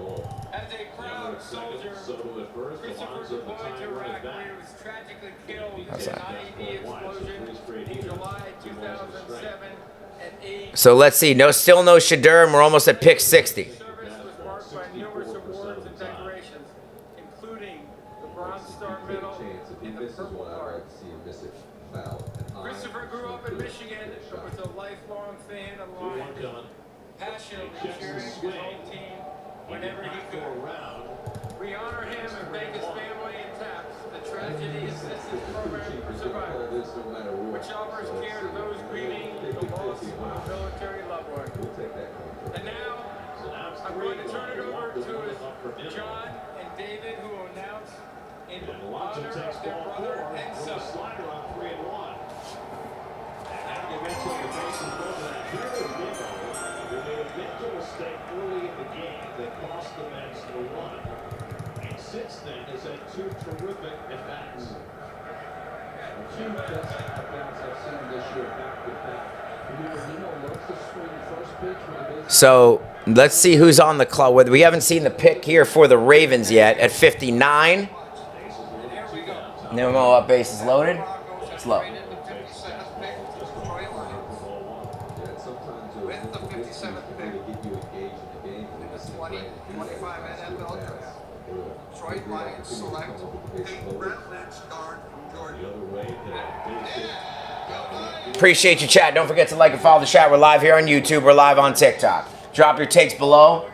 So let's see. Still no Shadur, and we're almost at pick 60. Christopher grew up in Michigan, was a lifelong fan of Lions, passionately cheering his home team whenever he could. We honor him and thank his family and TAPS, the Tragedy Assistance Program for Survivors, which offers care to those grieving the loss of a military loved one. And now, I'm going to turn it over to John and David, who will announce in honor of their brother and son. Early in the game that cost the Mets the run. And since then has had 2 terrific at-bats. The 2 best at-bats I've seen this year back to back. Loves to swing first pitch when it is. So let's see who's on the clock. We haven't seen the pick here for the Ravens yet at 59. Nimmo up, bases loaded. It's low. With the 57th pick, 25 NFL draft, Detroit Lions select a Redlands guard from Georgia. Appreciate you, chat. Don't forget to like and follow the chat. We're live here on YouTube. We're live on TikTok. Drop your takes below.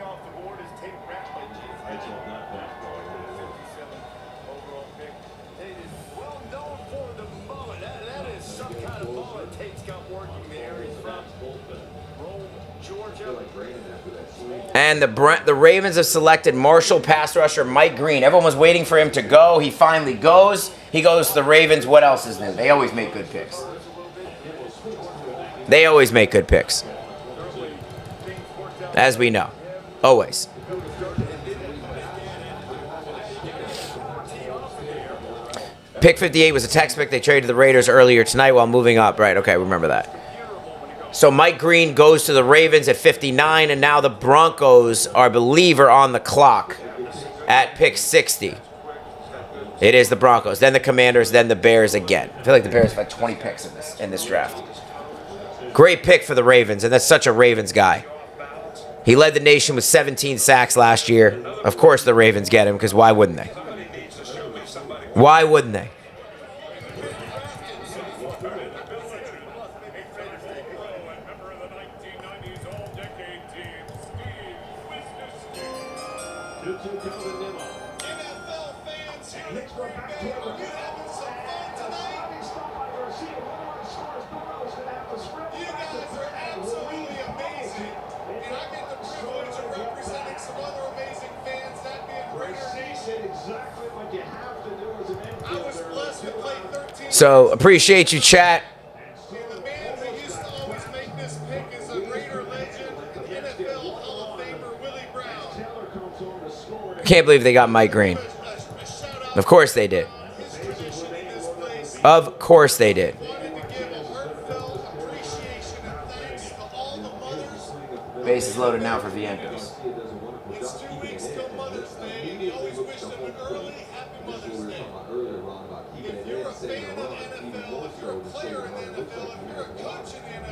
And the Ravens have selected Marshall pass rusher Mike Green. Everyone was waiting for him to go. He finally goes. He goes to the Ravens. What else is new? They always make good picks. They always make good picks. As we know. Always. Pick 58 was a text pick. They traded the Raiders earlier tonight while moving up. Right, okay, remember that. So Mike Green goes to the Ravens at 59, and now the Broncos, I believe, are on the clock at pick 60. It is the Broncos, then the Commanders, then the Bears again. I feel like the Bears have had 20 picks in this draft. Great pick for the Ravens, and that's such a Ravens guy. He led the nation with 17 sacks last year. Of course the Ravens get him, because why wouldn't they? Why wouldn't they? So, appreciate you, chat. The man who used to always make this pick is a Raider legend, NFL Hall of Famer Willie Brown. Can't believe they got Mike Green. Of course they did. Of course they did. Base is loaded now for Vientos. It's 2 weeks till Mother's Day, and we always wish them an early happy this is what we were talking about earlier, Ron, about keeping it in, saving a run, even more so than saving a run. It looks like he has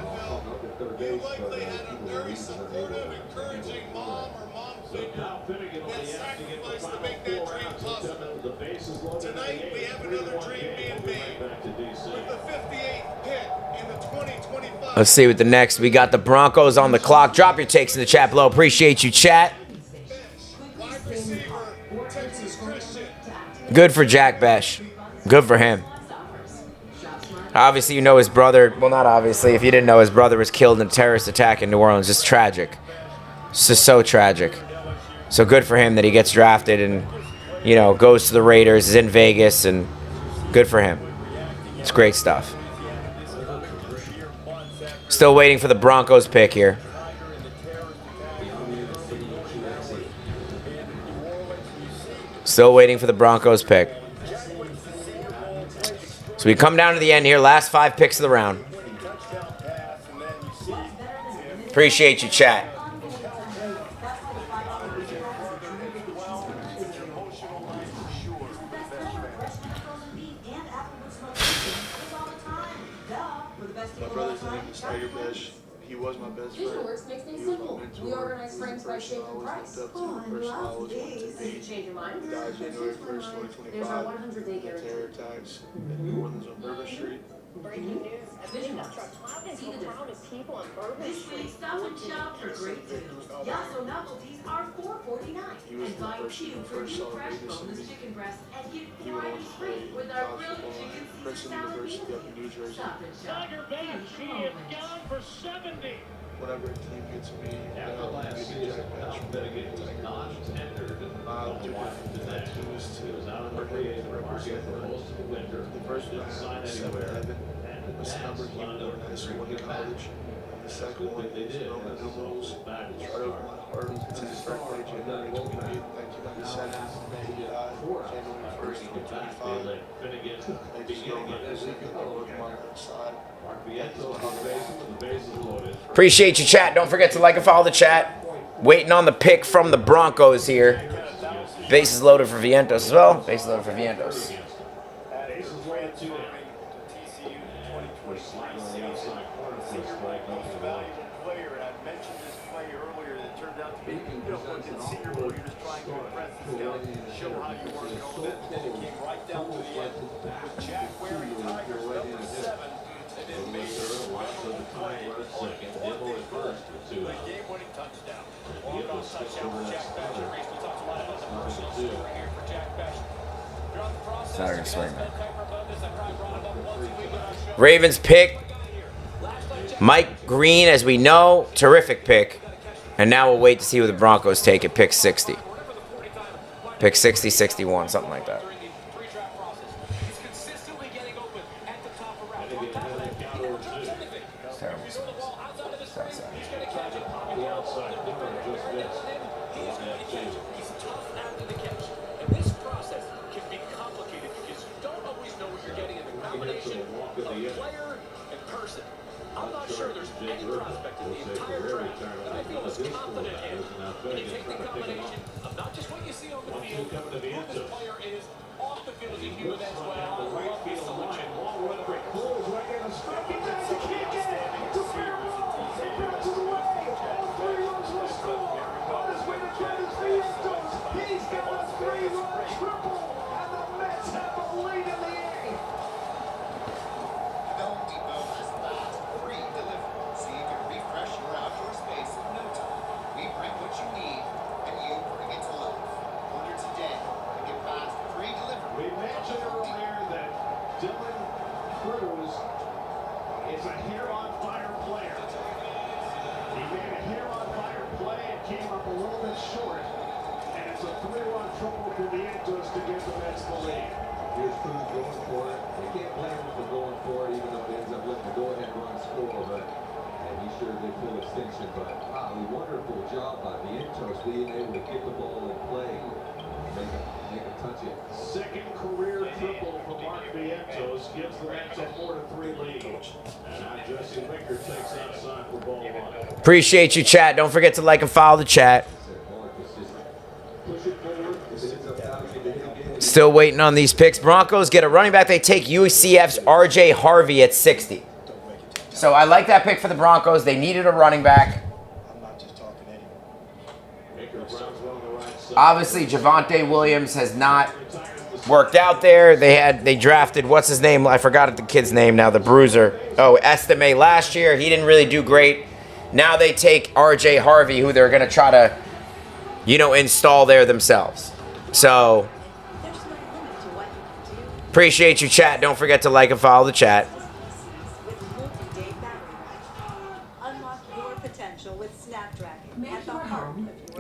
one up at third base, but people were reading unable to run. So Kyle Finnegan will be asking it the final 4 outs. The bases loaded. Tonight we have another dream being made with the 58th hit in the 2025. Let's see what the next. We got the Broncos on the clock. Drop your takes in the chat below. Appreciate you, chat. Wide receiver, Texas Christian. Good for Jack Besh. Good for him. Obviously, you know his brother. Well, not obviously. If you didn't know, his brother was killed in a terrorist attack in New Orleans. It's tragic. It's just so tragic. So good for him that he gets drafted and, you know, goes to the Raiders, is in Vegas, and good for him. It's great stuff. Still waiting for the Broncos pick here. Still waiting for the Broncos pick. So we come down to the end here. Last 5 picks of the round. Appreciate you, chat. My brother's name is Tiger Besh. He was my best friend. Works makes things He was simple. my mentor. We organize friends by shape and Person I price. always looked up to, person I always wanted to be. Change your mind? He died January 1st, 2025. There's our 100-day guarantee. Terror attacks in New Orleans on River Street. Breaking news. Vision Truck. See the difference. People on Bourbon This Street. week's Stop and Shop for great deals. Yasso novelties are $4.49. He was And the buy person 2 who for first 2 saw fresh Vegas in boneless me. chicken breasts and get He went on 4 to free play with our college grilled football chicken at Princeton Caesar salad University up in New meal. Jersey. Stop and Shop. Tiger Besh, he is gone for 70. Whenever a team gets me, After last season, Kyle Finnegan was not tendered I'll do to different things to He was out on the free agent market for most of the winter. The first one I Didn't sign had was anywhere. 7-11. And the Was the Nats number he lined wore up in high to school bring and him back. college. The second one They did. Roman That's numerals. a back to Right over my heart. It's his birthday, January 28th, 1997. He died January 1st, 2025. Finnegan They just know my music and I work on the side. Mark Viento on the base with the bases loaded. Appreciate you, chat. Don't forget to like and follow the chat. Waiting on the pick from the Broncos here. Bases loaded for Vientos as well. Bases loaded for Vientos. Bases loaded to TCU 2023 season. Senior most valuable player, and I mentioned this play earlier that turned out to be, look, in Senior Bowl, you're just trying to impress the scouts, show how you work on it, and it came right down to the end with Jack wearing Tigers number 7, and then made a memorable play on fourth and the game-winning touchdown. Walk-off touchdown for Jack Besh. Reese, we talked a lot about the personal story here for Jack Besh. Throughout the process, Not gonna swing that. that. Ravens pick Mike Green, as we know, terrific pick. And now we'll wait to see who the Broncos take at pick 60. Pick 60, 61, something like that. I'm not sure there's any prospect in the entire draft that I feel as confident in when you take the combination of not just what you see on the field, but who this player is off the field. If you as well, I love this selection. He's got a 3-run triple, and the Mets have the lead in the 8th. The Home Depot has fast, free delivery, so you can refresh your outdoor space in no time. We bring what you need, and you bring it to life. Order today and get fast, free delivery. We mentioned earlier that Dylan Cruz is a hair-on-fire player. He made a hair-on-fire play and came up a little bit short. And it's a 3-run triple for the Vientos to give the Mets the lead. Here's Cruz going for it. They can't blame him for going for it, even though it ends up letting the go-ahead run score. But and he sure did full extension. But wow, a wonderful job by Vientos being able to get the ball in play, make him touch it. Second career triple for Mark Vientos gives the Mets a 4-3 lead. And now Jesse Winker takes outside for ball one. Appreciate you, chat. Don't forget to like and follow the chat. Still waiting on these picks. Broncos get a running back. They take UCF's R.J. Harvey at 60. So I like that pick for the Broncos. They needed a running back. Obviously, Javonte Williams has not worked out there. They drafted, what's his name? I forgot the kid's name now, the bruiser. Oh, Estime last year. He didn't really do great. Now they take R.J. Harvey, who they're going to try to, install there themselves. So, appreciate you, chat. Don't forget to like and follow the chat.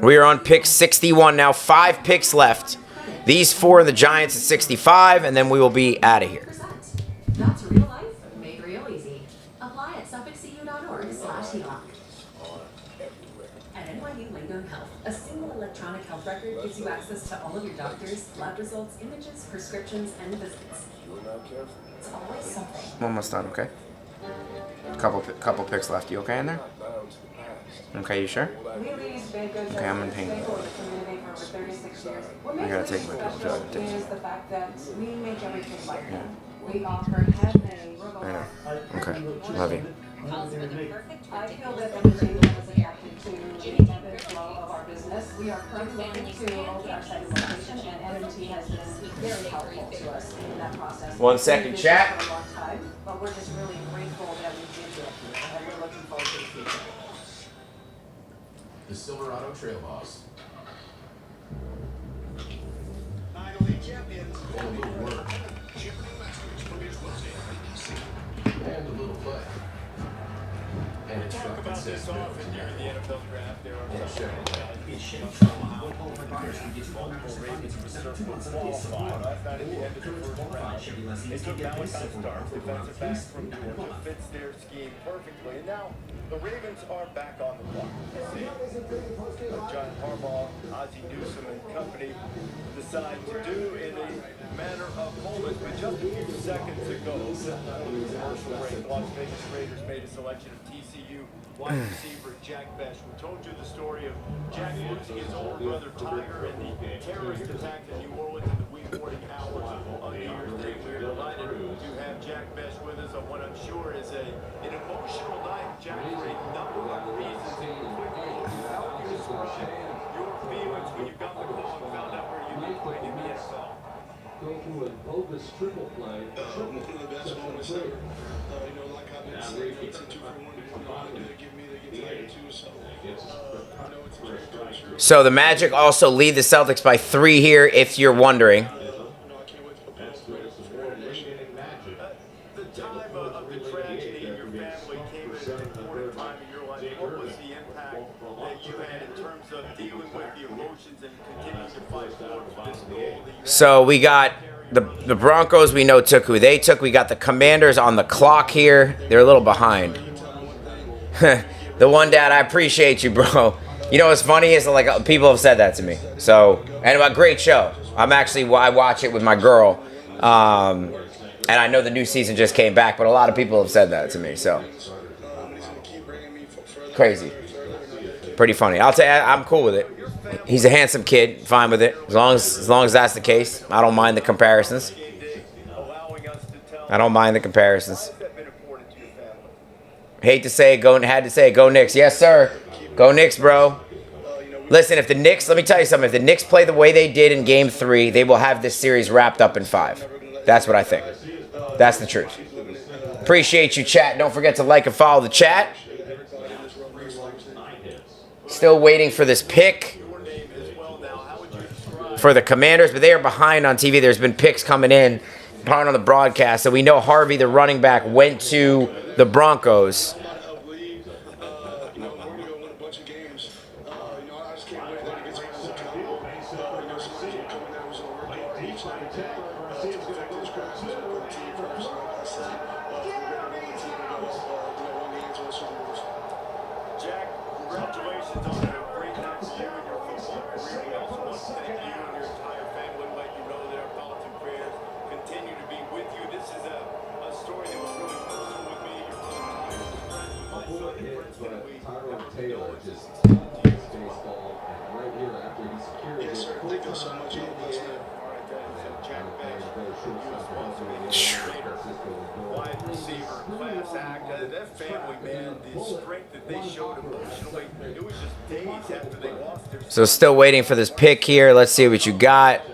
We are on pick 61 now. 5 picks left. These 4 are the Giants at 65, and then we will be out of here. That's real life, made real easy. Apply at suffolkcu.org/HELOC. At NYU Langone Health, a single electronic health record gives you access to all of your doctors, lab results, images, prescriptions, and visits. It's always something. Almost done, okay? Couple picks left. You okay in there? Okay, you sure? Okay, I'm in pain. I gotta take my pill. The fact that we make everything like Yeah. we offer heaven. I know. Okay, love you. I feel that everything is adapted to the ebb and flow of our business. We are currently looking to open our second location, and MMT has been very helpful to us in that process. 1 second, chat. For a long time, but we're just really grateful that we did it, and we're looking forward to the future. The Silverado Trail Boss. And a little work. And a little play. And it's Talk about this often during the NFL draft. There are some Last night at the end of the first round, they took Malachi Starks, defensive back from Georgia, fits their scheme perfectly. And now the Ravens are back on the block. John Harbaugh, Ozzie Newsome, and company decide to do in a matter of moments, but just a few seconds ago, commercial break, Las Vegas Raiders made a selection of TCU wide receiver Jack Bech. We told you the story of Jack losing his older brother Tiger in the terrorist attack in New Orleans in the wee morning hours on New Year's Day. We're delighted to have Jack Bech with us on what I'm sure is an emotional night. Jack, for a number of reasons, including how you describe your feelings when you got the call and found out where you'd be playing in the NFL. Go through an bogus triple play. One of the best moments ever. Like I've been saying, it's a 2-for-1. Give me to get tired too. So, it's a great pressure. So the Magic also lead the Celtics by 3 here, if you're wondering. The time of the tragedy in your family came at an important time in your life. What was the impact that you had in terms of dealing with the emotions and continuing to fight forward for this goal? So we got the Broncos, we know took who they took. We got the Commanders on the clock here. They're a little behind. The one dad, I appreciate you, bro. You know what's funny is like people have said that to me. So, and a great show. I watch it with my girl. And I know the new season just came back, but a lot of people have said that to me. So, crazy. Pretty funny. I'll tell you, I'm cool with it. He's a handsome kid, fine with it. As long as that's the case, I don't mind the comparisons. I don't mind the comparisons. Had to say it, go Knicks. Yes, sir. Go Knicks, bro. Listen, if the Knicks, let me tell you something. If the Knicks play the way they did in Game 3, they will have this series wrapped up in 5. That's what I think. That's the truth. Appreciate you, chat. Don't forget to like and follow the chat. Still waiting for this pick for the Commanders, but they are behind on TV. There's been picks coming in, behind on the broadcast. So we know Harvey, the running back, went to the Broncos. Wide receiver, class act, that family, man, the strength that they showed emotionally, it was just days after they lost their So still waiting for this pick here. Let's see what you got. It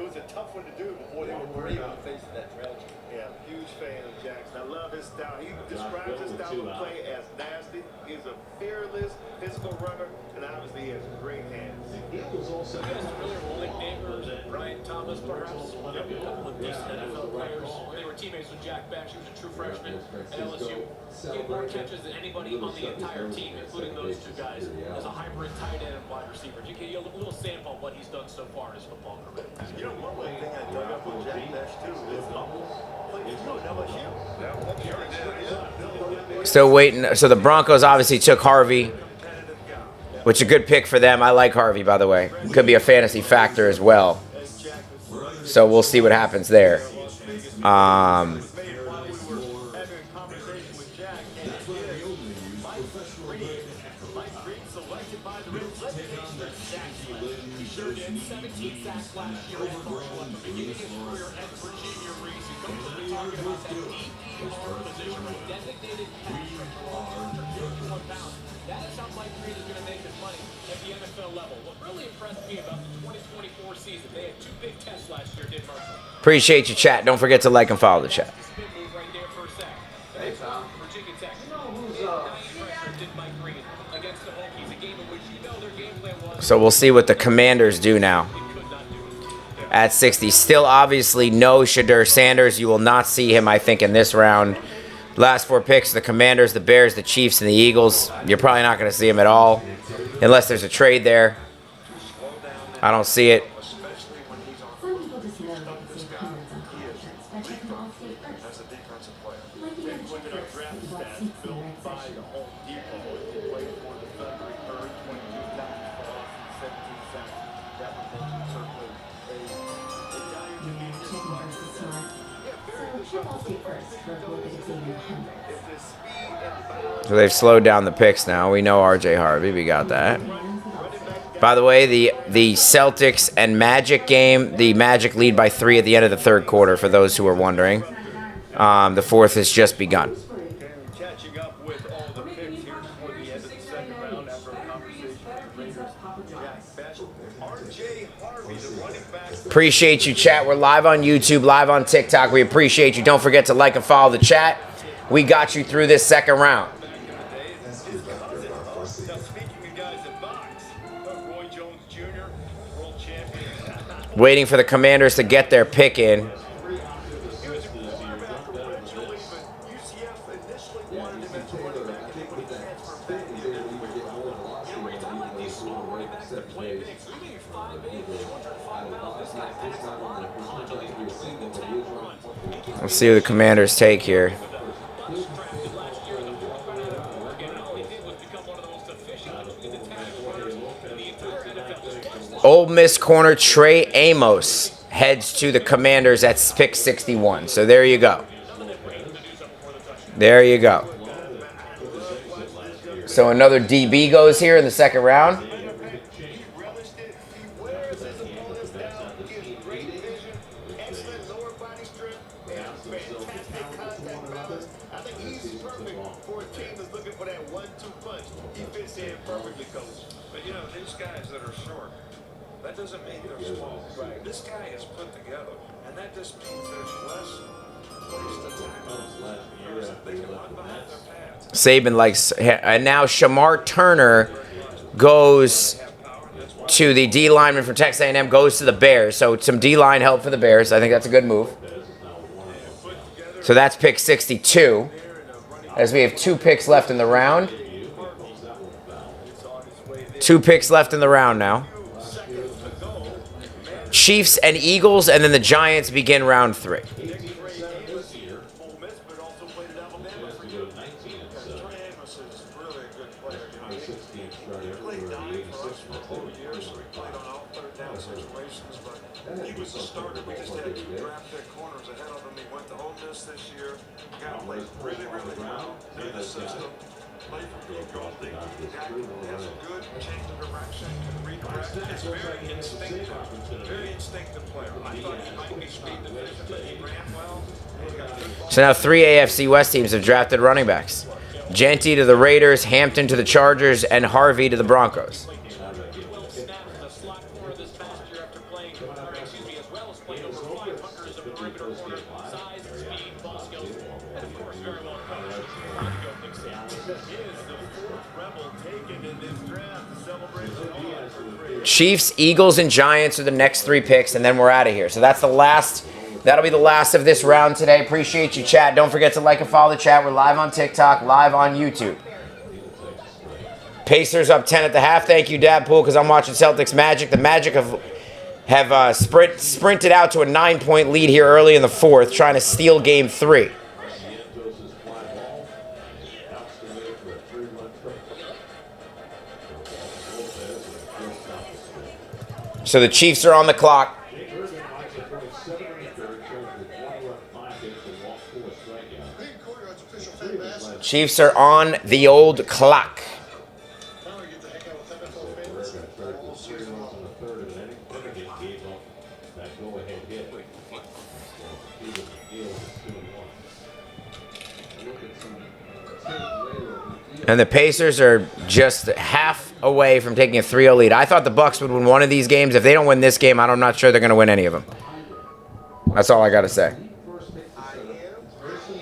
was a tough one to do before they were even facing that tragedy. Yeah, huge fan of Jackson. I love his style. He describes his style of play as nasty. He's a fearless physical runner, and obviously he has great hands. He has a really rolling neighbor, Brian Thomas, perhaps. A couple of decent NFL players. They were teammates with Jack Bech. He was a true freshman at LSU. He had more catches than anybody on the entire team, including those two guys, as a hybrid tight end and wide receiver. You get a little sample of what he's done so far in his football career. You know, one thing I dug up with Jack Bech, too, is played for LSU. Still waiting. So the Broncos obviously took Harvey, which is a good pick for them. I like Harvey, by the way. Could be a fantasy factor as well. So we'll see what happens there. That is how Mike Green is going to make his money at the NFL level. What really impressed me about the 2024 season, they had 2 big tests last year, did Marshall. Appreciate your chat. Don't forget to like and follow the chat. Spin move right there for a sack. Hey, Tom. Virginia Tech. Pressure did Mike Green against the Hokies, a game in which you know their game plan was. So we'll see what the Commanders do now. At 60. Still obviously no Shadur Sanders. You will not see him, I think, in this round. Last 4 picks, the Commanders, the Bears, the Chiefs, and the Eagles. You're probably not going to see him at all unless there's a trade there. I don't see it. Some people just know they can save hundreds on contracts by checking all state first. As a defensive player. Like you gotta check first with what seats the right section. Checking first is smart. So check all state first for a goal that is in your hundreds. So they've slowed down the picks now. We know RJ Harvey. We got that. By the way, the Celtics and Magic game, the Magic lead by 3 at the end of the 3rd quarter, for those who are wondering. The 4th has just begun. Catching up with all the picks here before the end of the second round after a conversation with Raiders Jack Bech. RJ Harvey, the running back. Appreciate you, chat. We're live on YouTube, live on TikTok. We appreciate you. Don't forget to like and follow the chat. We got you through this second round. Waiting for the Commanders to get their pick in. Let's see who the Commanders take here. Ole Miss corner Trey Amos heads to the Commanders at pick 61. So there you go. There you go. So another DB goes here in the second round. But you know, these guys that are short, that doesn't mean they're small. Right. This guy is put together, and that just means there's less place to tackle. They can run behind their pads. Saban likes, and now Shamar Turner goes to the D lineman from Texas A&M, goes to the Bears. So some D line help for the Bears. I think that's a good move. So that's pick 62, as we have 2 picks left in the round. 2 picks left in the round now. Chiefs and Eagles, and then the Giants begin round 3. He was a starter. We just had 2 draft pick corners ahead of him. He went to Ole Miss this year. Got played really, really well in the system. play for Pete Golding. He has a good change of direction, can redirect. It's very instinctive player. I thought he might be speed deficient, but he ran well. He's got good ball. So now 3 AFC West teams have drafted running backs. Genty to the Raiders, Hampton to the Chargers, and Harvey to the Broncos. Chiefs, Eagles, and Giants are the next 3 picks, and then we're out of here. So that's the last. That'll be the last of this round today. Appreciate you, chat. Don't forget to like and follow the chat. We're live on TikTok, live on YouTube. Pacers up 10 at the half. Thank you, Dadpool, because I'm watching Celtics Magic. The Magic have sprinted out to a 9-point lead here early in the 4th, trying to steal Game 3. So the Chiefs are on the clock. Chiefs are on the old clock. And the Pacers are just half away from taking a 3-0 lead. I thought the Bucks would win one of these games. If they don't win this game, I'm not sure they're going to win any of them. That's all I got to say.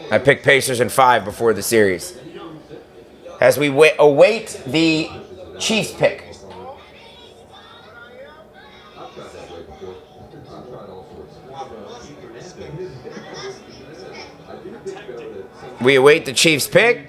I picked Pacers in 5 before the series. As we await the Chiefs pick. We await the Chiefs pick.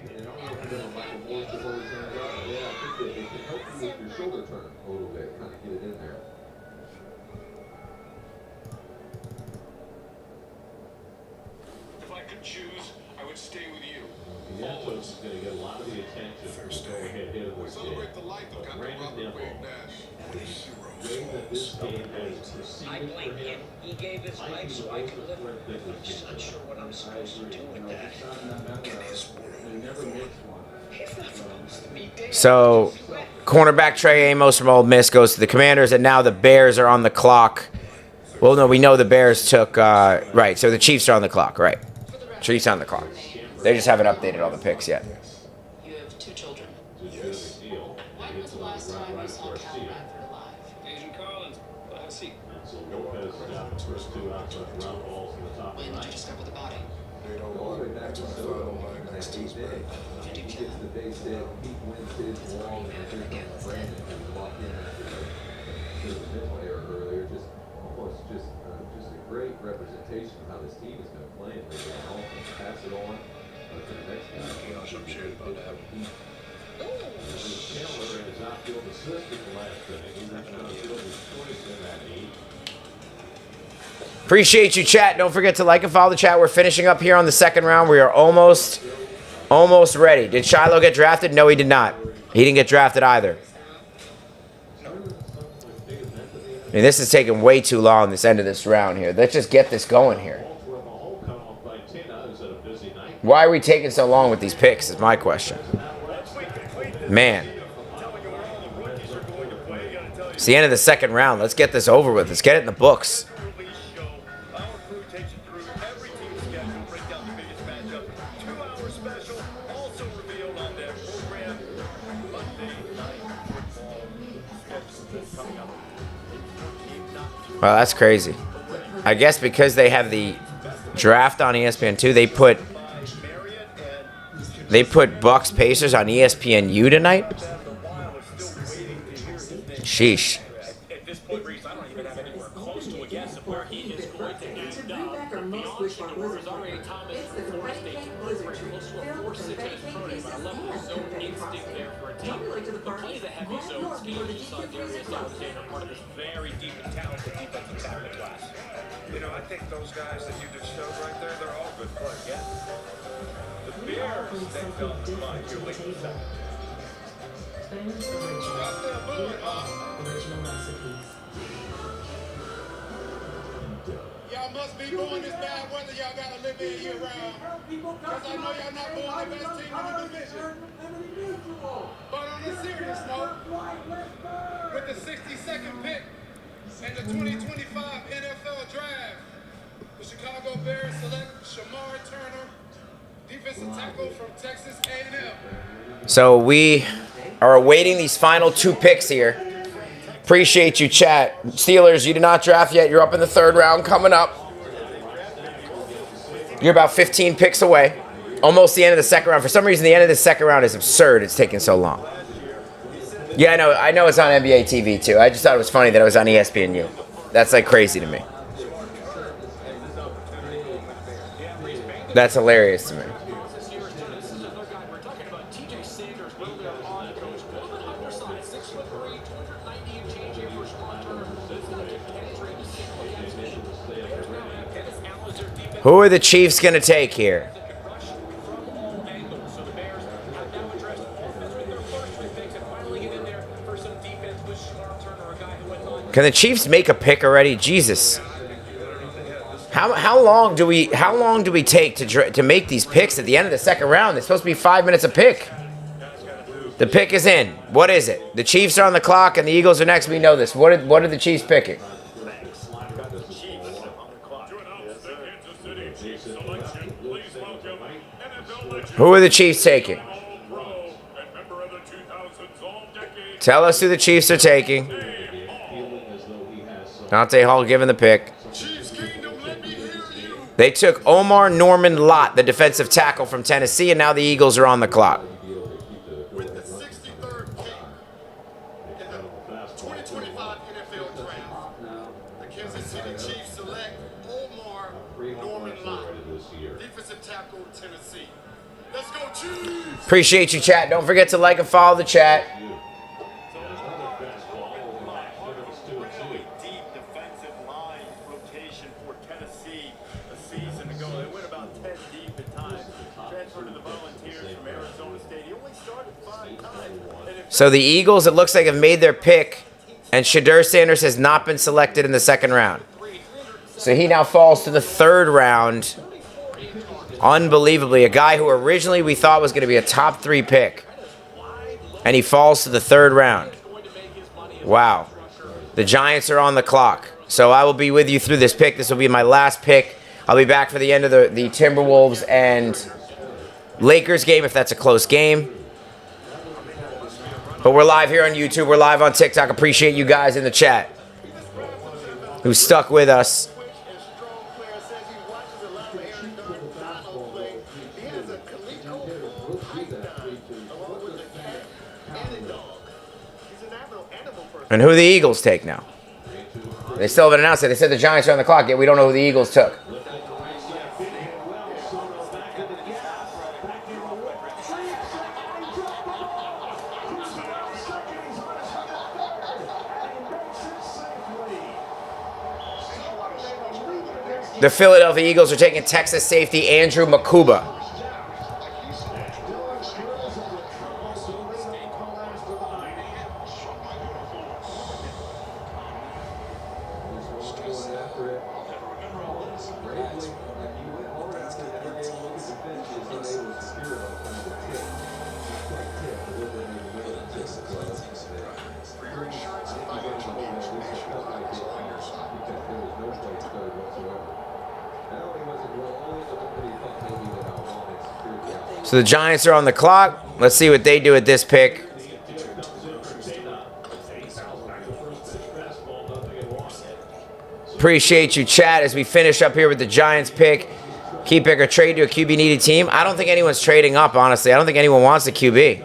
I blame him. He gave his life so I could live. I'm just not sure what I'm supposed to do with that. In his world, he's not supposed to be dead. So, cornerback Trey Amos from Ole Miss goes to the Commanders, and now the Bears are on the clock. Well, no, we know the Bears took, right, so the Chiefs are on the clock, right. Chiefs on the clock. They just haven't updated all the picks yet. You have 2 children. Yes. When was the last time you saw Cal Bradford alive? Agent Collins, classy. When did you discover the body? They don't want it. That's what I thought on my next team's back. Did you kill him? Great representation of how this team has been playing. They can all pass it on to the next guy. You know, some shit about that. Chandler has outfield assist in the last inning. He's not going to field his choice in that need. Appreciate you, chat. Don't forget to like and follow the chat. We're finishing up here on the 2nd round. We are almost ready. Did Shiloh get drafted? No, he did not. He didn't get drafted either. I mean, this is taking way too long, this end of this round here. Let's just get this going here. Why are we taking so long with these picks is my question. Man. It's the end of the 2nd round. Let's get this over with. Let's get it in the books. Well, that's crazy. I guess because they have the draft on ESPN2, they put Bucks Pacers on ESPNU tonight. Sheesh. At this point, Reese, I don't even have anywhere close to a guess of where he is going to end up. Beyond Rosario Thomas from Florida State, close to a 4.6 in his prime, but a level of zone instinct there for a team. The play the heavy zone scheme, you saw Darius Alexander, part of this very deep and talented defensive tackle class. You know, I think those guys that you just showed right there, they're all good players. Yeah. The Bears, they fell in line. You're looking at that. Original recipes. Yo, Y'all must be born this bad weather. Y'all gotta live here year round. Because I know y'all not born the best team in the division. But on a serious note, with the 62nd pick in the 2025 NFL Draft, the Chicago Bears select Shamar Turner, defensive tackle from Texas A&M. So we are awaiting these final 2 picks here. Appreciate you, chat. Steelers, you did not draft yet. You're up in the 3rd round coming up. You're about 15 picks away. Almost the end of the 2nd round. For some reason, the end of the 2nd round is absurd. It's taking so long. Yeah, I know it's on NBA TV, too. I just thought it was funny that it was on ESPNU. That's, like, crazy to me. That's hilarious to me. Who are the Chiefs going to take here? Can the Chiefs make a pick already? Jesus. How long do we take to make these picks at the end of the 2nd round? It's supposed to be 5 minutes a pick. The pick is in. What is it? The Chiefs are on the clock and the Eagles are next. We know this. What are the Chiefs picking? Who are the Chiefs taking? Tell us who the Chiefs are taking. Dante Hall giving the pick. They took Omar Norman Lott, the defensive tackle from Tennessee, and now the Eagles are on the clock. With the 63rd pick in the 2025 NFL Draft, the Kansas City Chiefs select Omar Norman Lott, defensive tackle, Tennessee. Let's go, Chiefs! Appreciate you, chat. Don't forget to like and follow the chat. So the Eagles, it looks like, have made their pick, and Shedeur Sanders has not been selected in the 2nd round. So he now falls to the 3rd round. Unbelievably, a guy who originally we thought was going to be a top 3 pick, and he falls to the 3rd round. Wow. The Giants are on the clock. So I will be with you through this pick. This will be my last pick. I'll be back for the end of the Timberwolves and Lakers game if that's a close game. But we're live here on YouTube. We're live on TikTok. Appreciate you guys in the chat who stuck with us. And who the Eagles take now? They still haven't announced it. They said the Giants are on the clock, yet we don't know who the Eagles took. The Philadelphia Eagles are taking Texas safety Andrew Makuba. So the Giants are on the clock. Let's see what they do at this pick. Appreciate you, chat, as we finish up here with the Giants pick. Key pick or trade to a QB-needed team. I don't think anyone's trading up, honestly. I don't think anyone wants a QB.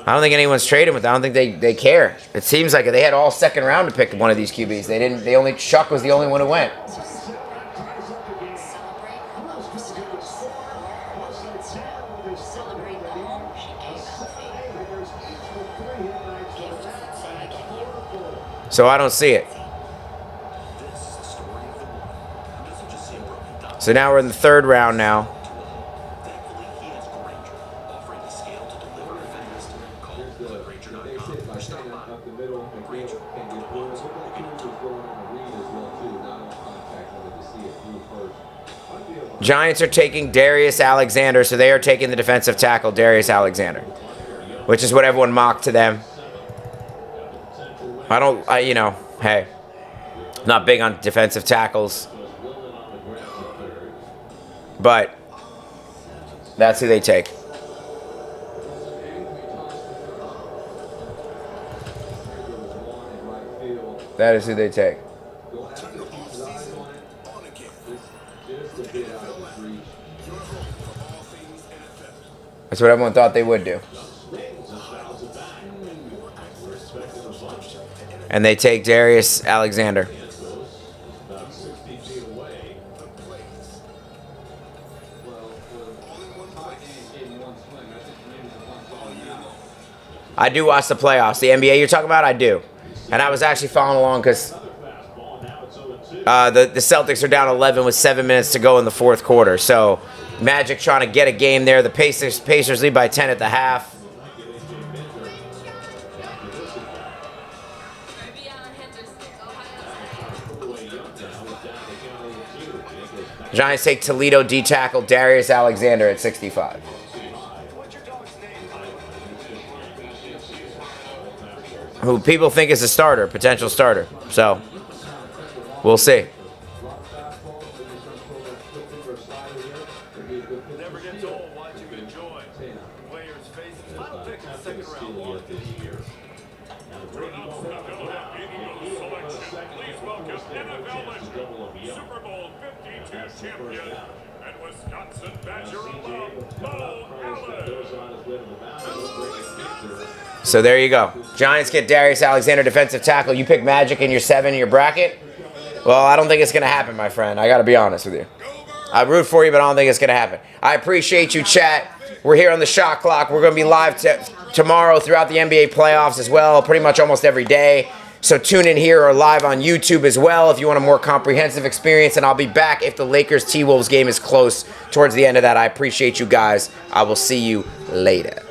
I don't think anyone's trading with them. I don't think they care. It seems like they had all 2nd round to pick one of these QBs. They didn't. Chuck was the only one who went. So I don't see it. So now we're in the 3rd round now. Giants are taking Darius Alexander, so they are taking the defensive tackle, Darius Alexander, which is what everyone mocked to them. You know, hey, not big on defensive tackles, but that's who they take. That is who they take. That's what everyone thought they would do. And they take Darius Alexander. I do watch the playoffs. The NBA you're talking about, I do. And I was actually following along because the Celtics are down 11 with 7 minutes to go in the fourth quarter. So Magic trying to get a game there. The Pacers lead by 10 at the half. Giants take Toledo D tackle Darius Alexander at 65. Who people think is a starter, potential starter. So, we'll see. Never gets old watching him enjoy players' faces. Final pick in the second round. Please welcome NFL legend, Super Bowl 52 champion, and Wisconsin Badger alum, Bo Allen. So there you go. Giants get Darius Alexander, defensive tackle. You pick Magic in your 7 in your bracket? Well, I don't think it's going to happen, my friend. I got to be honest with you. I root for you, but I don't think it's going to happen. I appreciate you, chat. We're here on the Shot Clock. We're going to be live tomorrow throughout the NBA playoffs as well, pretty much almost every day. So tune in here or live on YouTube as well if you want a more comprehensive experience. And I'll be back if the Lakers T-Wolves game is close towards the end of that. I appreciate you guys. I will see you later.